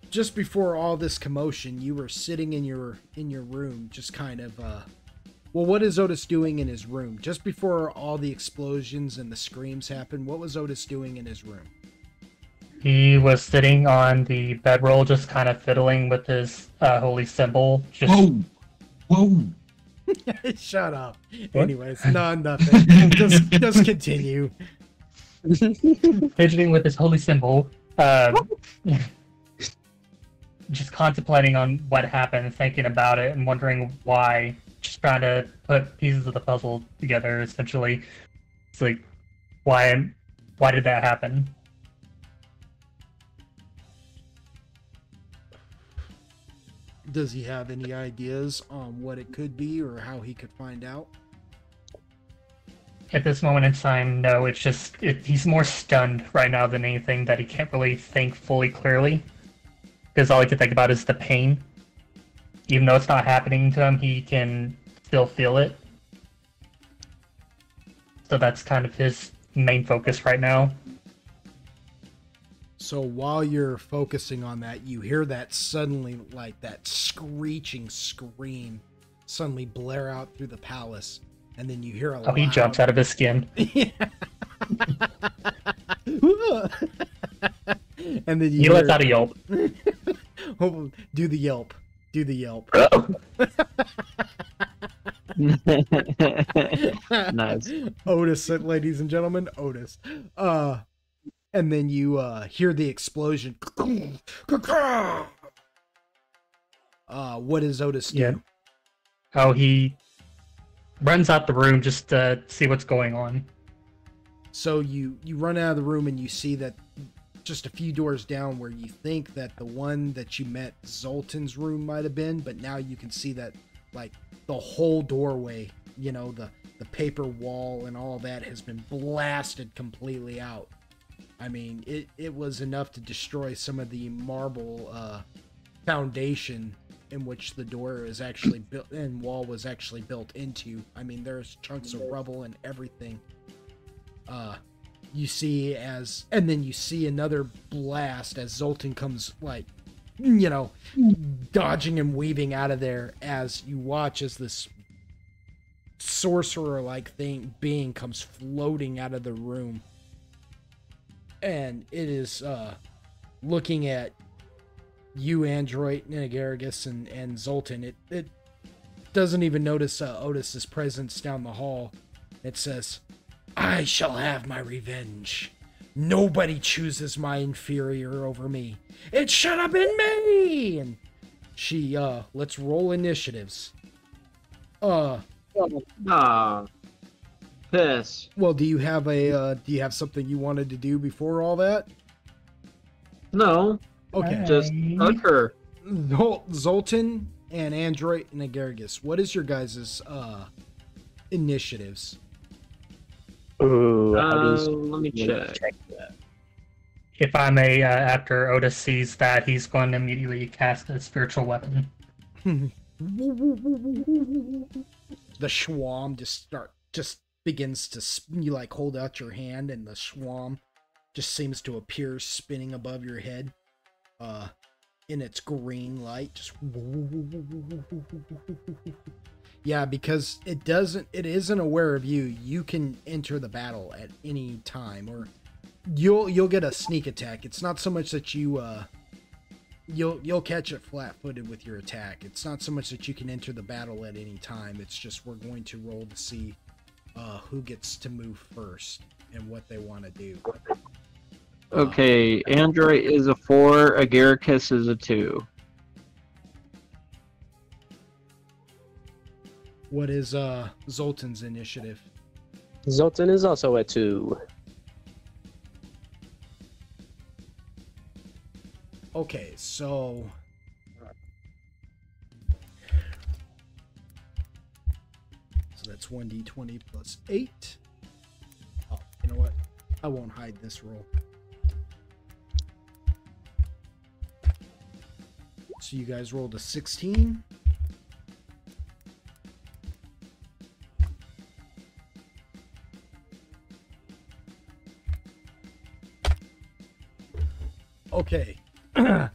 Just before all this commotion, you were sitting in your room, just kind of well, what is Otis doing in his room? Just before all the explosions and the screams happened, what was Otis doing in his room? He was sitting on the bedroll, just kind of fiddling with his holy symbol. Just... Whoa! Shut up. Anyways, nothing. Just continue. Fidgeting with his holy symbol. Just contemplating on what happened, thinking about it, and wondering why. Just trying to put pieces of the puzzle together, essentially. It's like, why did that happen? Does he have any ideas on what it could be or how he could find out? At this moment in time, no. It's just he's more stunned right now than anything, that he can't really think fully clearly. Because all he can think about is the pain. Even though it's not happening to him, he can still feel it. So that's kind of his main focus right now. So while you're focusing on that, you hear that suddenly, like that screeching scream suddenly blare out through the palace. And then you hear a loud... he jumps out of his skin. And then he lets out a yelp. Oh, do the yelp. Do the yelp. Nice. Otis, ladies and gentlemen, Otis. And then you hear the explosion. What does Otis do? Yeah. Oh, he runs out the room just to see what's going on. So you run out of the room and you see that just a few doors down where you think that the one that you met Zoltan's room might have been, but now you can see that like the whole doorway, you know, the paper wall and all that has been blasted completely out. I mean, it was enough to destroy some of the marble foundation in which the door is actually built and wall was actually built into. I mean, there's chunks of rubble and everything. You see and then you see another blast as Zoltan comes, like, you know, dodging and weaving out of there as you watch as this sorcerer-like being comes floating out of the room. And it is looking at you, Android, Nagaragus, and Zoltan. It doesn't even notice Otis's presence down the hall. It says, "I shall have my revenge. Nobody chooses my inferior over me. It should have been me." And she, let's roll initiatives. Piss. Well, do you have something you wanted to do before all that? No, Okay. just fuck her. Zoltan and Android and Agargus, what is your guys' initiatives? Ooh, Let me check. that. If I may, after Otis sees that, he's going to immediately cast a spiritual weapon. The schwam just begins to, you like hold out your hand and the schwam just seems to appear spinning above your head in its green light. Just yeah, because it isn't aware of you. You can enter the battle at any time, or you'll get a sneak attack. It's not so much that you'll catch it flat-footed with your attack. It's not so much that you can enter the battle at any time. It's just we're going to roll to see who gets to move first and what they want to do. Okay, Android is a 4, Agaricus is a 2. What is Zoltan's initiative? Zoltan is also a 2. Okay, so that's 1d20 plus 8. Oh, you know what? I won't hide this roll. So you guys rolled a 16. Okay. The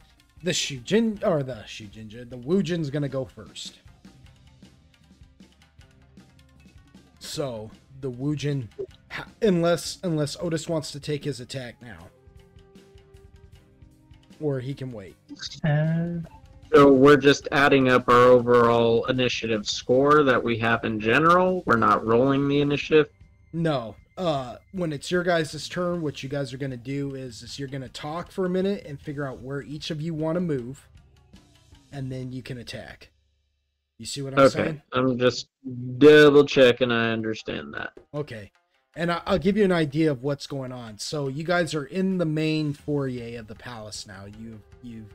Woojin's gonna go first. So the Woojin, unless Otis wants to take his attack now, or he can wait. So we're just adding up our overall initiative score that we have in general. We're not rolling the initiative. No. When it's your guys' turn, what you guys are gonna do is you're gonna talk for a minute and figure out where each of you want to move, and then you can attack. You see what I'm saying? I'm just double checking. I understand that. Okay. And I'll give you an idea of what's going on. So you guys are in the main foyer of the palace now. You've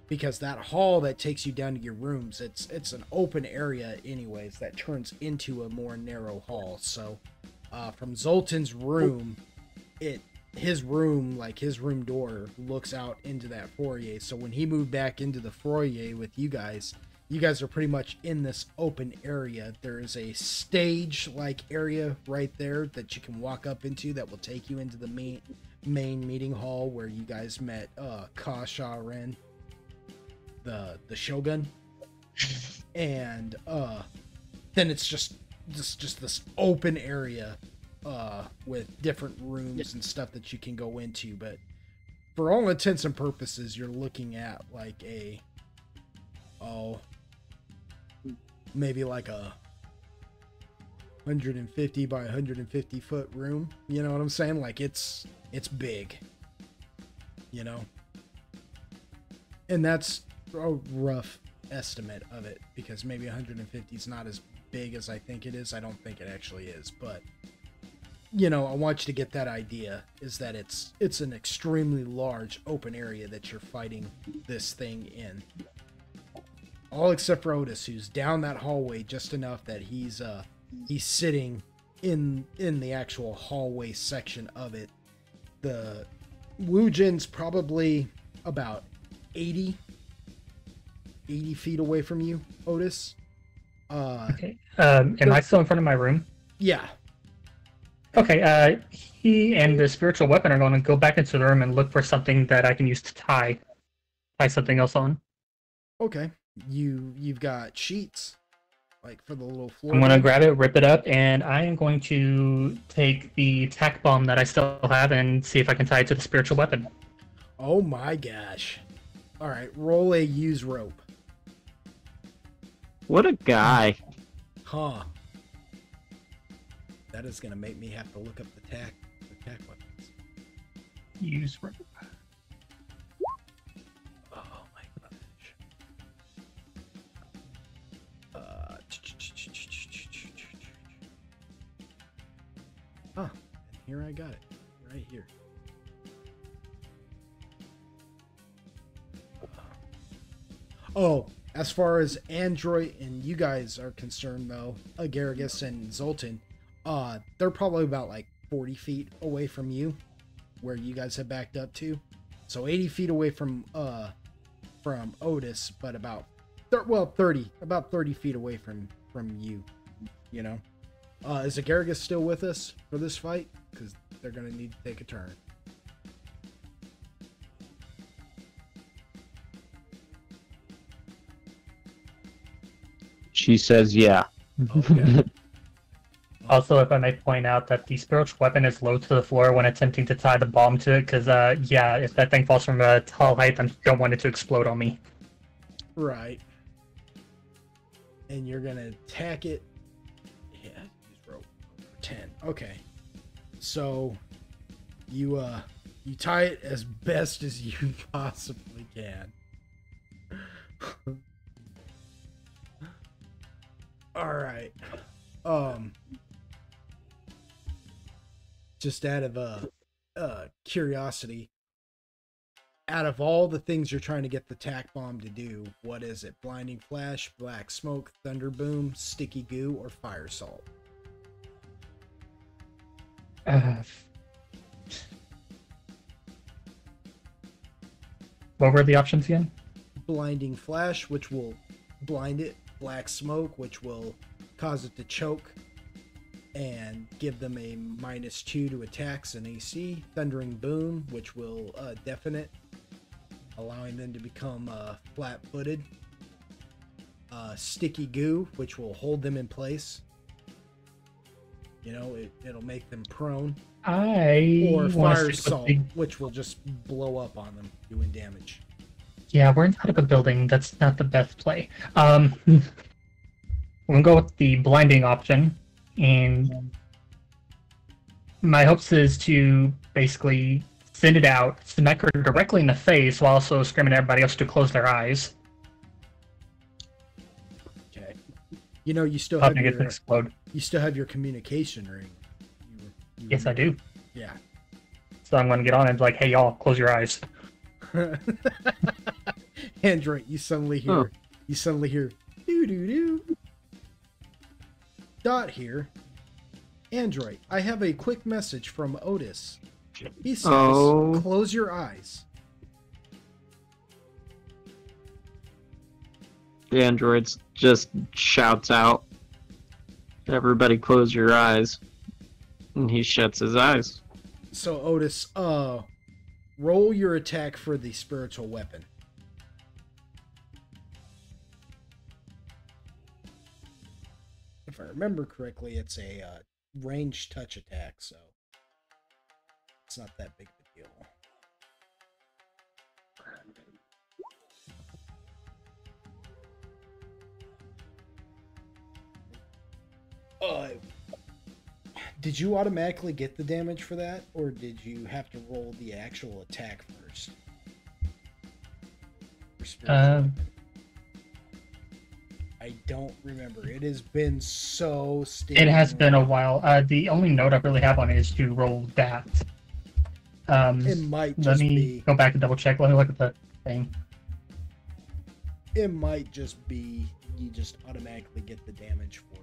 because that hall that takes you down to your rooms, it's an open area anyways that turns into a more narrow hall. So from Zoltan's room, his room door looks out into that foyer. So when he moved back into the foyer with you guys are pretty much in this open area. There is a stage-like area right there that you can walk up into that will take you into the main meeting hall where you guys met Ka Sha Ren, the Shogun, and then it's just this open area with different rooms and stuff that you can go into. But for all intents and purposes, you're looking at like maybe like a 150 by 150 foot room. You know what I'm saying? Like it's big, you know? And that's a rough estimate of it because maybe 150 is not as big as I think it is. I don't think it actually is, but you know, I want you to get that idea, is that it's an extremely large open area that you're fighting this thing in. All except for Otis, who's down that hallway just enough that he's sitting in the actual hallway section of it. The Wujin's probably about 80 feet away from you, Otis. Okay. Am I still in front of my room? Yeah. Okay, he and the spiritual weapon are going to go back into the room and look for something that I can use to tie something else on. Okay. You've got sheets, like for the little floor. I'm going to grab it, rip it up, and I am going to take the tack bomb that I still have and see if I can tie it to the spiritual weapon. Oh my gosh. All right, roll a use rope. What a guy. Huh. That is going to make me have to look up the tack weapons. Use rope. Oh my gosh. And here I got it. Right here. Oh, as far as Android and you guys are concerned, though, Agaragis and Zoltan, they're probably about like 40 feet away from you, where you guys have backed up to. So 80 feet away from Otis, but about 30 feet away from you. You know, is Agaragis still with us for this fight? Because they're gonna need to take a turn. She says, yeah. Okay. Also, if I may point out that the spiritual weapon is low to the floor when attempting to tie the bomb to it, because, yeah, if that thing falls from a tall height, I don't want it to explode on me. Right. And you're gonna attack it. Yeah, use rope for 10. Okay. So you tie it as best as you possibly can. All right. Just out of curiosity, out of all the things you're trying to get the tack bomb to do, what is it? Blinding flash, black smoke, thunder boom, sticky goo, or fire salt? What were the options again? Blinding flash, which will blind it. Black smoke, which will cause it to choke and give them a -2 to attacks and AC. Thundering boom, which will deafen it, allowing them to become flat-footed. Sticky goo, which will hold them in place. You know, it'll make them prone. Or fire salt, which will just blow up on them, doing damage. Yeah, we're inside of a building. That's not the best play. We're gonna go with the blinding option, and my hopes is to basically send it out, smack her directly in the face, while also screaming at everybody else to close their eyes. Okay. You know, you still Help have me get to explode. you still have your communication ring. Yes, I do. Yeah. So I'm gonna get on and be like, "Hey, y'all, close your eyes." Android, you suddenly hear doo doo doo. Dot here. Android, I have a quick message from Otis. He says, close your eyes. The android just shouts out, everybody close your eyes. And he shuts his eyes. So Otis, roll your attack for the spiritual weapon. If I remember correctly, it's a ranged touch attack, so it's not that big of a deal. Did you automatically get the damage for that, or did you have to roll the actual attack first? I don't remember. It has been so It has been a long. while. The only note I really have on it is to roll that. It might Let just me be. go back and double check. Let me look at the thing. It might just be you just automatically get the damage for it.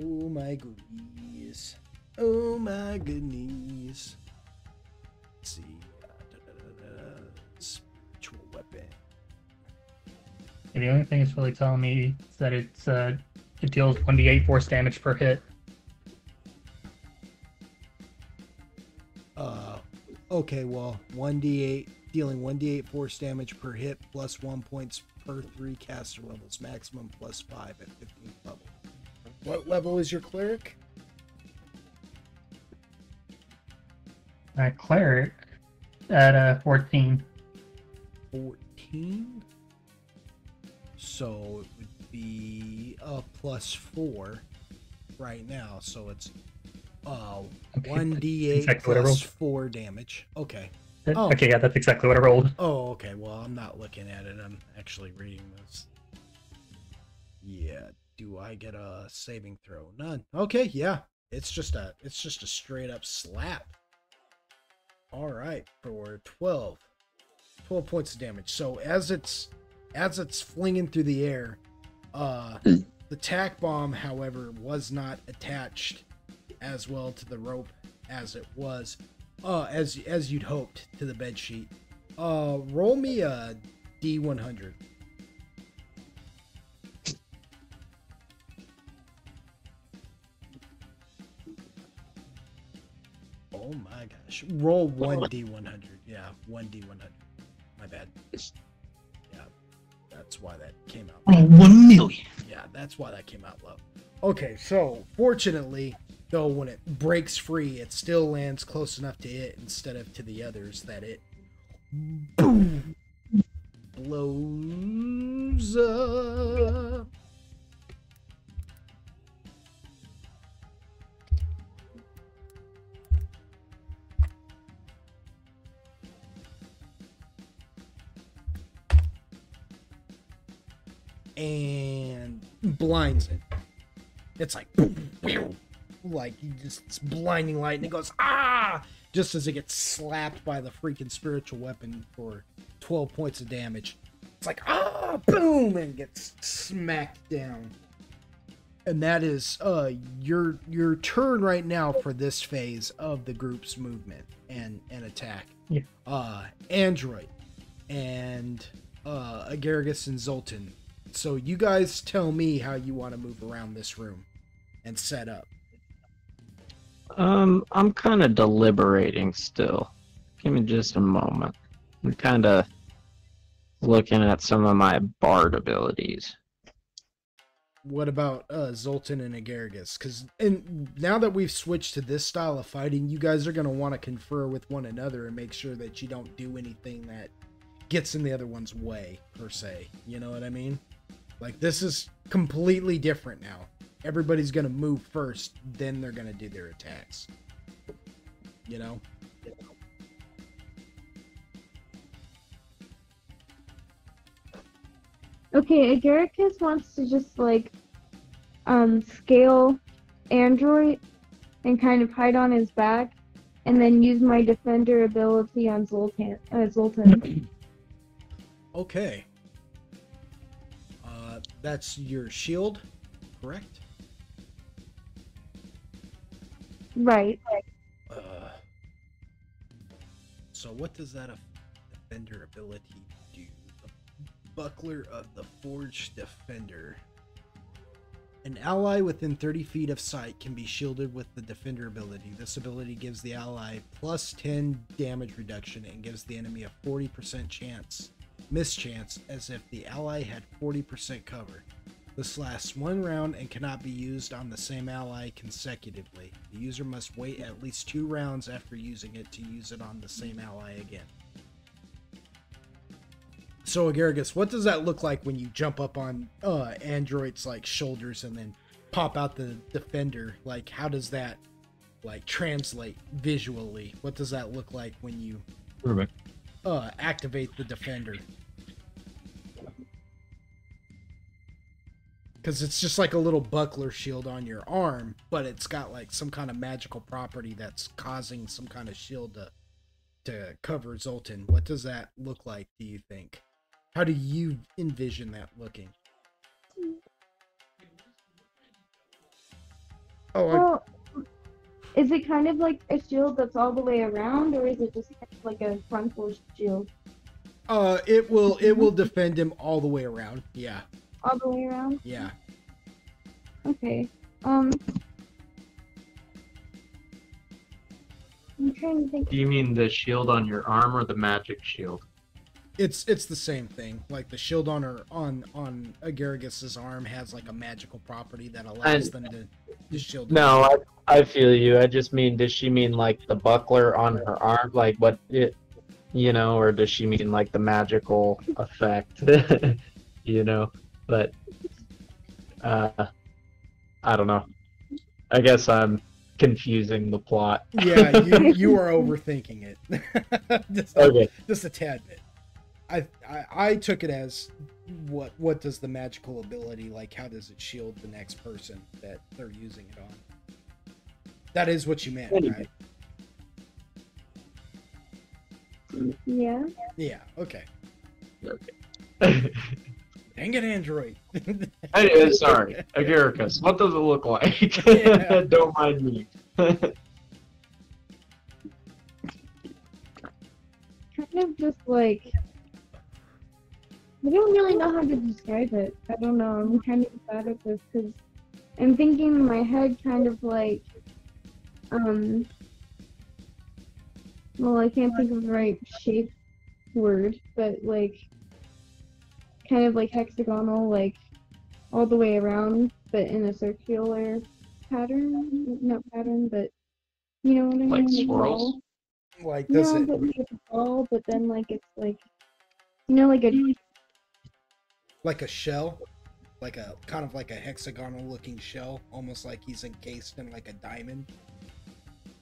Oh my goodness. Oh my goodness. Let's see. Spiritual weapon. The only thing it's really telling me is that it deals 1d8 force damage per hit. Okay, well, 1d8, dealing 1d8 force damage per hit, plus 1 points per 3 caster levels, maximum plus 5 at 15th level. What level is your cleric? Cleric at 14. 14? So it would be plus 4 right now, so it's Okay, 1d8 exactly what I plus rolled. 4 damage. Okay. Oh. Okay, yeah, that's exactly what I rolled. Oh, okay. Well, I'm not looking at it. I'm actually reading this. Yeah. Do I get a saving throw? None. Okay. Yeah. It's just a straight up slap. All right. For 12 points of damage. So as it's flinging through the air, the tack bomb, however, was not attached as well to the rope as it was. As you'd hoped to the bed sheet. Roll me a D100. Oh my gosh. Roll 1D100. Yeah, 1D100. My bad. Yeah, that's why that came out. Oh, 1 million. Yeah, that's why that came out low. Okay, so fortunately, though, when it breaks free, it still lands close enough to it instead of to the others that it boom blows up. And blinds it. It's like boom, boom, like you just it's blinding light, and it goes ah, just as it gets slapped by the freaking spiritual weapon for 12 points of damage. It's like ah, boom, and gets smacked down. And that is your turn right now for this phase of the group's movement and attack. Yeah. Android and Agaragis and Zoltan. So you guys tell me how you want to move around this room and set up. I'm kind of deliberating still. Give me just a moment. I'm kind of looking at some of my bard abilities. What about Zoltan and Agaragis? Because now that we've switched to this style of fighting, you guys are going to want to confer with one another and make sure that you don't do anything that gets in the other one's way, per se. You know what I mean? Like, this is completely different now. Everybody's going to move first, then they're going to do their attacks. You know? Okay, Agaricus wants to just like scale Android and kind of hide on his back, and then use my defender ability on Zoltan. Okay. That's your shield, correct? Right. So what does that defender ability do? The Buckler of the Forged Defender. An ally within 30 feet of sight can be shielded with the defender ability. This ability gives the ally plus 10 damage reduction and gives the enemy a 40% mischance as if the ally had 40% cover. This lasts 1 round and cannot be used on the same ally consecutively. The user must wait at least 2 rounds after using it to use it on the same ally again. So Agaragis, what does that look like when you jump up on Android's like shoulders and then pop out the defender. Like, how does that like translate visually? What does that look like when you activate the defender? Because it's just like a little buckler shield on your arm, but it's got like some kind of magical property that's causing some kind of shield to cover Zoltan. What does that look like, do you think? How do you envision that looking? Well, is it kind of like a shield that's all the way around, or is it just kind of like a frontal shield? It will defend him all the way around. Yeah. All the way around? Yeah. Okay. I'm trying to think. Do you mean the shield on your arm or the magic shield? It's the same thing. Like the shield on Agaragus's arm has like a magical property that allows them to shield. No, I feel you. I just mean, does she mean like the buckler on her arm, like what it, or does she mean like the magical effect? But I don't know. I guess I'm confusing the plot. Yeah, you are overthinking it. Just a tad bit. I took it as what does the magical ability, like how does it shield the next person that they're using it on? That is what you meant, right? Yeah. Yeah, okay. Okay. Dang it, Android. Sorry, Agaricus, what does it look like? Yeah. Don't mind me. Kind of just like, I don't really know how to describe it. I don't know. I'm kind of bad at this because I'm thinking in my head kind of like, well, I can't think of the right shape word, but like, kind of like hexagonal, like all the way around, but in a circular pattern. Not pattern, but you know what I mean? Like swirls? Like does it but like a ball, but then like it's like, like like a shell? Like a kind of like a hexagonal looking shell, almost like he's encased in like a diamond.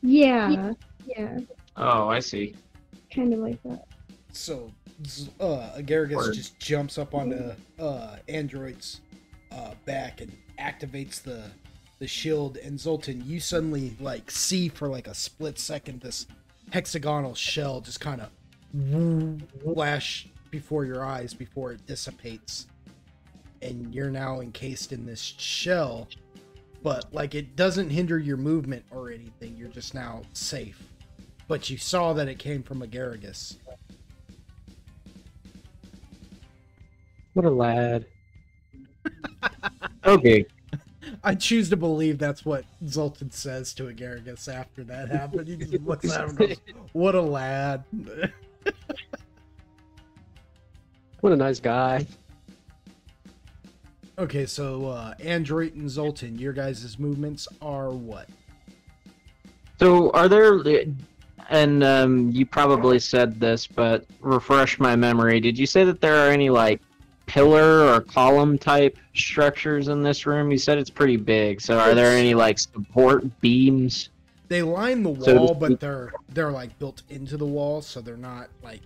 yeah, Oh, I see. kind of like that. So Agaragus just jumps up onto Android's back and activates the shield, and Zoltan, you suddenly like see for like a split second this hexagonal shell just kind of flash before your eyes before it dissipates, and you're now encased in this shell, but like it doesn't hinder your movement or anything. You're just now safe, but you saw that it came from Agaragus. What a lad. Okay. I choose to believe that's what Zoltan says to Agaragus after that happened. He just looks at him and goes, "What a lad." What a nice guy. Okay, so Android and Zoltan, your guys' movements are what? So are there, and you probably said this, but refresh my memory. Did you say that there are any like pillar or column type structures in this room? You said it's pretty big, so are there any like support beams? They line the So to wall, but speak. they're like built into the wall, so they're not like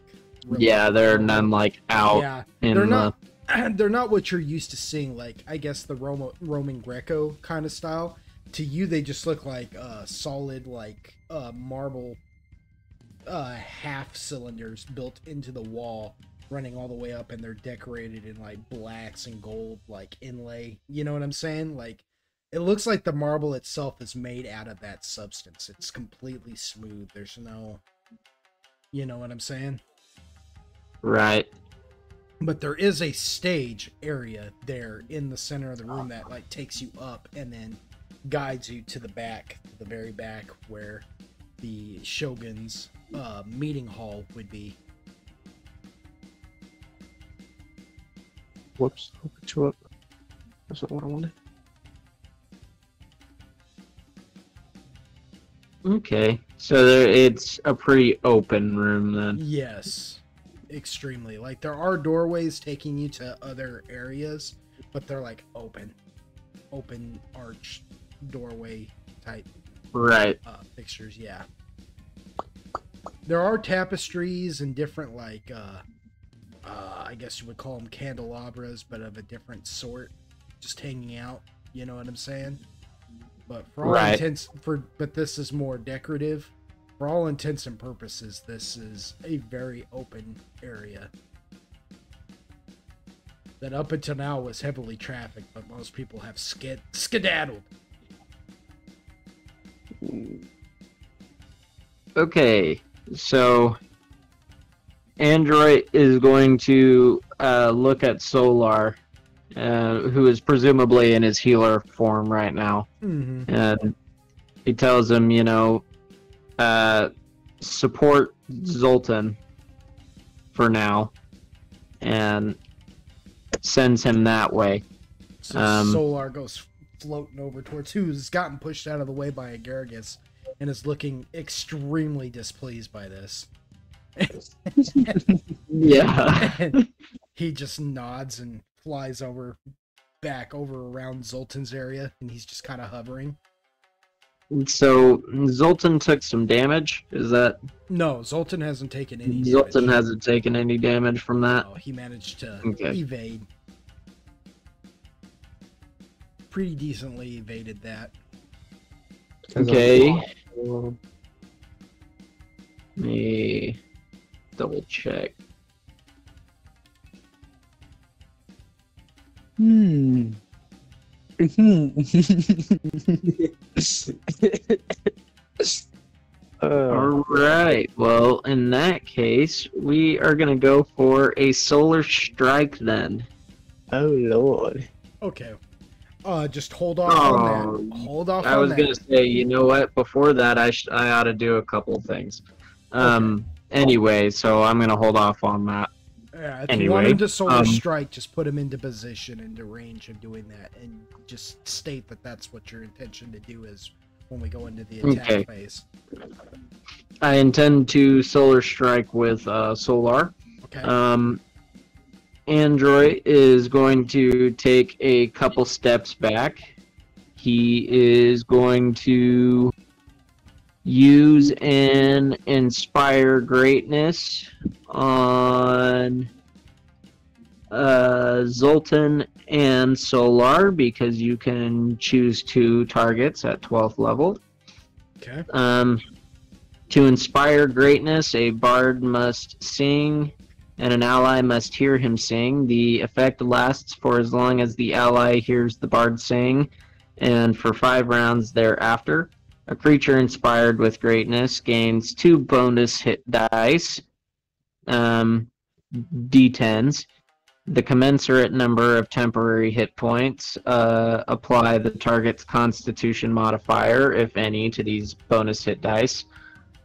Yeah, there are none like out Yeah, in they're the. not. They're not what you're used to seeing. Like I guess the Roman Greco kind of style. To you, they just look like solid, like marble half cylinders built into the wall, running all the way up, and they're decorated in like blacks and gold, like inlay. You know what I'm saying? Like it looks like the marble itself is made out of that substance. It's completely smooth. There's no, you know what I'm saying? Right. But there is a stage area there in the center of the room that like takes you up and then guides you to the back, to the very back where the Shogun's meeting hall would be. Whoops. I'll put you up. That's not what I wanted. Okay. So it's a pretty open room then. Yes, extremely. Like there are doorways taking you to other areas, but they're like open open arch doorway type Right. fixtures. Yeah. There are tapestries and different like I guess you would call them candelabras, but of a different sort, just hanging out. You know what I'm saying? But for all intents, but this is more decorative. For all intents and purposes, this is a very open area that up until now was heavily trafficked, but most people have skedaddled. Okay, so Android is going to look at Solar, who is presumably in his healer form right now, and he tells him, support Zoltan for now, and sends him that way. So Solar goes floating over towards who's gotten pushed out of the way by a Garrus and is looking extremely displeased by this. Yeah. And he just nods and flies back over around Zoltan's area, and he's just kind of hovering. So Zoltan took some damage. Is that? No, Zoltan hasn't taken any damage. Zoltan hasn't taken any damage from that. No, he managed to Okay. evade. Pretty decently evaded that. Okay. Let me double check. All right. Well, in that case, we are gonna go for a solar strike then. Oh lord. Okay. Just hold off on that. Hold off on that. I was gonna say, you know what? Before that, I ought to do a couple things. Anyway, so I'm gonna hold off on that. Yeah, if you want him to solar strike, just put him into position, into range of doing that, and just state that that's what your intention to do is when we go into the attack phase. I intend to solar strike with Solar. Okay. Android is going to take a couple steps back. He is going to use an Inspire Greatness on Zoltan and Solar, because you can choose 2 targets at 12th level. Okay. To inspire greatness, a bard must sing, and an ally must hear him sing. The effect lasts for as long as the ally hears the bard sing, and for 5 rounds thereafter. A creature inspired with greatness gains 2 bonus hit dice, d10s. The commensurate number of temporary hit points apply the target's constitution modifier, if any, to these bonus hit dice.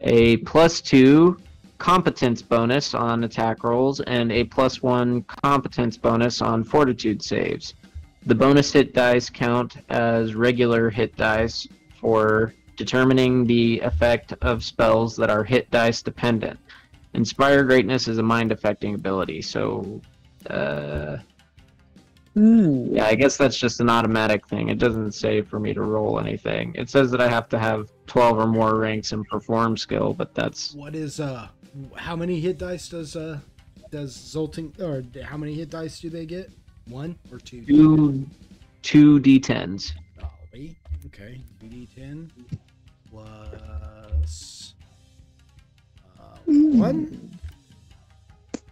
A +2 competence bonus on attack rolls, and a +1 competence bonus on fortitude saves. The bonus hit dice count as regular hit dice for determining the effect of spells that are hit dice dependent. Inspire Greatness is a mind-affecting ability, so yeah, I guess that's just an automatic thing. It doesn't say for me to roll anything. It says that I have to have 12 or more ranks in Perform skill, but that's... What is, how many hit dice does Zoltan, or how many hit dice do they get? 1 or 2? 2 d10s. Okay, 2d10 plus 1.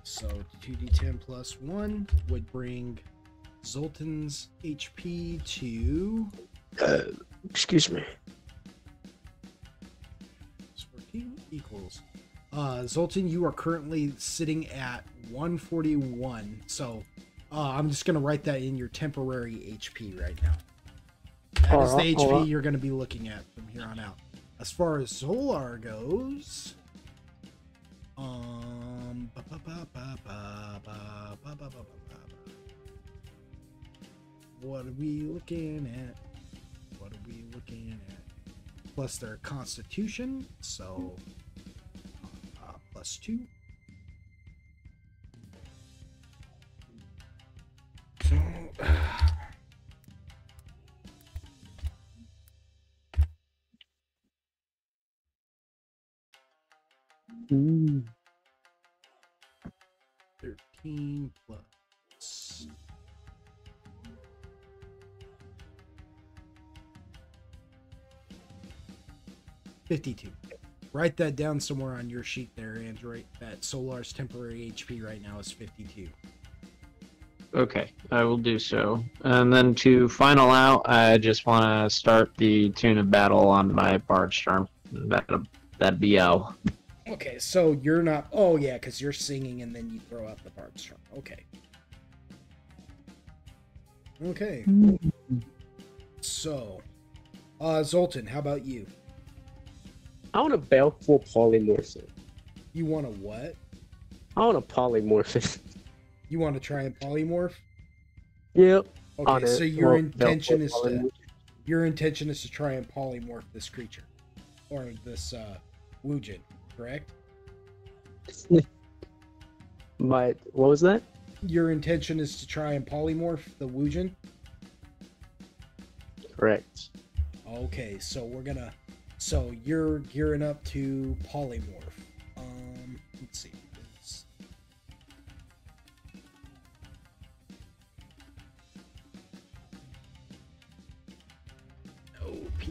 So 2d10 plus 1 would bring Zoltan's HP to... Excuse me. 14 equals. Zoltan, you are currently sitting at 141. So I'm just going to write that in your temporary HP right now. That is the HP you're going to be looking at from here on out. As far as Solar goes... What are we looking at? Plus their constitution, so +2. So Mm. 13 plus. $52. Write that down somewhere on your sheet there, Android. That Solar's temporary HP right now is 52. Okay, I will do so. And then to final out, I just want to start the tune of battle on my Bard Charm. That'd be L. Okay, so you're not. Oh yeah, because you're singing and then you throw out the Bard's Charm. Okay. Okay. So, Zoltan, how about you? I want a baleful polymorph. You want a what? I want a polymorph. You want to try and polymorph? Yep. Okay, so your intention is polymorph. to try and polymorph this creature, or this Woojin, correct? What was that? Your intention is to try and polymorph the Woojin? Correct. Okay, so so you're gearing up to polymorph. Let's see. OP.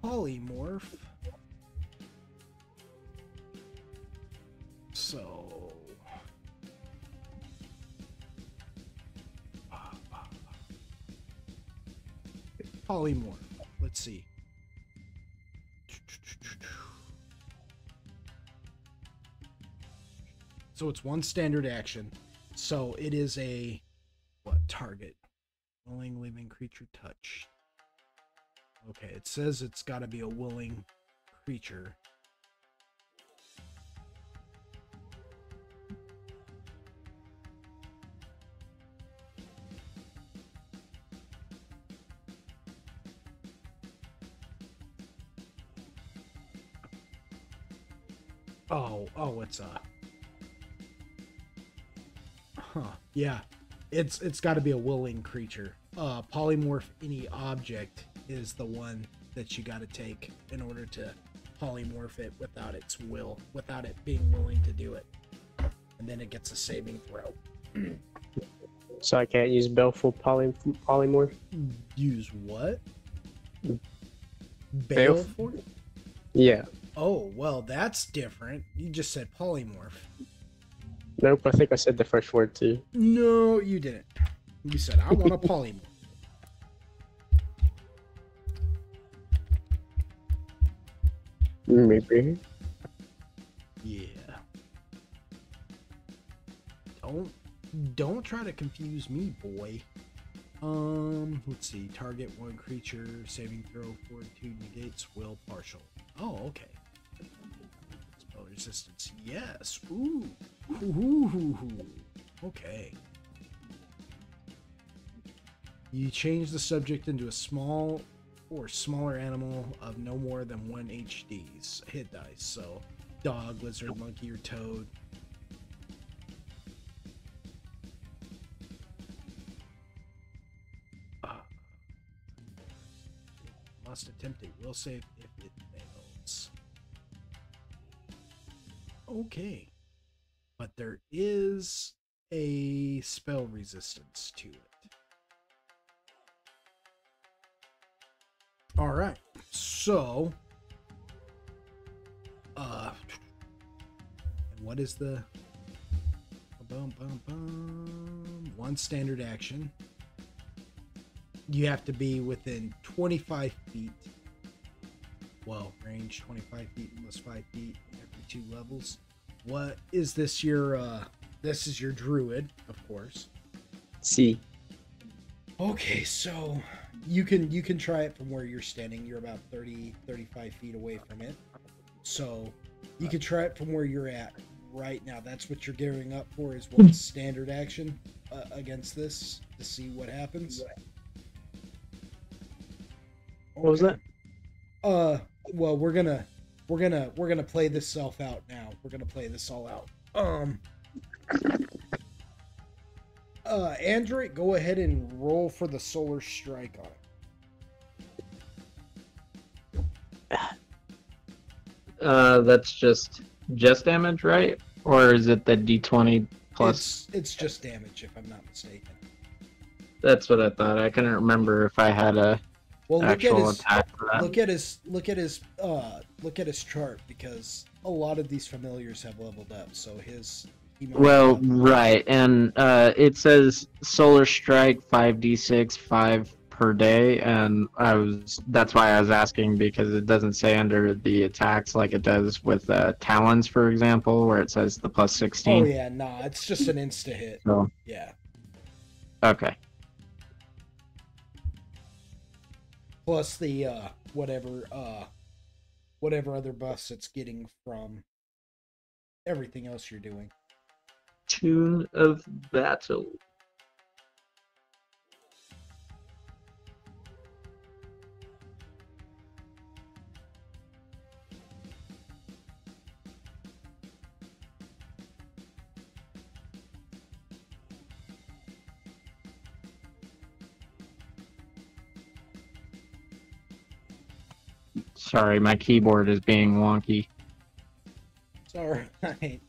Polymorph. So polymorph. Let's see. So it's one standard action. So it is a what target? Willing living creature touch. Okay, it says it's got to be a willing creature. Oh, it's a. Huh. Yeah, it's got to be a willing creature. Polymorph any object is the one that you got to take in order to polymorph it without its will, without it being willing to do it, and then it gets a saving throw. So I can't use baleful polymorph. Use what? Baleful? Baleful? Yeah. Oh, well, that's different. You just said polymorph. Nope. I think I said the first word too. No, you didn't. You said, I want a polymorph. Maybe. Yeah. Don't try to confuse me, boy. Let's see. Target one creature, saving throw, fortitude negates, will partial. Oh, okay. Spell resistance. Yes. Ooh. Ooh. Okay. You change the subject into a small or smaller animal of no more than 1 HD's hit dice. So, dog, lizard, monkey, or toad. Must attempt a will save if it fails. Okay. But there is a spell resistance to it. All right. So, and what is the one standard action? You have to be within 25 feet. Well, range 25 feet plus 5 feet every 2 levels. What is this? This is your druid, of course. C. Okay, so you can try it from where you're standing. You're about 35 feet away from it. So you can try it from where you're at right now. That's what you're gearing up for, is one standard action against this to see what happens. What was that? Well, we're gonna play this self out now. We're gonna play this all out. Android, go ahead and roll for the solar strike on it. That's just damage, right? Or is it the D20 plus? It's just damage, if I'm not mistaken. That's what I thought. I couldn't remember if I had a Well, actual attack for that. look at his chart, because a lot of these familiars have leveled up. So he might Well, have- right, and it says Solar Strike 5d6 5 per day, and that's why I was asking, because it doesn't say under the attacks like it does with Talons, for example, where it says the plus 16. Oh yeah, nah, it's just an insta hit. So, Yeah. okay. Plus the whatever other buffs it's getting from everything else you're doing. Tune of Battle. Sorry, my keyboard is being wonky. It's alright.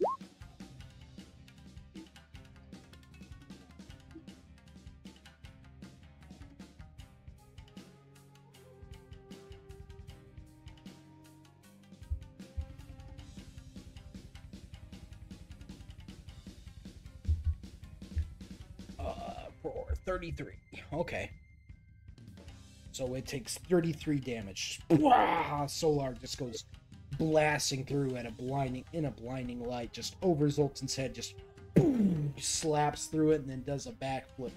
For 33. Okay. So it takes 33 damage. Wow, Solar just goes blasting through in a blinding light, just over Zoltan's head, just boom, slaps through it, and then does a backflip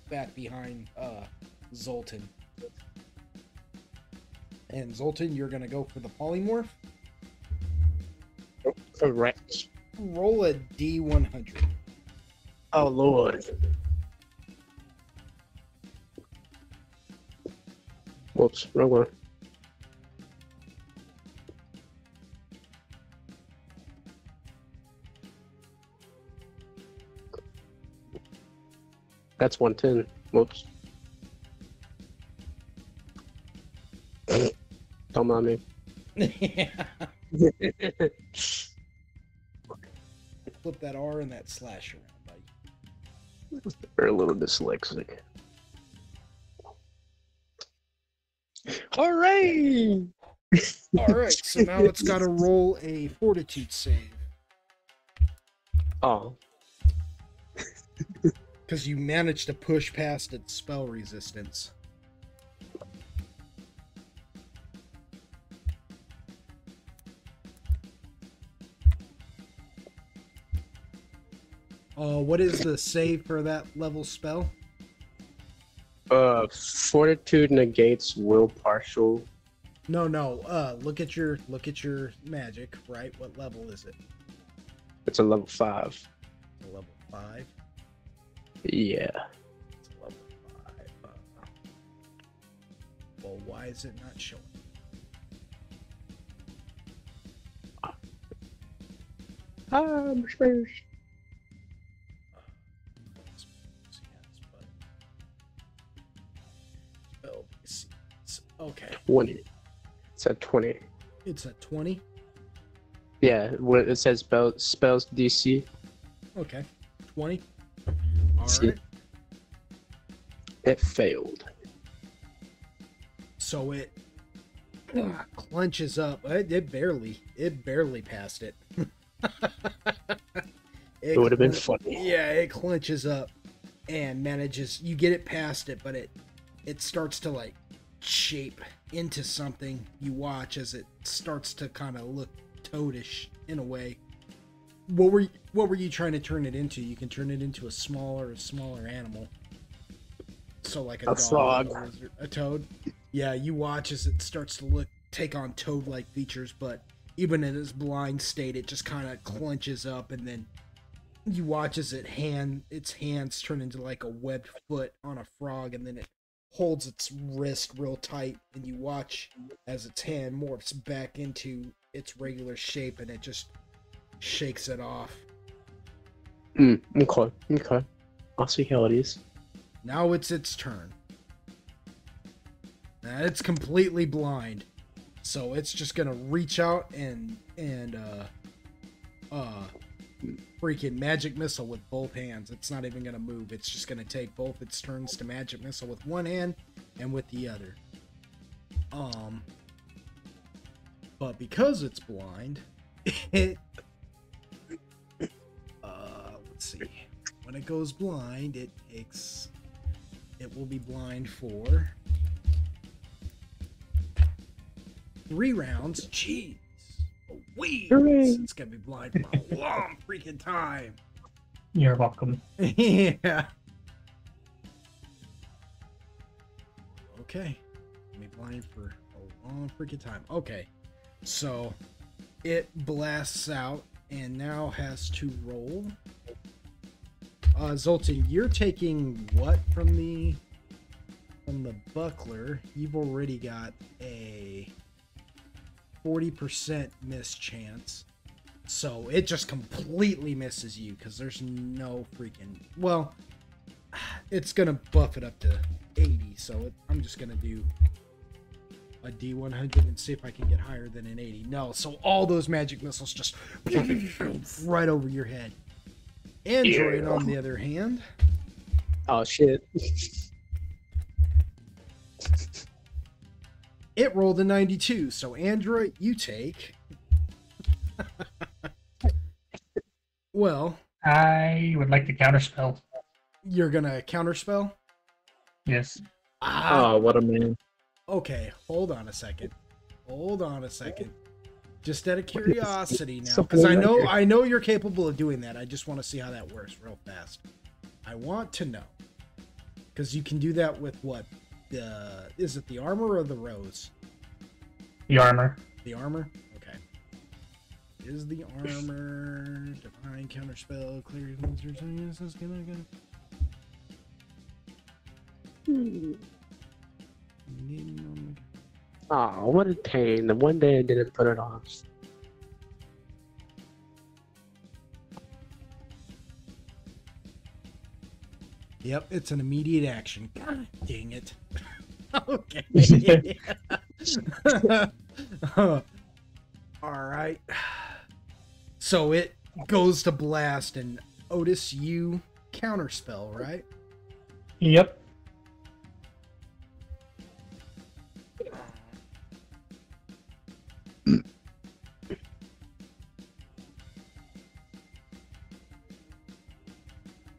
back behind Zoltan. And Zoltan, you're gonna go for the polymorph. Correct. Roll a D100. Oh lord. Whoops, wrong one. That's 110. Whoops. Don't mind me. Flip that R and that slash around, buddy. They're a little dyslexic. Hooray! Alright, so now it's gotta roll a fortitude save. Oh, Because you managed to push past its spell resistance. What is the save for that level spell? fortitude negates will partial. No. Look at your magic, right? What level is it? It's a level 5. A level 5. Yeah. It's a level 5. Well, why is it not showing? Okay. 20. It's at 20. It's at 20. Yeah, when it says spells DC. Okay. 20. See. Alright. It failed. So it clenches up. It barely passed it. It would have been funny. Yeah, it clenches up and manages. You get it past it, but it starts to like shape into something. You watch as it starts to kind of look toadish in a way. What were you trying to turn it into? You can turn it into a smaller animal. So like a dog, frog. a lizard, a toad. Yeah, you watch as it starts to take on toad-like features, but even in its blind state, it just kind of clenches up, and then you watch as its hands turn into like a webbed foot on a frog, and then it holds its wrist real tight, and you watch as its hand morphs back into its regular shape, and it just shakes it off. Okay. I'll see how it is. Now it's its turn. Now it's completely blind. So it's just gonna reach out and freaking magic missile with both hands. It's not even gonna move. It's just gonna take both its turns to magic missile with one hand and with the other. But because it's blind, it let's see. When it goes blind, it will be blind for 3 rounds. Jeez. It's gonna be blind for a long freaking time. You're welcome. Yeah. Okay. Be blind for a long freaking time. Okay. So it blasts out and now has to roll. Zoltan, you're taking what from the buckler? You've already got a 40% miss chance. So it just completely misses you because there's no freaking... Well, it's going to buff it up to 80. So I'm just going to do a D100 and see if I can get higher than an 80. No, so all those magic missiles just right over your head. Android, on the other hand... Oh, shit. It rolled a 92, so Android, you take... Well... I would like to counterspell. You're gonna counterspell? Yes. Oh, what a man. Okay, hold on a second. Just out of curiosity now, because I know you're capable of doing that. I just want to see how that works real fast. I want to know. Because you can do that with what? Is it the armor or the rose? The armor. The armor? Okay. Is the armor divine counterspell clear monsters? Oh, what a pain. The one day I didn't put it on. Yep, it's an immediate action. God dang it. Okay. Alright. So it goes to blast, and Otis, you counterspell, right? Yep.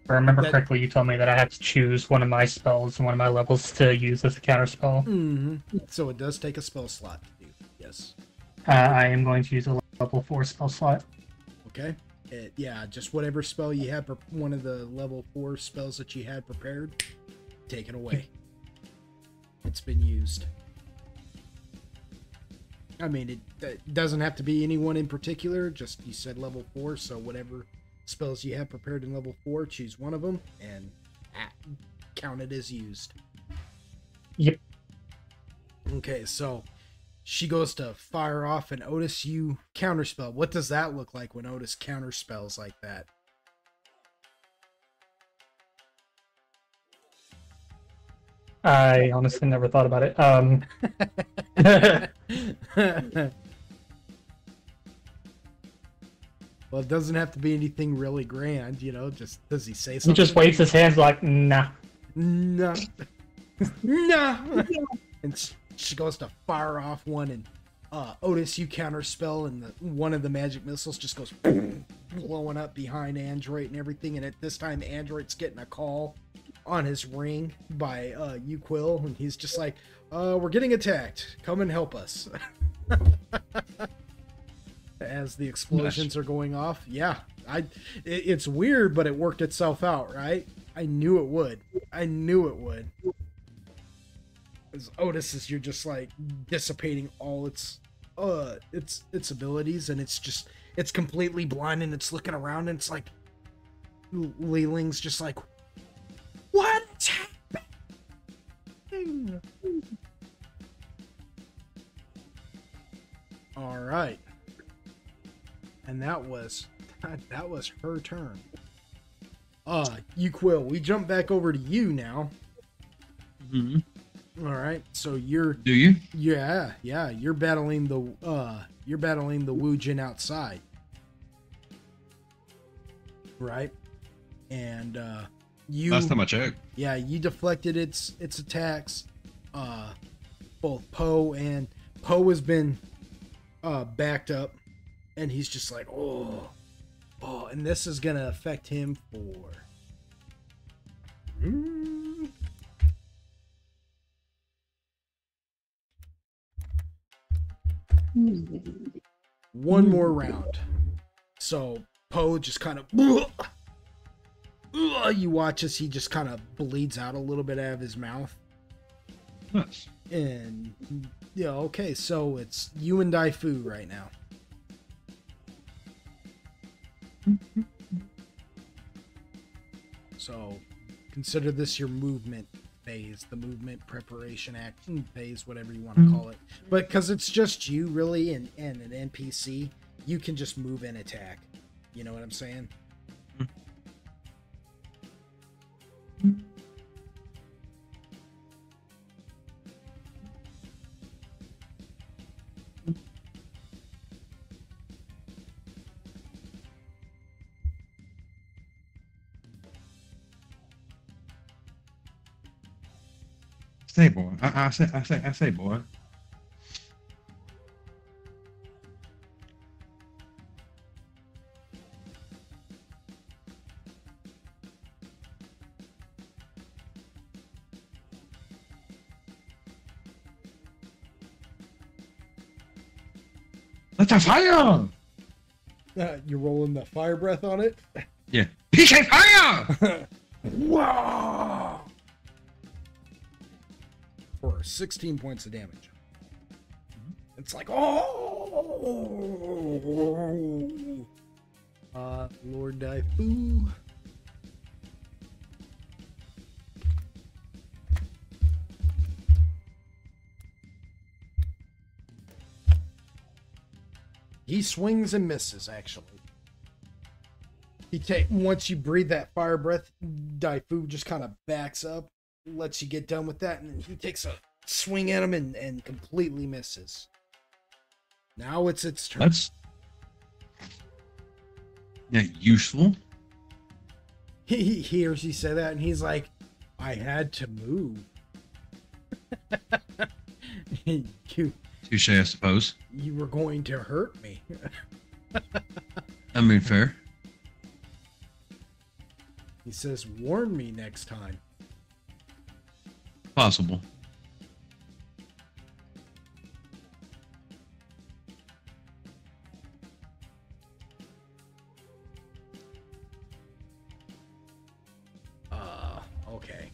If I remember correctly, you told me that I had to choose one of my spells and one of my levels to use as a counterspell. Mm-hmm. So it does take a spell slot to do. Yes. I am going to use a level 4 spell slot. Okay. Yeah, just whatever spell you had, one of the level 4 spells that you had prepared, take it away. It's been used. I mean, it doesn't have to be anyone in particular, just you said level 4, so whatever spells you have prepared in level 4, choose one of them and count it as used. Yep. Okay, so she goes to fire off, and Otis, you counterspell. What does that look like when Otis counterspells like that? I honestly never thought about it. Well, it doesn't have to be anything really grand, you know, just does he say something? He just waves his hands like, nah. Nah. Nah. And she goes to fire off one, and Otis, you counterspell, and one of the magic missiles just goes blowing up behind Android and everything, and at this time Android's getting a call on his ring by Uquill, and he's just like, we're getting attacked. Come and help us. As the explosions are going off. Yeah, it's weird, but it worked itself out, right? I knew it would. As Otis is, you're just like dissipating all its abilities, and it's completely blind, and it's looking around, and it's like Leeling's just like, what's happening? All right. And that was her turn. Uquill, we jump back over to you now. Mm-hmm. All right, so you're Do you? yeah you're battling the Woojin outside, right? And you Last time I checked. yeah you deflected its attacks. Both Poe has been backed up, and he's just like oh, and this is gonna affect him for. One more round. So Poe just kind of you watch as he just kind of bleeds out a little bit out of his mouth. Nice. And yeah, okay, so it's you and Daifu right now. So consider this your movement phase, the movement preparation action phase, whatever you want to call it. But because it's just you really and an NPC, you can just move and attack. You know what I'm saying? Say, boy. I say, boy. Let's have fire! You're rolling the fire breath on it? Yeah. PK fire! Wow! For 16 points of damage. It's like, oh! Lord Daifu. He swings and misses, actually. Once you breathe that fire breath, Daifu just kind of backs up, lets you get done with that, and then he takes a swing at him and completely misses. Now it's its turn. That's useful. He hears you say that, and he's like, I had to move. Touche, I suppose. You were going to hurt me. I mean, fair. He says, warn me next time. Possible. Okay.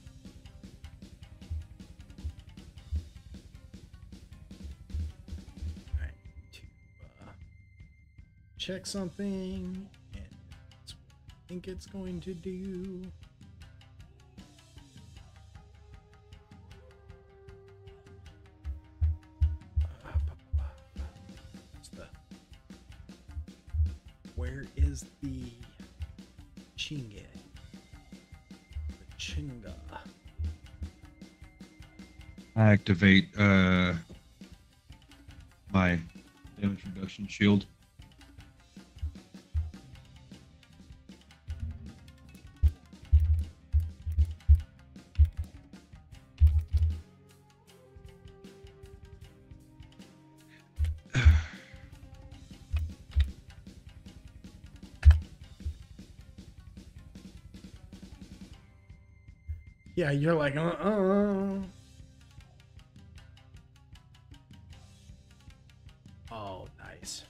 I need to check something, and that's what I think it's going to do. Where is the Chinga? The Chinga. I activate my damage reduction shield. Yeah, you're like, Oh, nice.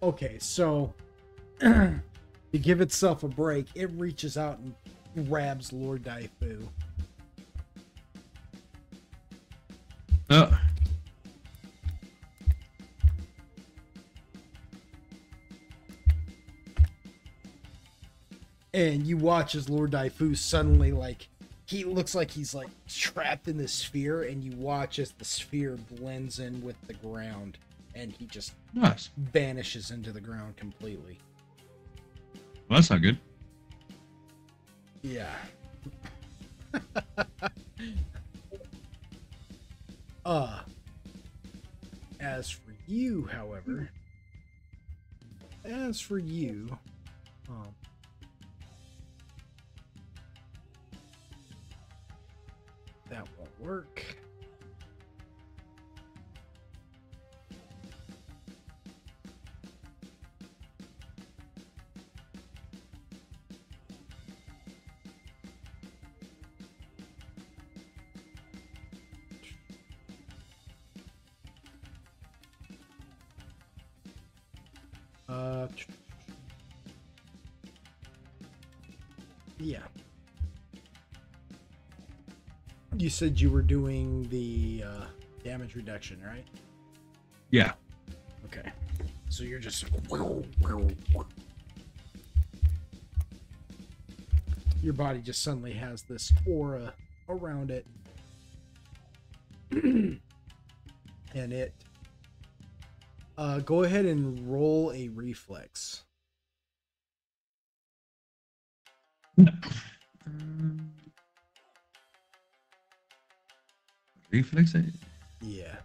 Okay, so to give itself a break, it reaches out and grabs Lord Daifu. And you watch as Lord Daifu suddenly, like, he looks like he's, like, trapped in this sphere, and you watch as the sphere blends in with the ground, and he just Nice. vanishes into the ground completely. Well, that's not good. Yeah. As for you, however, that won't work. Yeah. You said you were doing the damage reduction, right? Yeah. Okay. So you're just your body just suddenly has this aura around it. And it go ahead and roll a reflex. Reflex? Yeah.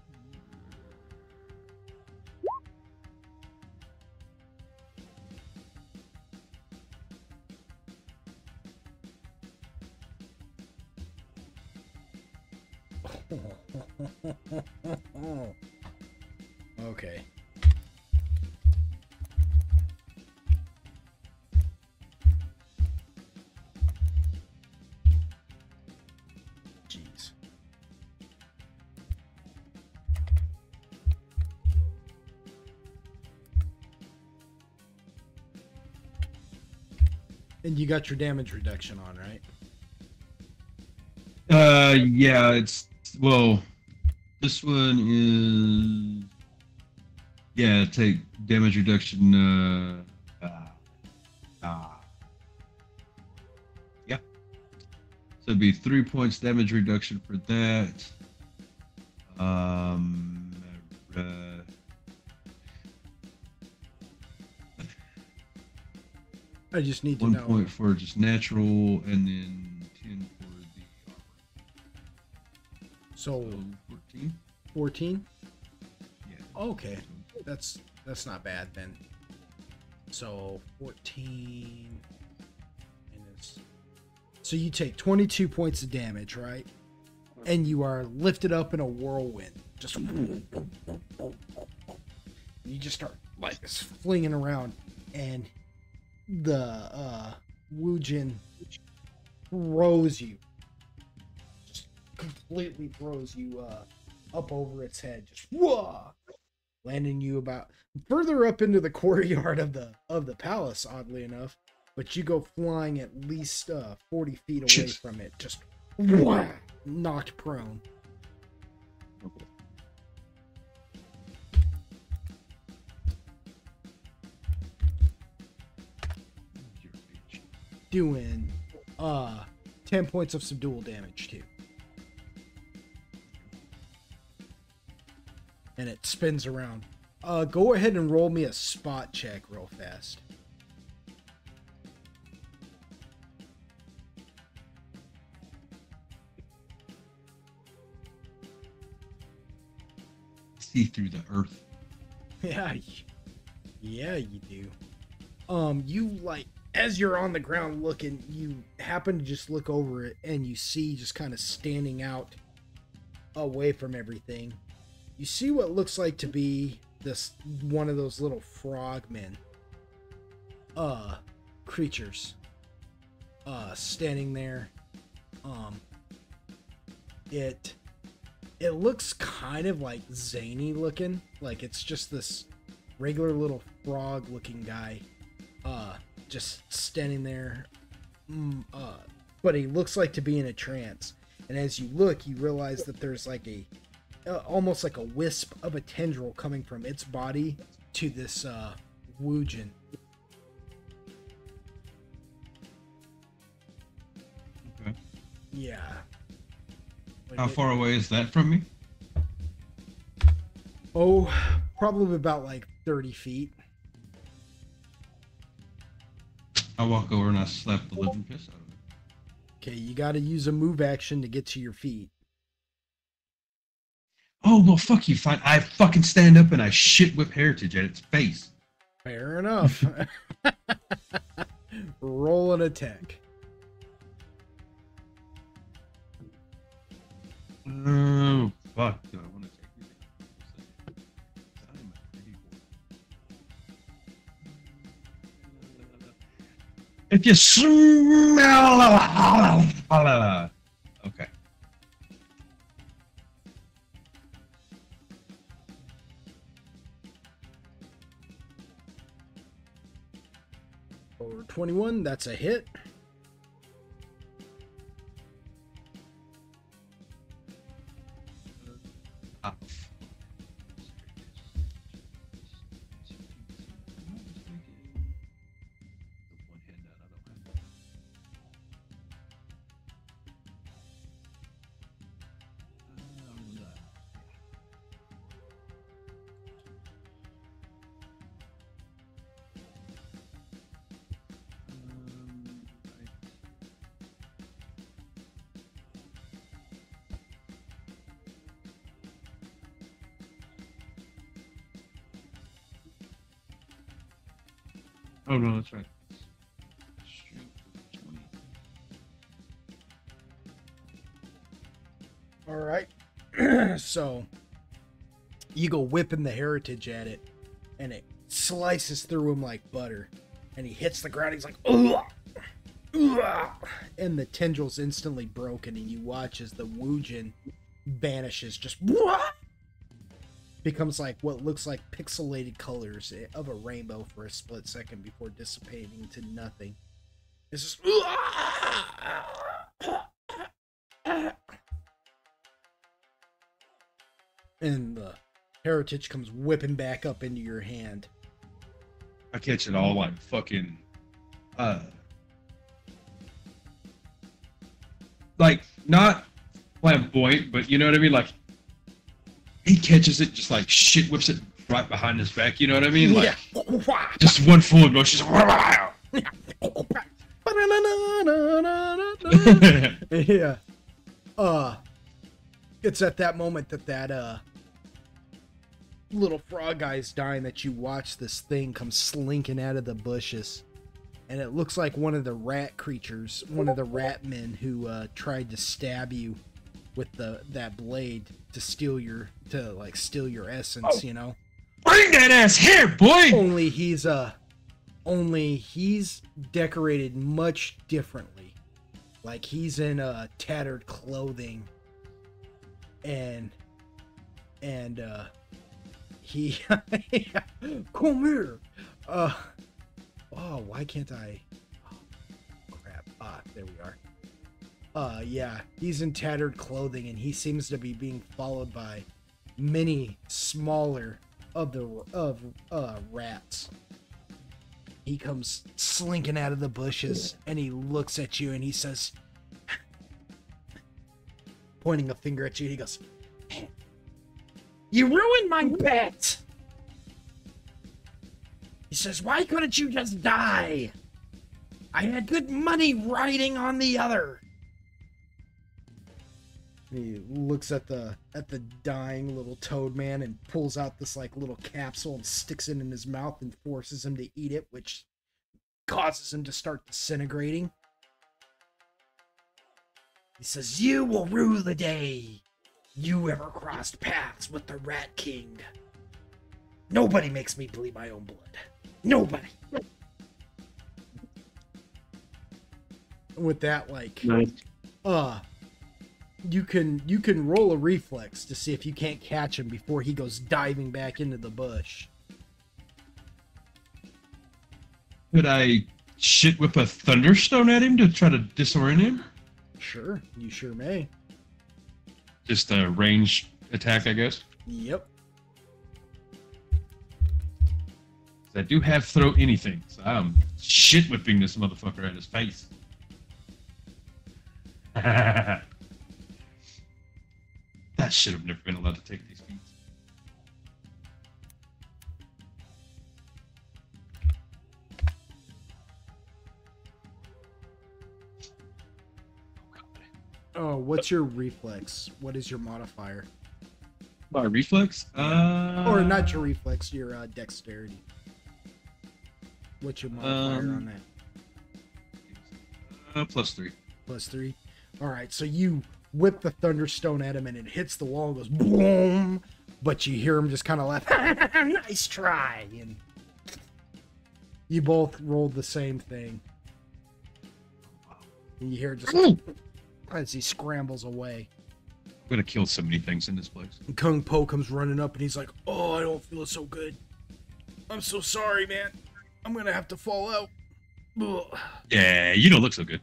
Okay. Jeez. And you got your damage reduction on, right? Yeah, well, this one is, yeah, take damage reduction, yeah. So it'd be 3 points damage reduction for that. Uh, I just need to 1 know. point for just natural, and then 10 for the armor. So 14? 14? Yeah. Okay. That's not bad then. So 14 minus. So you take 22 points of damage, right? And you are lifted up in a whirlwind. Just you just start like flinging around, and the Woojin throws you, just completely throws you up over its head, just whoa, landing you about further up into the courtyard of the palace, oddly enough. But you go flying at least 40 feet away from it, just whoa, knocked prone. Doing 10 points of subdual damage too. And it spins around. Go ahead and roll me a spot check real fast. See through the earth. Yeah, you do. You like, as you're on the ground looking, you happen to just look over it, and you see just kind of standing out away from everything. You see what looks like to be this one of those little frogmen, creatures, standing there. It looks kind of like zany looking, like it's just this regular little frog looking guy, just standing there, but he looks like to be in a trance. And as you look, you realize that there's like a almost like a wisp of a tendril coming from its body to this Woojin. Okay. Yeah. How far away is that from me? Oh, Probably about like 30 feet. I walk over and I slap the living piss out of it. Okay, you got to use a move action to get to your feet. Oh, well, fuck you. Fine. I fucking stand up and I shit whip Heritage at its face. Fair enough. Roll an attack. Oh, fuck. Do I want to take anything? I'm at 84. If you smell... Okay. Over 21, that's a hit. Ah. Oh no, that's right. All right. So you go whipping the Heritage at it, and it slices through him like butter. And he hits the ground. He's like, ugh, ugh, and the tendril's instantly broken. And you watch as the Woojin vanishes, just becomes like what looks like pixelated colors of a rainbow for a split second before dissipating to nothing. It's just. And the Heritage comes whipping back up into your hand. I catch it all like fucking, like not flamboyant, but you know what I mean? Like he catches it, just like shit whips it right behind his back. You know what I mean? Like just one full of motion. Yeah. It's at that moment that little frog guy's dying that you watch this thing come slinking out of the bushes. And it looks like one of the rat creatures, one of the rat men who tried to stab you with that blade to steal your essence, you know. Bring that ass here, boy! Only he's decorated much differently. Like he's in tattered clothing, and he come here. Oh, why can't I? Oh, crap. There we are. Yeah, he's in tattered clothing, and he seems to be being followed by many smaller rats. He comes slinking out of the bushes, and he looks at you, and he says, pointing a finger at you, he goes, "You ruined my bet!" He says, "Why couldn't you just die? I had good money riding on the other." He looks at the dying little toad man and pulls out this like little capsule and sticks it in his mouth and forces him to eat it, which causes him to start disintegrating. He says, "You will rue the day you ever crossed paths with the Rat King. Nobody makes me bleed my own blood. Nobody." With that, like, Nice. you can roll a reflex to see if you can't catch him before he goes diving back into the bush. Could I shit whip a thunderstone at him to try to disorient him? Sure, you sure may. Just a range attack, I guess. Yep. I do have throw anything, so I'm shit whipping this motherfucker at his face. That should have never been allowed to take these feats. Oh, what's your reflex? What is your modifier? My reflex? Or not your reflex, your dexterity. What's your modifier on that? +3. +3. All right, so you whip the thunderstone at him and it hits the wall and goes boom. But you hear him just kind of laugh. Nice try. And you both rolled the same thing. And you hear just as he scrambles away. I'm gonna kill so many things in this place. And Kung Po comes running up and he's like, "Oh, I don't feel so good. I'm so sorry, man. I'm gonna have to fall out." Ugh. Yeah, you don't look so good.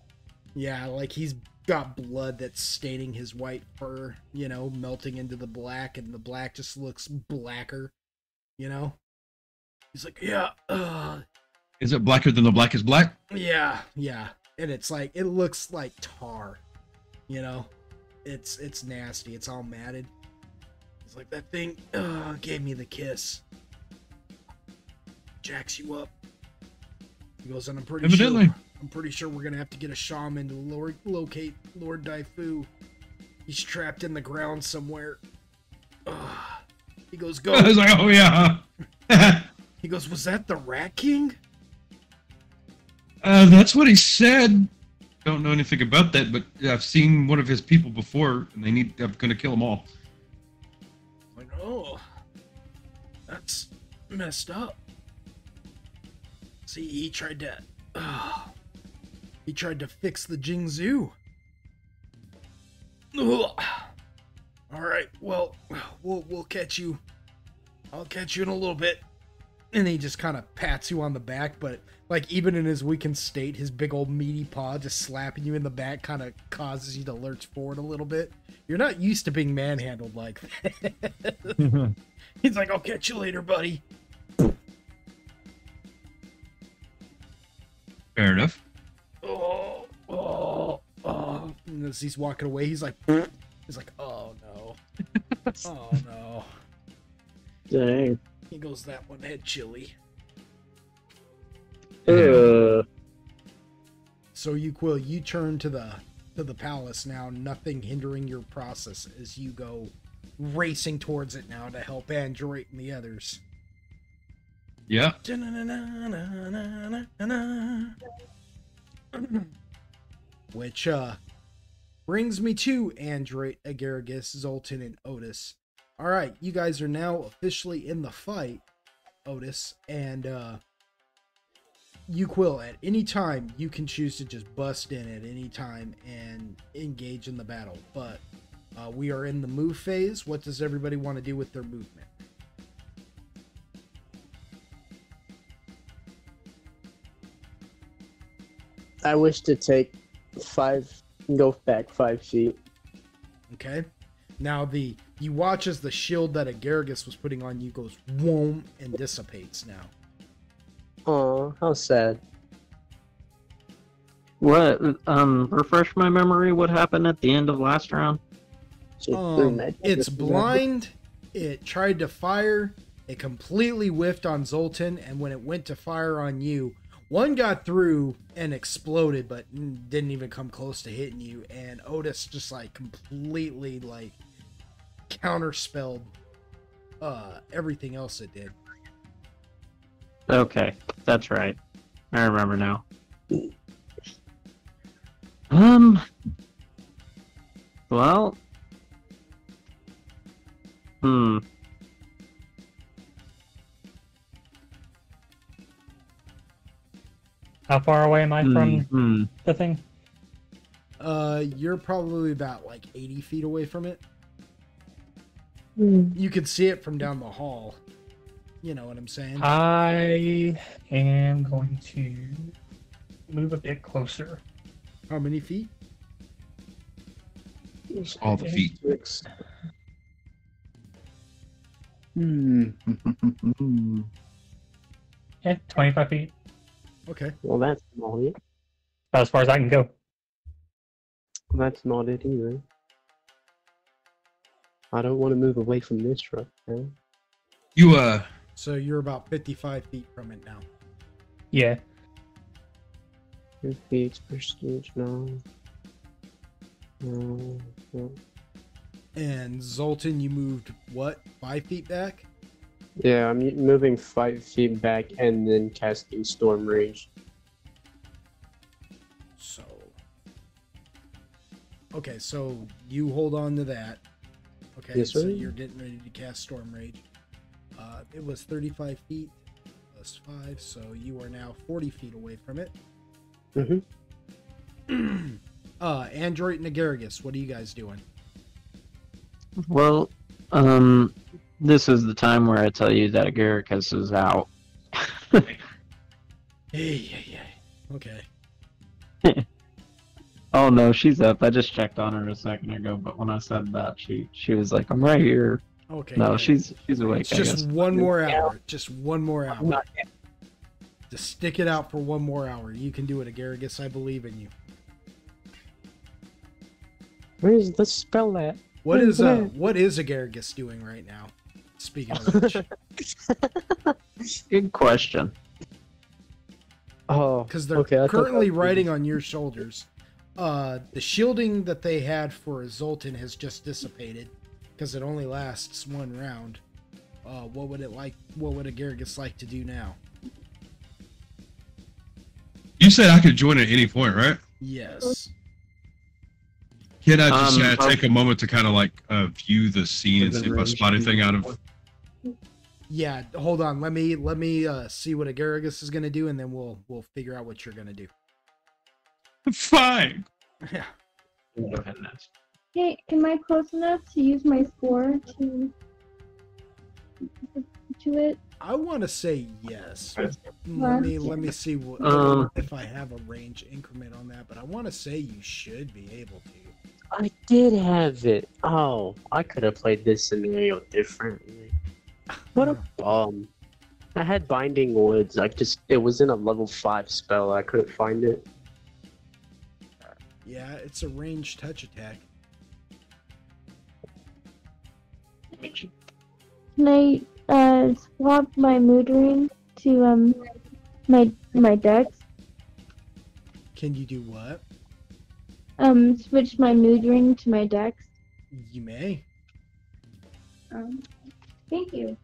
Yeah, like he's got blood that's staining his white fur, you know, melting into the black, and the black just looks blacker, you know? He's like, yeah, Is it blacker than the black is black? yeah. And it's like, it looks like tar, you know? It's nasty. It's all matted. He's like, that thing gave me the kiss. Jacks you up. He goes, and I'm pretty sure we're gonna have to get a shaman to locate Lord Daifu. He's trapped in the ground somewhere. He goes, go. I was like, oh yeah. He goes, was that the Rat King? That's what he said. Don't know anything about that, but I've seen one of his people before, and I'm gonna kill them all. Like, oh, that's messed up. See, he tried to fix the Jingzhou. Ugh. All right, well, we'll catch you. I'll catch you in a little bit. And he just kind of pats you on the back, but like even in his weakened state, his big old meaty paw just slapping you in the back kind of causes you to lurch forward a little bit. You're not used to being manhandled like that. He's like, I'll catch you later, buddy. Fair enough. And as he's walking away, he's like, oh no. Oh no. Dang. He goes, that one had chili. Uh, So you turn to the palace now, nothing hindering your process as you go racing towards it now to help Android and the others. Yeah. Which brings me to Android, Agaragis, Zoltan, and Otis. Alright, you guys are now officially in the fight, Otis, and Quill, at any time you can choose to just bust in at any time and engage in the battle. But we are in the move phase. What does everybody want to do with their movement? I wish to go back 5 feet. Okay. Now you watch as the shield that Agaragis was putting on you goes whoom and dissipates now. Aw, how sad. what? Refresh my memory. What happened at the end of last round? It's blind. It tried to fire. It completely whiffed on Zoltan, and when it went to fire on you, one got through and exploded, but didn't even come close to hitting you. And Otis just like completely like counterspelled everything else it did. Okay, that's right. I remember now. Well. How far away am I from the thing? You're probably about like 80 feet away from it. You could see it from down the hall. You know what I'm saying? I am going to move a bit closer. How many feet? All the feet. Yeah, 25 feet. Okay. Well, that's not it. About as far as I can go. That's not it either. I don't want to move away from this truck, man. You So you're about 55 feet from it now. Yeah. 2 feet prestige now. Mm, And Zoltan, you moved what? 5 feet back? Yeah, I'm moving 5 feet back and then casting Storm Rage. So. Okay, so you hold on to that. Okay, Yes, so sir. you're getting ready to cast Storm Rage. It was 35 feet plus 5, so you are now 40 feet away from it. Mm-hmm. Android and Agaragis, what are you guys doing? Well, this is the time where I tell you that Agaricus is out. Hey. Okay. Oh no, she's up. I just checked on her a second ago, but when I said that, she was like, "I'm right here." Okay. No, good. she's awake. It's I just guess. one more hour. Just one more hour. Not yet. Just stick it out for one more hour. You can do it, Agaragis. I believe in you. Where's the spell at? What is Agaragis doing right now? Speaking of which, Good question. Oh, because they're okay, I thought currently that was- riding on your shoulders. The shielding that they had for Zoltan has just dissipated because it only lasts one round. What would Agaragis like to do now? You said I could join at any point, right? Yes. Can I just Um, take a moment to kind of like view the scene and Within see if I range. spot anything out of? Yeah. Hold on. Let me see what Agaragis is gonna do, and then we'll figure out what you're gonna do. Fine. Yeah. Go ahead and ask. Hey, am I close enough to use my spore to it? I want to say yes. Huh? Let me see what if I have a range increment on that, but I want to say you should be able to. I did have it. Oh, I could have played this scenario differently. What a bum. I had Binding Woods. It was in a level 5 spell. I couldn't find it. Yeah, it's a ranged touch attack. Can I swap my mood ring to my dex? Can you do what? Switch my mood ring to my dex. You may. Thank you.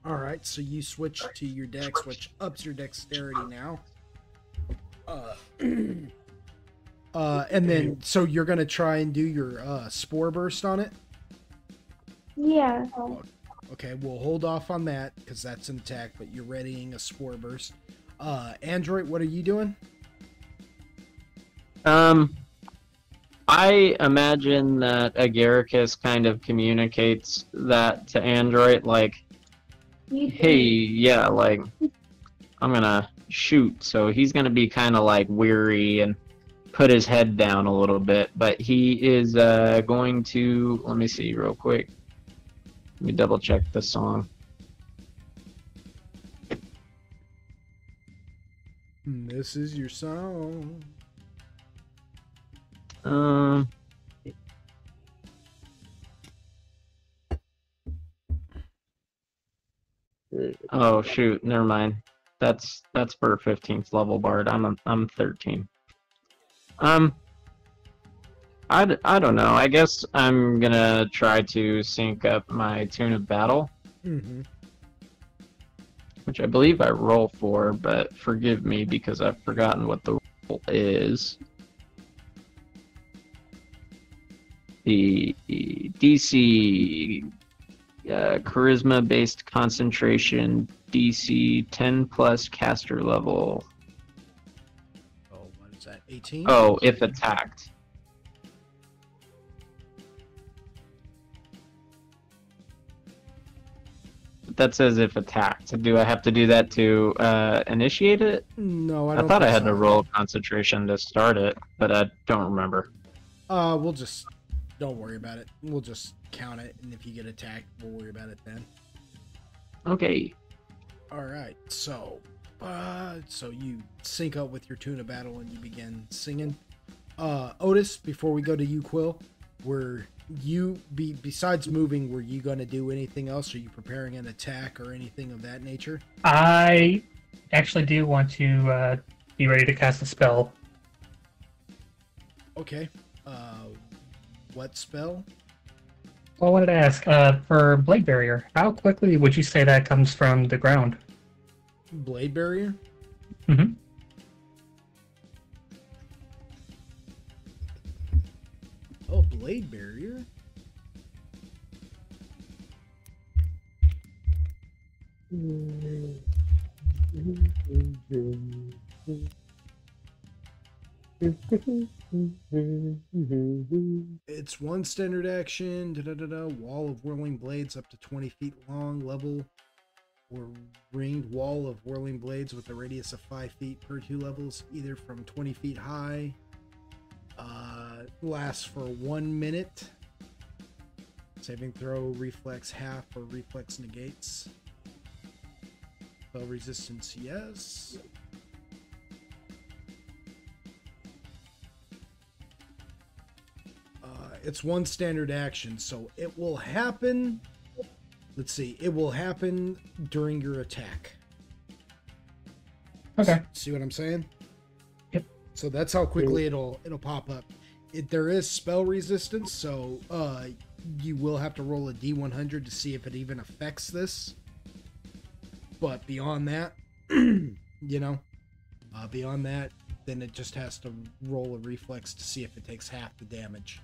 All right, so you switch to your dex, which ups your dexterity now. And then so you're gonna try and do your spore burst on it. Yeah. Okay, we'll hold off on that because that's an attack, but you're readying a spore burst. Android, what are you doing? I imagine that Agaricus kind of communicates that to Android, like, hey, yeah, like, I'm gonna shoot. So he's gonna be kind of like weary and put his head down a little bit, but he is going to, let me see real quick. Let me double check the song. This is your song. Oh shoot, never mind. That's for 15th level bard. I'm 13. I don't know. I guess I'm gonna try to sync up my tune of battle, which I believe I roll for, but forgive me because I've forgotten what the roll is. The DC charisma based concentration DC 10 plus caster level. Oh, what is that? 18? Oh, if attacked. That says if attacked. Do I have to do that to initiate it? No, I I don't thought I think had so. to roll concentration to start it, but I don't remember. We'll just don't worry about it. We'll just count it, and if you get attacked, we'll worry about it then. Okay. All right. So you sync up with your tune of battle and you begin singing. Otis, before we go to you, Quill, besides moving, were you going to do anything else? Are you preparing an attack or anything of that nature? I actually do want to be ready to cast a spell. Okay. Uh, what spell? Well, I wanted to ask, for Blade Barrier, how quickly would you say that comes from the ground? Blade barrier? Mm-hmm. Oh, blade barrier? It's one standard action. Wall of whirling blades up to 20 feet long. Level or ringed wall of whirling blades with a radius of 5 feet per 2 levels, either from 20 feet high. Lasts for 1 minute. Saving throw, reflex half, or reflex negates. Spell resistance, yes. It's one standard action, so it will happen. Let's see. It will happen during your attack. Okay. See what I'm saying? Yep. So that's how quickly it'll pop up. There is spell resistance, so you will have to roll a D100 to see if it even affects this. But beyond that, beyond that, then it just has to roll a reflex to see if it takes half the damage.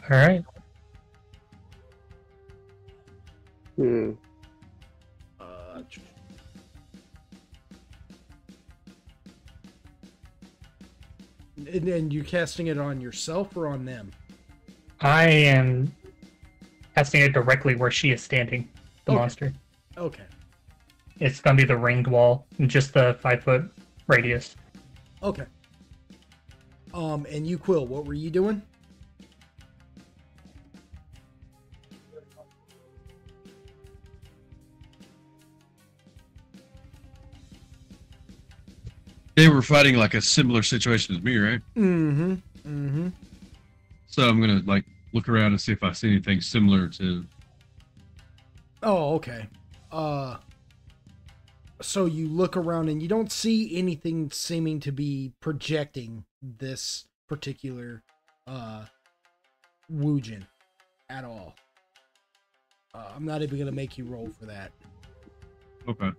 All right. Hmm. And you're casting it on yourself or on them? I am casting it directly where she is standing, the Okay. monster. Okay. It's going to be the ringed wall, just the 5-foot radius. Okay. And you, Quill, what were you doing? They were fighting like a similar situation as me, right? Mm-hmm. Mm-hmm. So I'm gonna like look around and see if I see anything similar to. Oh, okay. So you look around and you don't see anything seeming to be projecting this particular Woojin at all. I'm not even gonna make you roll for that. Okay.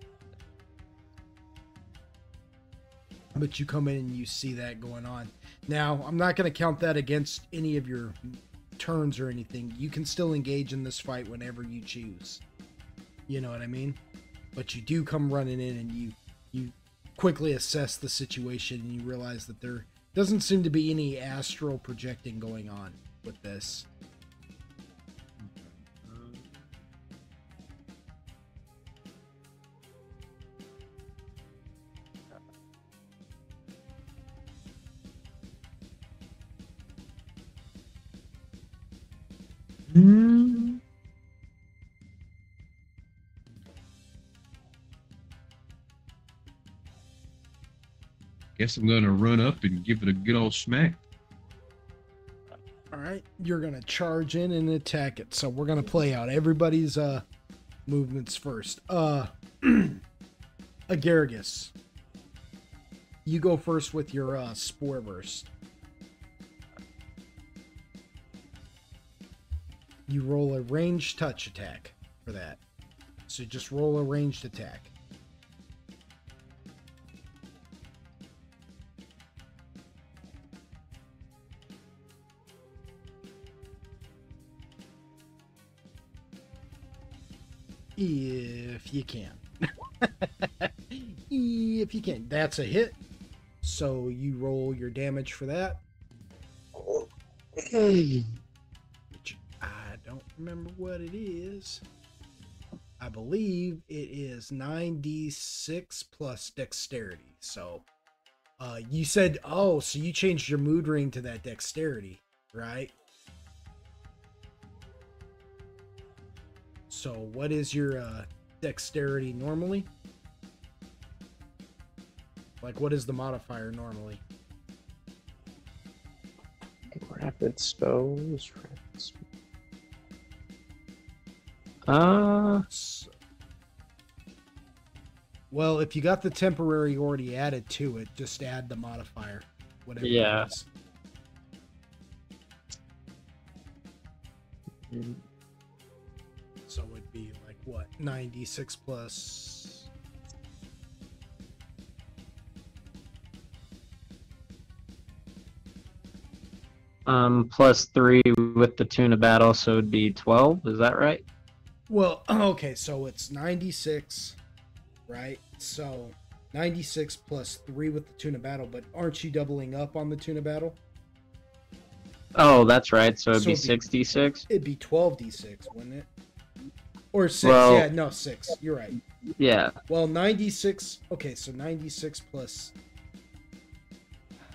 But you come in and you see that going on. Now, I'm not going to count that against any of your turns or anything. You can still engage in this fight whenever you choose. You know what I mean? But you do come running in and you quickly assess the situation and you realize that there doesn't seem to be any astral projecting going on with this. Guess I'm gonna run up and give it a good old smack. All right, you're going to charge in and attack it. So we're going to play out everybody's movements first. Agargus, you go first with your Spore Burst. You roll a ranged touch attack for that. So just roll a ranged attack. If you can. If you can. That's a hit. So you roll your damage for that. Which I don't remember what it is. I believe it is 9d6 plus dexterity. So you said, oh, so you changed your mood ring to that dexterity, right? So what is your dexterity normally? Like, what is the modifier normally? Rapid spells. Well, if you got the temporary already added to it, just add the modifier. Whatever Yeah. it is. So it'd be like what? 96 plus. Plus 3 with the tuna battle, so it'd be 12. Is that right? Well, okay, so it's 96, right? So 96 plus 3 with the tuna battle, but aren't you doubling up on the tuna battle? Oh, that's right. So it'd So be it'd be- 66. It'd be 12d6, wouldn't it? Or 6. Well- Yeah, no, 6. You're right. Yeah. Well, 96. Okay, so 96 plus.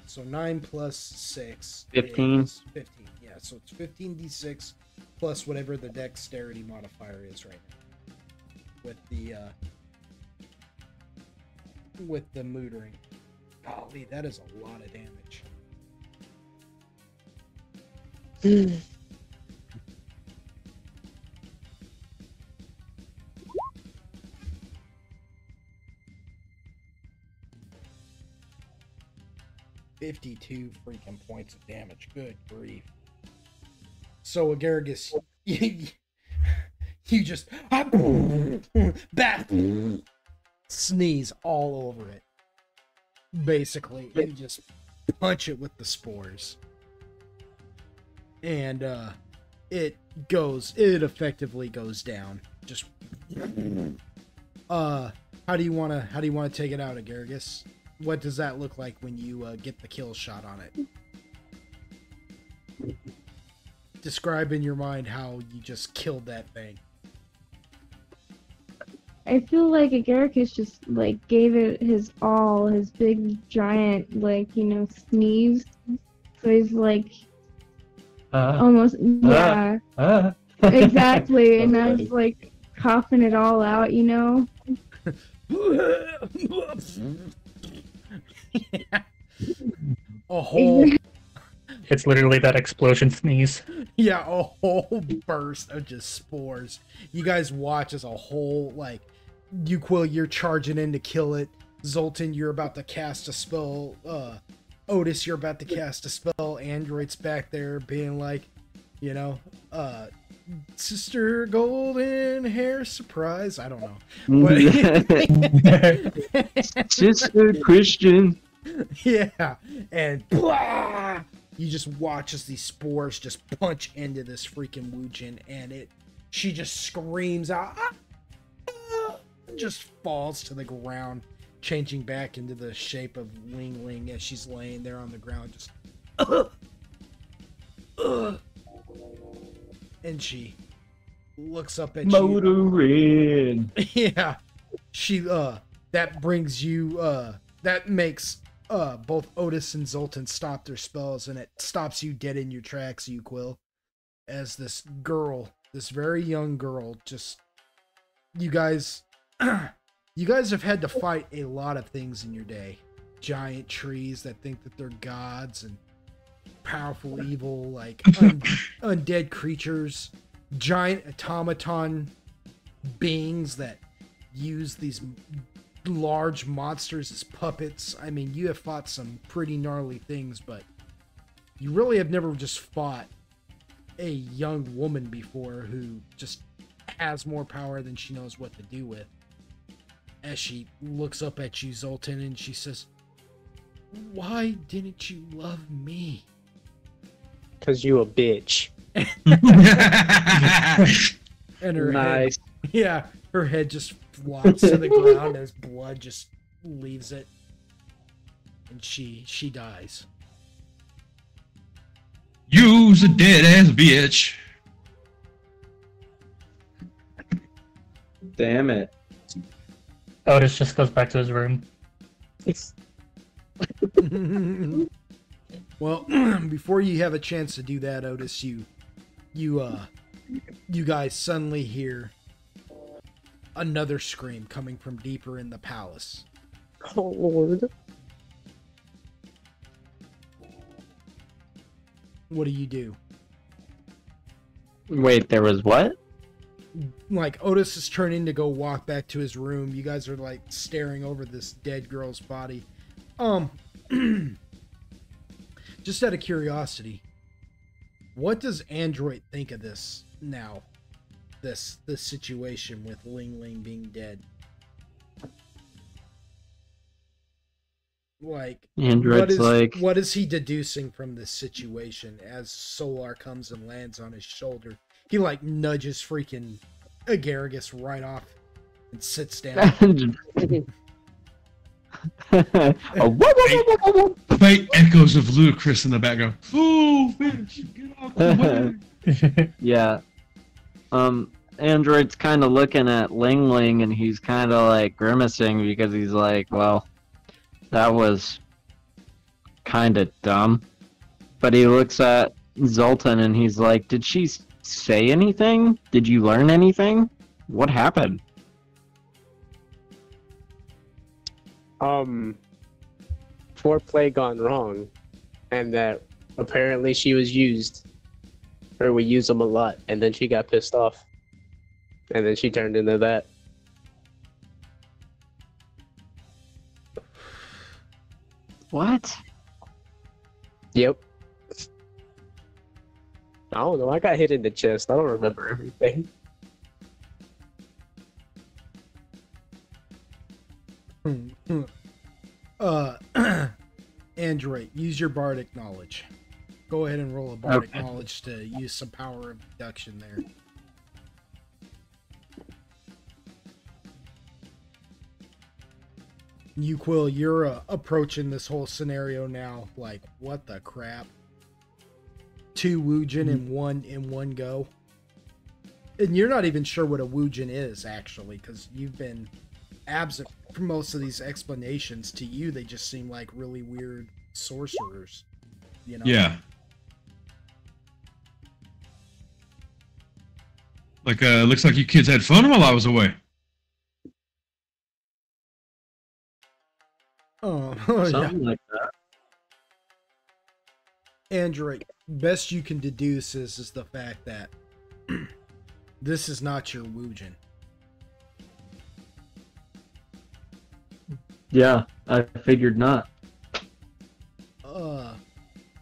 So 9 plus 6. 15. Is 15. Yeah, so it's 15d6 plus whatever the dexterity modifier is right now. With the mootering. Golly, that is a lot of damage. $52 freaking points of damage. Good grief. So Agargus, you just bat sneeze all over it, basically, and just punch it with the spores, and it effectively goes down. Just how do you want to take it out, Agargus? What does that look like when you get the kill shot on it? Describe in your mind how you just killed that thing. I feel like Agaricus just like gave it his all, his big giant sneeze. So he's like almost exactly, and I was like coughing it all out, A whole It's literally that explosion sneeze. a whole burst of just spores. You guys watch as a whole, like, Uquil, you're charging in to kill it. Zoltan, you're about to cast a spell. Otis, you're about to cast a spell. Android's back there being like, Sister Golden Hair surprise. I don't know. But Sister Christian. yeah, and blah, you just watch as these spores just punch into this freaking Woojin, and she just screams out, just falls to the ground, changing back into the shape of Wingling as she's laying there on the ground, just and she looks up at you. Motorin. Yeah, she that brings you that makes both Otis and Zoltan stop their spells, and it stops you dead in your tracks, Uquil, as this very young girl, just you guys have had to fight a lot of things in your day. Giant trees that think that they're gods, and powerful evil like undead creatures, giant automaton beings that use these large monsters as puppets. I mean, you have fought some pretty gnarly things, but you really have never just fought a young woman before who just has more power than she knows what to do with. As she looks up at you, Zoltan, and she says, "Why didn't you love me?" Cause you a bitch. And her Nice. head, yeah, her head just flops to the ground as blood just leaves it, and she dies. You's a dead ass bitch. Damn it. Otis just goes back to his room. Well, before you have a chance to do that, Otis, you guys suddenly hear another scream coming from deeper in the palace. Oh Lord. What do you do? Wait, there was what? Like, Otis is turning to go walk back to his room. You guys are like staring over this dead girl's body. Just out of curiosity, What does Android think of this now? This situation with Ling Ling being dead. Like, Android's like, what is he deducing from this situation as Solar comes and lands on his shoulder? He like nudges freaking Agaragis right off and sits down. Faint echoes of Ludacris in the background. Fool, bitch, get off the way. Yeah. Android's kind of looking at Ling Ling and he's kind of like grimacing because he's like, well, that was kind of dumb. But he looks at Zoltan and he's like, did she say anything? Did you learn anything? What happened? Foreplay gone wrong, and that apparently she was used, or we use them a lot, and then she got pissed off, and then she turned into that. What? Yep. I don't know. I got hit in the chest. I don't remember everything. Android, use your bardic knowledge. Go ahead and roll a bardic knowledge to use some power of deduction there. You Quill, you're approaching this whole scenario now like, what the crap? 2 Woojin in one go. And you're not even sure what a Woojin is, actually, because you've been absent from most of these explanations. To you, they just seem like really weird sorcerers, you know? Yeah. Like, looks like you kids had fun while I was away. Something like that. Android, best you can deduce is the fact that this is not your Woojin. Yeah, I figured not.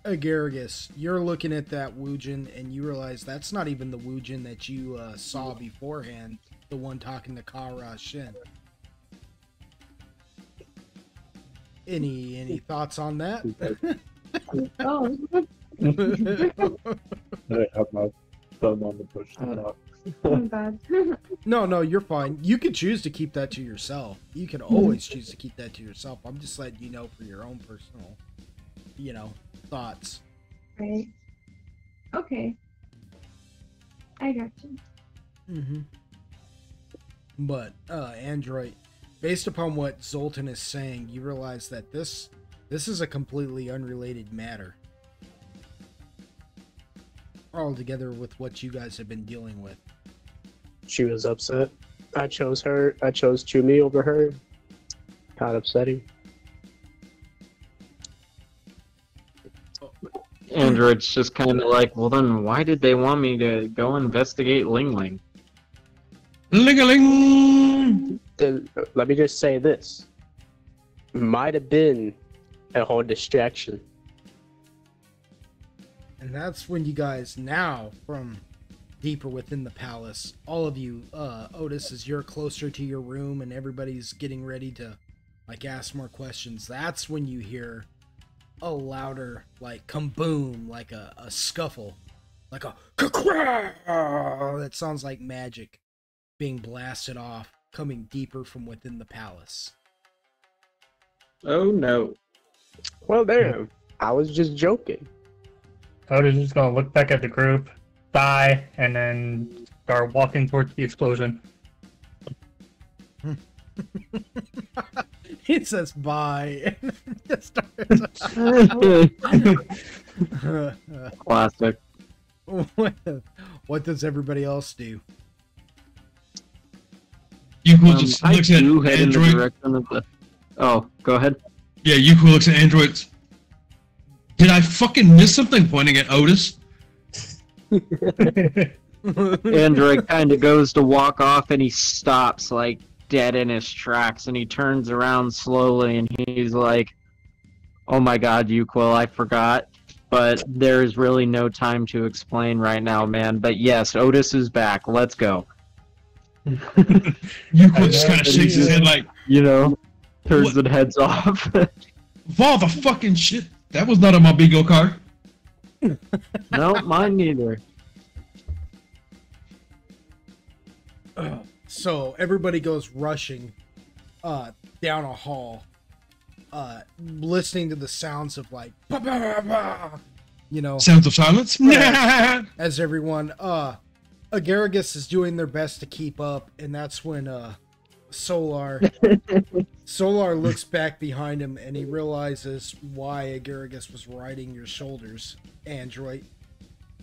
Agaragis, you're looking at that Woojin and you realize that's not even the Woojin that you saw beforehand, the one talking to Kara Shin. Any thoughts on that? Oh. I have my thumb on the push to talk. I'm bad. No, you're fine. You can choose to keep that to yourself. You can always choose to keep that to yourself. I'm just letting you know for your own personal, thoughts. Right. Okay. I got you. Mm-hmm. But, Android, based upon what Zoltan is saying, you realize that this is a completely unrelated matter. Altogether with what you guys have been dealing with. She was upset. I chose her. I chose Chumi over her. Kind of upsetting. Android's just kind of like, well then why did they want me to go investigate Ling Ling? Ling-a-ling! Let me just say this. Might have been a whole distraction. And that's when you guys now, from deeper within the palace, all of you, Otis, as you're closer to your room and everybody's getting ready to, ask more questions, that's when you hear a louder, kaboom, like a scuffle, like a that sounds like magic being blasted off, coming deeper from within the palace. Oh no. Well, damn. I was just joking. Otis is gonna look back at the group, sigh, and then start walking towards the explosion. It says bye. Classic. What does everybody else do? Yuko just I looks at do head in the Android. direction of the... Oh, go ahead. Yeah, Yuko looks at Android. Did I fucking miss something? Pointing at Otis. Android kind of goes to walk off and he stops dead in his tracks and he turns around slowly and he's like, oh my god, Yuquil, I forgot. but there's really no time to explain right now, man. But yes, Otis is back. Let's go. Yuko just kind of shakes his head like, You know, turns What? the heads off. of all the fucking shit, that was not on my bingo card. No, mine neither. So everybody goes rushing down a hall, listening to the sounds of like, bah, bah, bah, you know, Sounds of silence. as everyone, Agaragis is doing their best to keep up, and that's when Solar looks back behind him and he realizes why Agaragis was riding your shoulders, Android,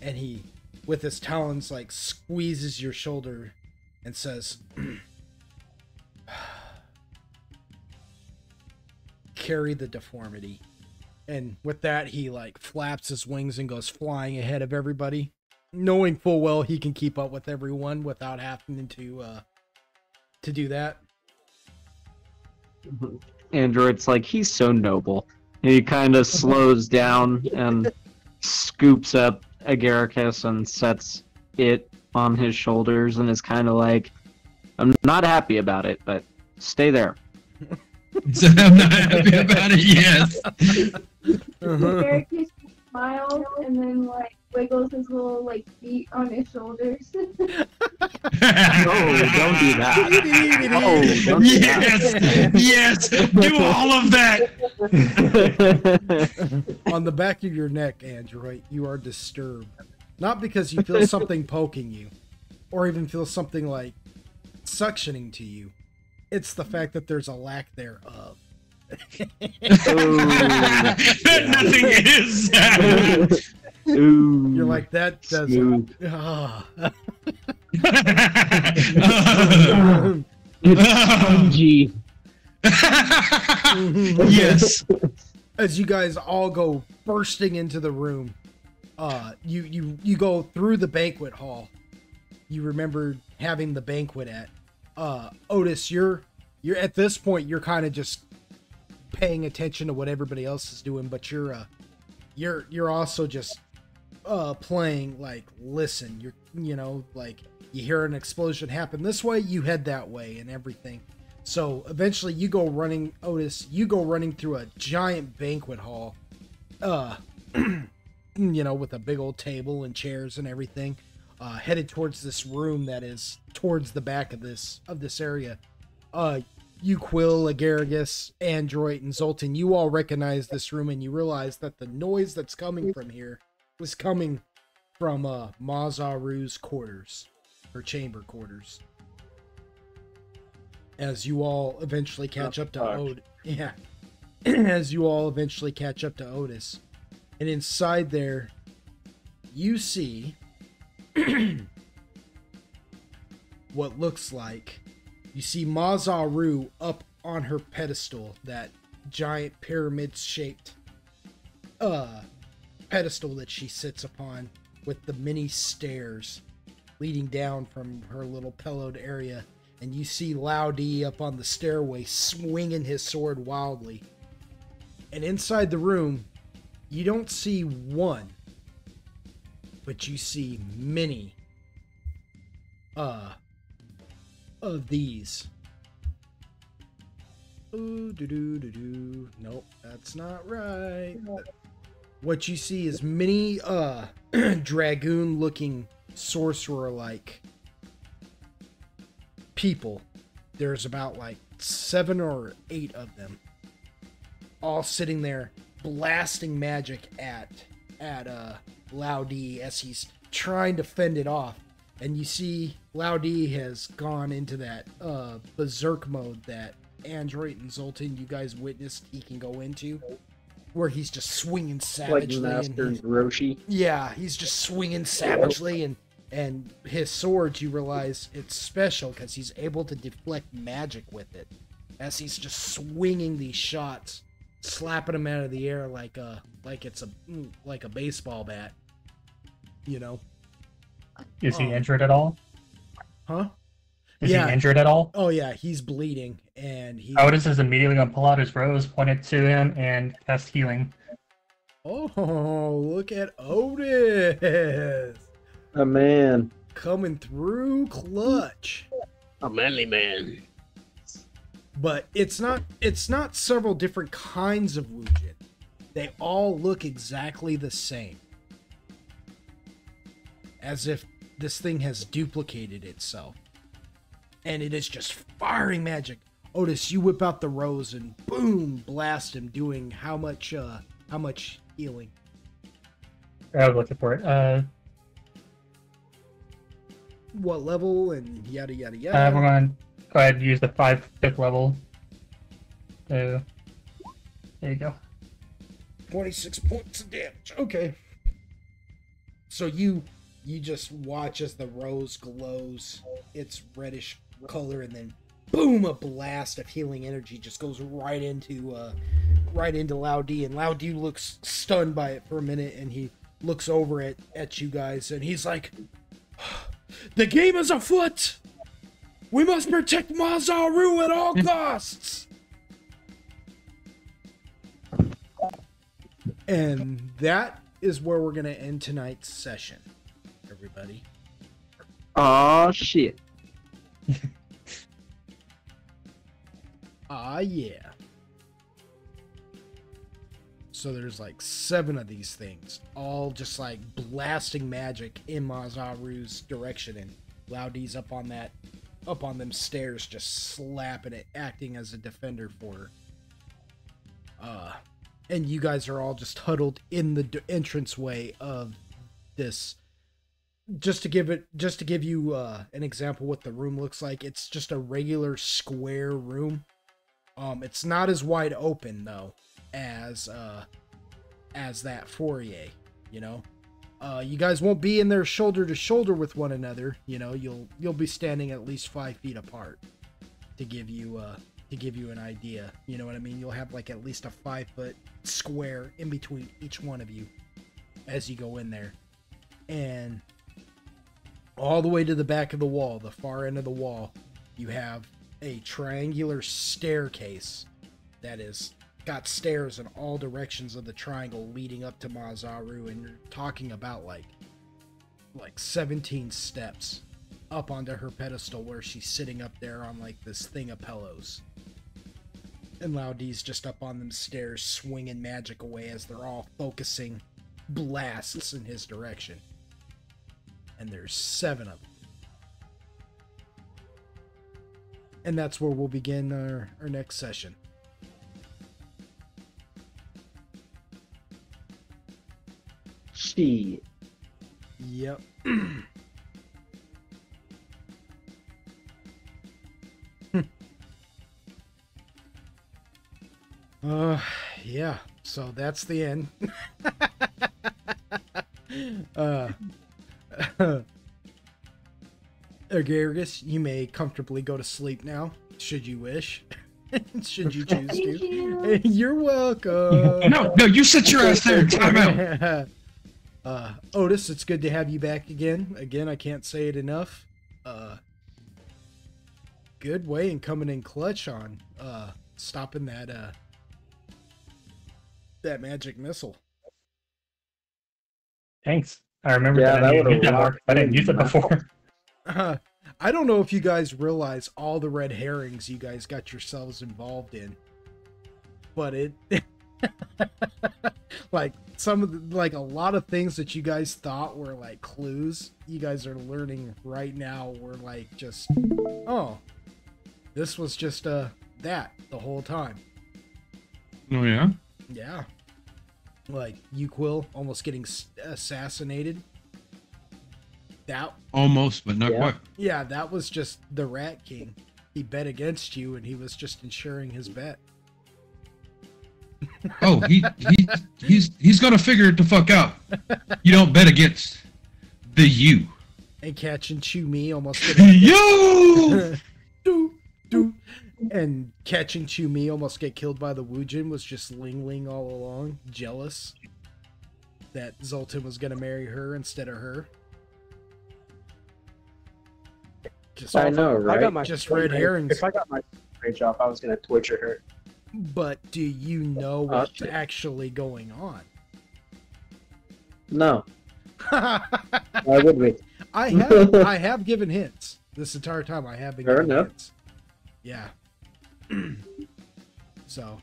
and he, with his talons, like squeezes your shoulder and says, carry the deformity. And with that, he like flaps his wings and goes flying ahead of everybody, knowing full well he can keep up with everyone without having to do that. Android's like, he's so noble. And he kind of slows down and scoops up Agaricus and sets it on his shoulders and is kind of like, I'm not happy about it, but stay there. So I'm not happy about it. Yes. Syracuse smiles and then like wiggles his little like feet on his shoulders. No, don't do that. Oh, don't do Yes. Yes. Do all of that. that. On the back of your neck, Android, you are disturbed. Not because you feel something poking you, or even feel something like suctioning to you. It's the fact that there's a lack thereof. Nothing is. Ooh, You're like, that smooth. doesn't. Ah. It's spongy. Yes. As you guys all go bursting into the room, you go through the banquet hall. You remember having the banquet at. Otis, you're at this point you're kind of just paying attention to what everybody else is doing, but you're also just playing like, listen, you know, like you hear an explosion happen this way, you head that way and everything. So eventually you go running, Otis, you go running through a giant banquet hall, you know, with a big old table and chairs and everything, headed towards this room that is towards the back of this area. You, Quill, Agaragis, Android, and Zoltan, you all recognize this room, and you realize that the noise that's coming from here was coming from Mazaru's quarters, her chamber quarters. As you all eventually catch up to Otis. Yeah. As you all eventually catch up to Otis. And inside there, you see what looks like, you see Mazaru up on her pedestal, that giant pyramid-shaped pedestal that she sits upon, with the many stairs leading down from her little pillowed area. And you see Laudi up on the stairway swinging his sword wildly. And inside the room, you don't see one, but you see many of these. Ooh, nope, that's not right. What you see is many dragoon looking sorcerer like people. There's about like 7 or 8 of them, all sitting there blasting magic at Laudi as he's trying to fend it off. And you see Laudi has gone into that berserk mode that Android and Zoltan, you guys witnessed he can go into, where he's just swinging savagely. Like Master Roshi. Yeah, he's just swinging savagely, and his sword, you realize it's special because he's able to deflect magic with it, as he's just swinging these shots, slapping them out of the air like it's a baseball bat, you know. Is he injured at all? Huh? Is he injured at all? Oh yeah, he's bleeding, and he. Otis is immediately gonna pull out his rose, point it to him, and cast healing. Oh, look at Otis A man. coming through clutch. A manly man. But it's not several different kinds of Wujin. They all look exactly the same. As if this thing has duplicated itself. And it is just firing magic. Otis, you whip out the rose and boom, blast him, doing how much healing? I was looking for it. What level and yada yada We're yada. going to go ahead and use the 5th level. So, there you go. 26 points of damage. Okay. So you just watch as the rose glows its reddish color, and then boom, a blast of healing energy just goes right into Lao D, and Lao D looks stunned by it for a minute, and he looks over at you guys, and he's like, "The game is afoot! We must protect Mazaru at all costs!" And that is where we're going to end tonight's session, everybody. Aw, shit. Ah, yeah. So there's like 7 of these things, all just like blasting magic in Mazaru's direction, and Laudi's up on them stairs, just slapping it, acting as a defender for her. And you guys are all just huddled in the entranceway of this. Just to give you an example what the room looks like, it's just a regular square room. It's not as wide open though as that foyer, you know. You guys won't be in there shoulder to shoulder with one another, you know. You'll be standing at least 5 feet apart to give you an idea, you know what I mean. You'll have like at least a 5-foot square in between each one of you as you go in there, and all the way to the back of the wall, the far end of the wall, you have a triangular staircase that is got stairs in all directions of the triangle leading up to Mazaru, and you're talking about like 17 steps up onto her pedestal where she's sitting up there on like this thing of pillows. And Laudi's just up on them stairs swinging magic away as they're all focusing blasts in his direction. And there's 7 of them. And that's where we'll begin our next session. Shit. Yep. Yeah, so that's the end. Agargus, you may comfortably go to sleep now, should you wish. Should you choose Thank to. you. You're welcome. No, you sit your ass there. Time out. Otis, it's good to have you back again. Again, I can't say it enough. Good way in coming in clutch on stopping that magic missile. Thanks. I remember Yeah, that I that need to use would've that more. rocked I didn't me. use it before. I don't know if you guys realize all the red herrings you guys got yourselves involved in, but it like some of the, like a lot of things that you guys thought were like clues, you guys are learning right now were like just, oh, this was just that the whole time. Oh yeah. Yeah, like Uquill almost getting assassinated. That Almost, but not Yeah. quite. Yeah, that was just the Rat King. He bet against you, and he was just ensuring his bet. Oh, he's gonna figure it the fuck out. You don't bet against the you. And Catch and Chew Me almost getting Yo! and Catch and Chew Me almost get killed by the Wujin was just Ling Ling all along, jealous that Zoltan was gonna marry her instead of her. Just I know, If I got right? my Just red herrings. If I got my rage off, I was gonna torture her. But do you know Oh, what's shit. actually going on? No. I Why would we? have given hints this entire time. I have been Fair giving enough. hints. Yeah. So,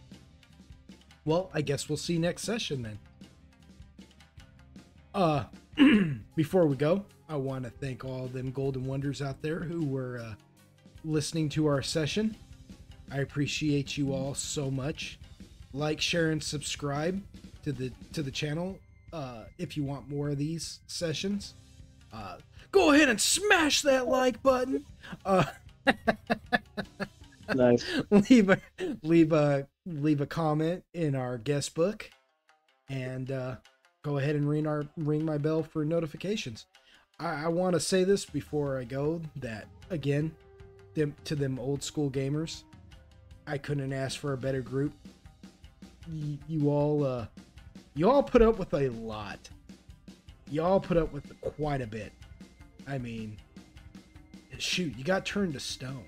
well, I guess we'll see next session then. Before we go, I want to thank all them golden wonders out there who were listening to our session. I appreciate you all so much. Like, share, and subscribe to the channel if you want more of these sessions. Go ahead and smash that like button. Nice. leave a comment in our guest book, and go ahead and ring my bell for notifications. I want to say this before I go, that again, to them old school gamers, I couldn't ask for a better group. You all put up with a lot. Y'all put up with quite a bit. I mean, shoot, you got turned to stone.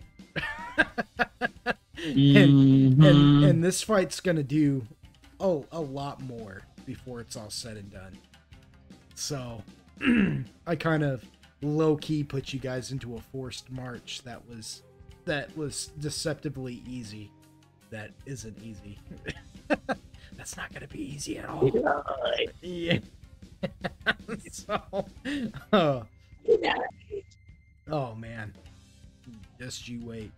and this fight's gonna do a lot more before it's all said and done. So I kind of low-key put you guys into a forced march that was deceptively easy. That isn't easy. That's not gonna be easy at all. Yeah. So, oh man, just you wait.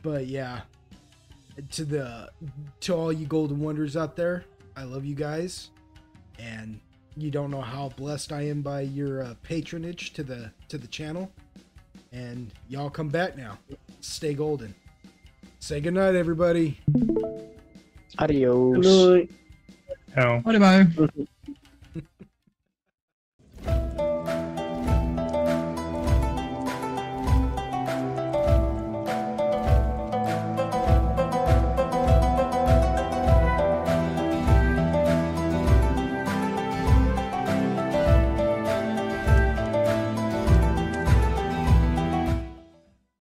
But yeah, to all you golden wonders out there, I love you guys, and you don't know how blessed I am by your patronage to the channel. And y'all come back now. Stay golden. Say goodnight, everybody. Adios. Good night. Oh. Bye bye.